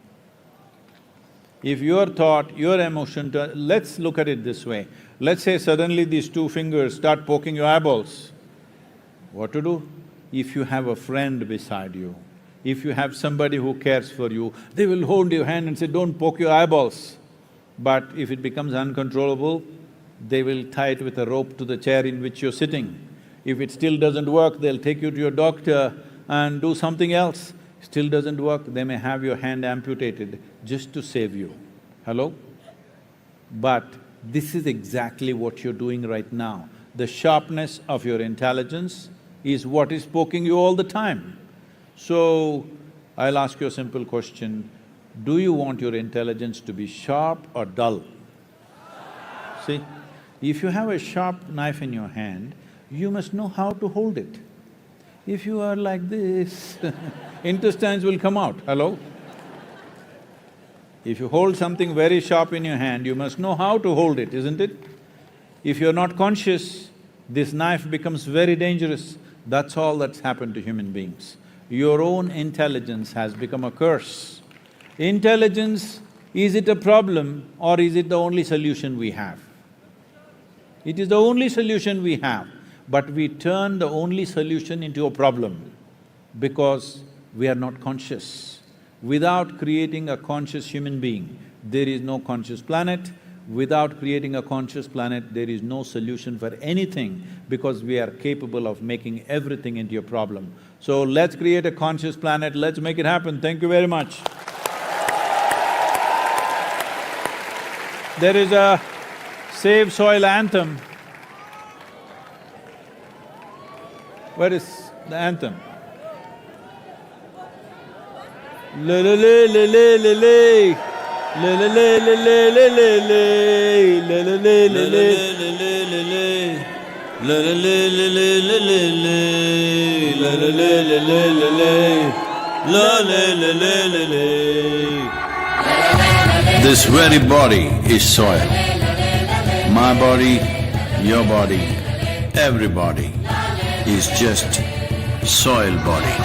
If your thought, your emotion… let's look at it this way. Let's say suddenly these two fingers start poking your eyeballs. What to do? If you have a friend beside you, if you have somebody who cares for you, they will hold your hand and say, don't poke your eyeballs. But if it becomes uncontrollable, they will tie it with a rope to the chair in which you're sitting. If it still doesn't work, they'll take you to your doctor and do something else. Still doesn't work, they may have your hand amputated just to save you. Hello? But this is exactly what you're doing right now. The sharpness of your intelligence is what is poking you all the time. So, I'll ask you a simple question. Do you want your intelligence to be sharp or dull? See, if you have a sharp knife in your hand, you must know how to hold it. If you are like this, intestines will come out, hello? If you hold something very sharp in your hand, you must know how to hold it, isn't it? If you're not conscious, this knife becomes very dangerous. That's all that's happened to human beings. Your own intelligence has become a curse. Intelligence, is it a problem or is it the only solution we have? It is the only solution we have, but we turn the only solution into a problem because we are not conscious. Without creating a conscious human being, there is no conscious planet. Without creating a conscious planet, there is no solution for anything because we are capable of making everything into a problem. So let's create a conscious planet, let's make it happen. Thank you very much. There is a Save Soil anthem. Where is the anthem? La la la la la la la. La la la la la la la la. La la la la la la la la. La la la la la la la la. La la la la la la la. La la la la la la. This very body is soil. My body, your body, everybody is just soil body.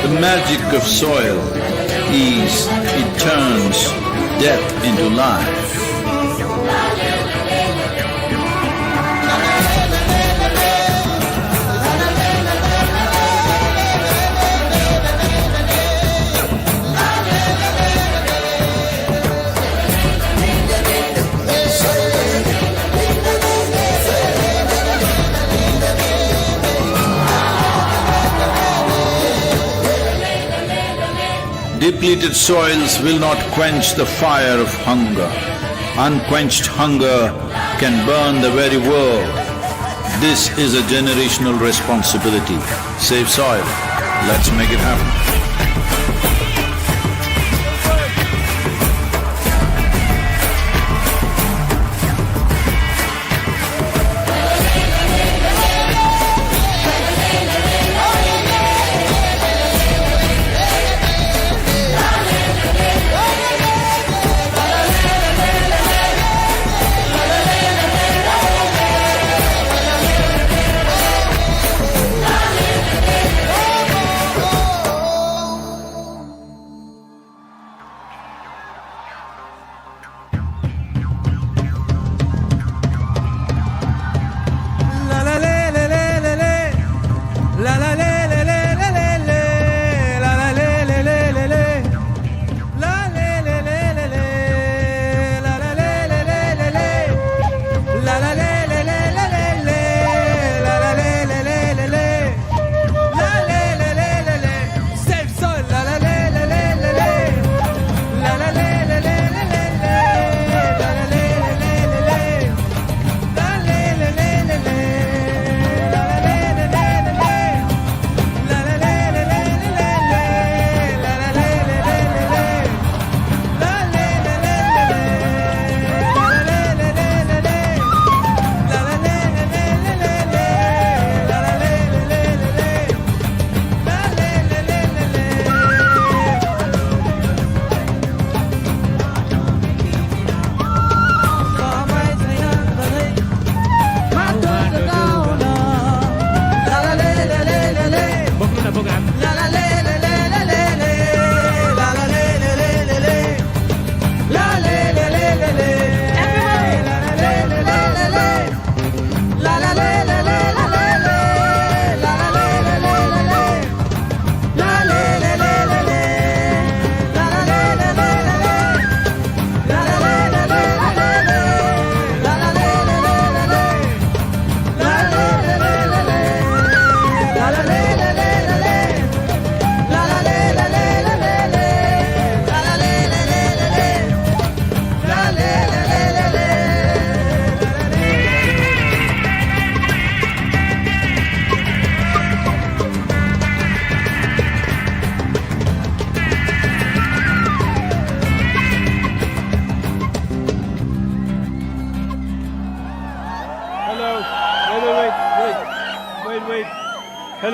The magic of soil is it turns death into life. Depleted soils will not quench the fire of hunger. Unquenched hunger can burn the very world. This is a generational responsibility. Save soil. Let's make it happen.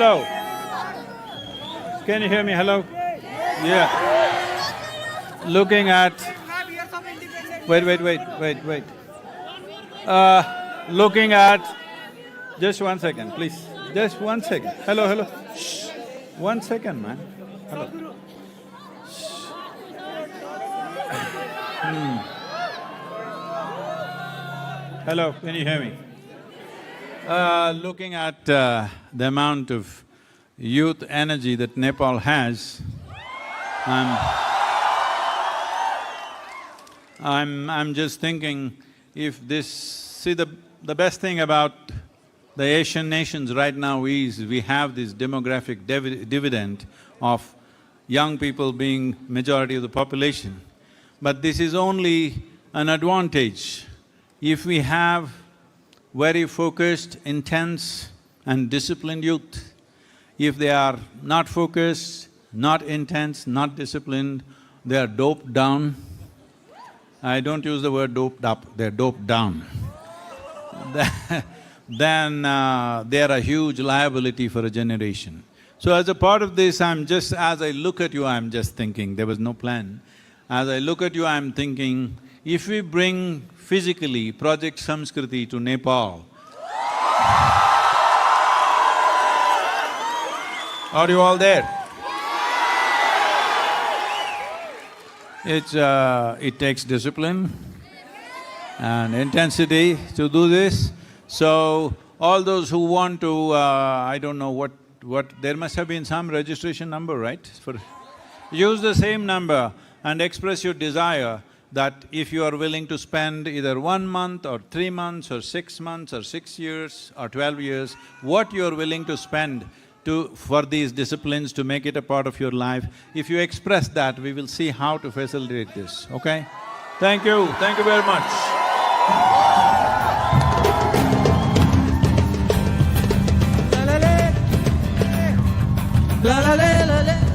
Hello. Can you hear me? Hello? Yeah. Looking at… Wait. Looking at… Just 1 second, please. Just 1 second. Hello. Shh. 1 second, man. Hello. Shh. Hello, can you hear me? Looking at the amount of youth energy that Nepal has, I'm just thinking if this… See, the best thing about the Asian nations right now is we have this demographic dividend of young people being majority of the population. But this is only an advantage if we have very focused, intense and disciplined youth. If they are not focused, not intense, not disciplined, they are doped down. I don't use the word doped up, they're doped down. Then they are a huge liability for a generation. So as a part of this, as I look at you, I'm just thinking, there was no plan. As I look at you, I'm thinking, if we bring physically Project Samskriti to Nepal, are you all there? It takes discipline and intensity to do this. So, all those who want to, I don't know what… there must have been some registration number, right? Use the same number and express your desire that if you are willing to spend either 1 month or 3 months or 6 months or 6 years or 12 years, what you are willing to spend for these disciplines to make it a part of your life. If you express that, we will see how to facilitate this, okay? Thank you very much. La la la la la.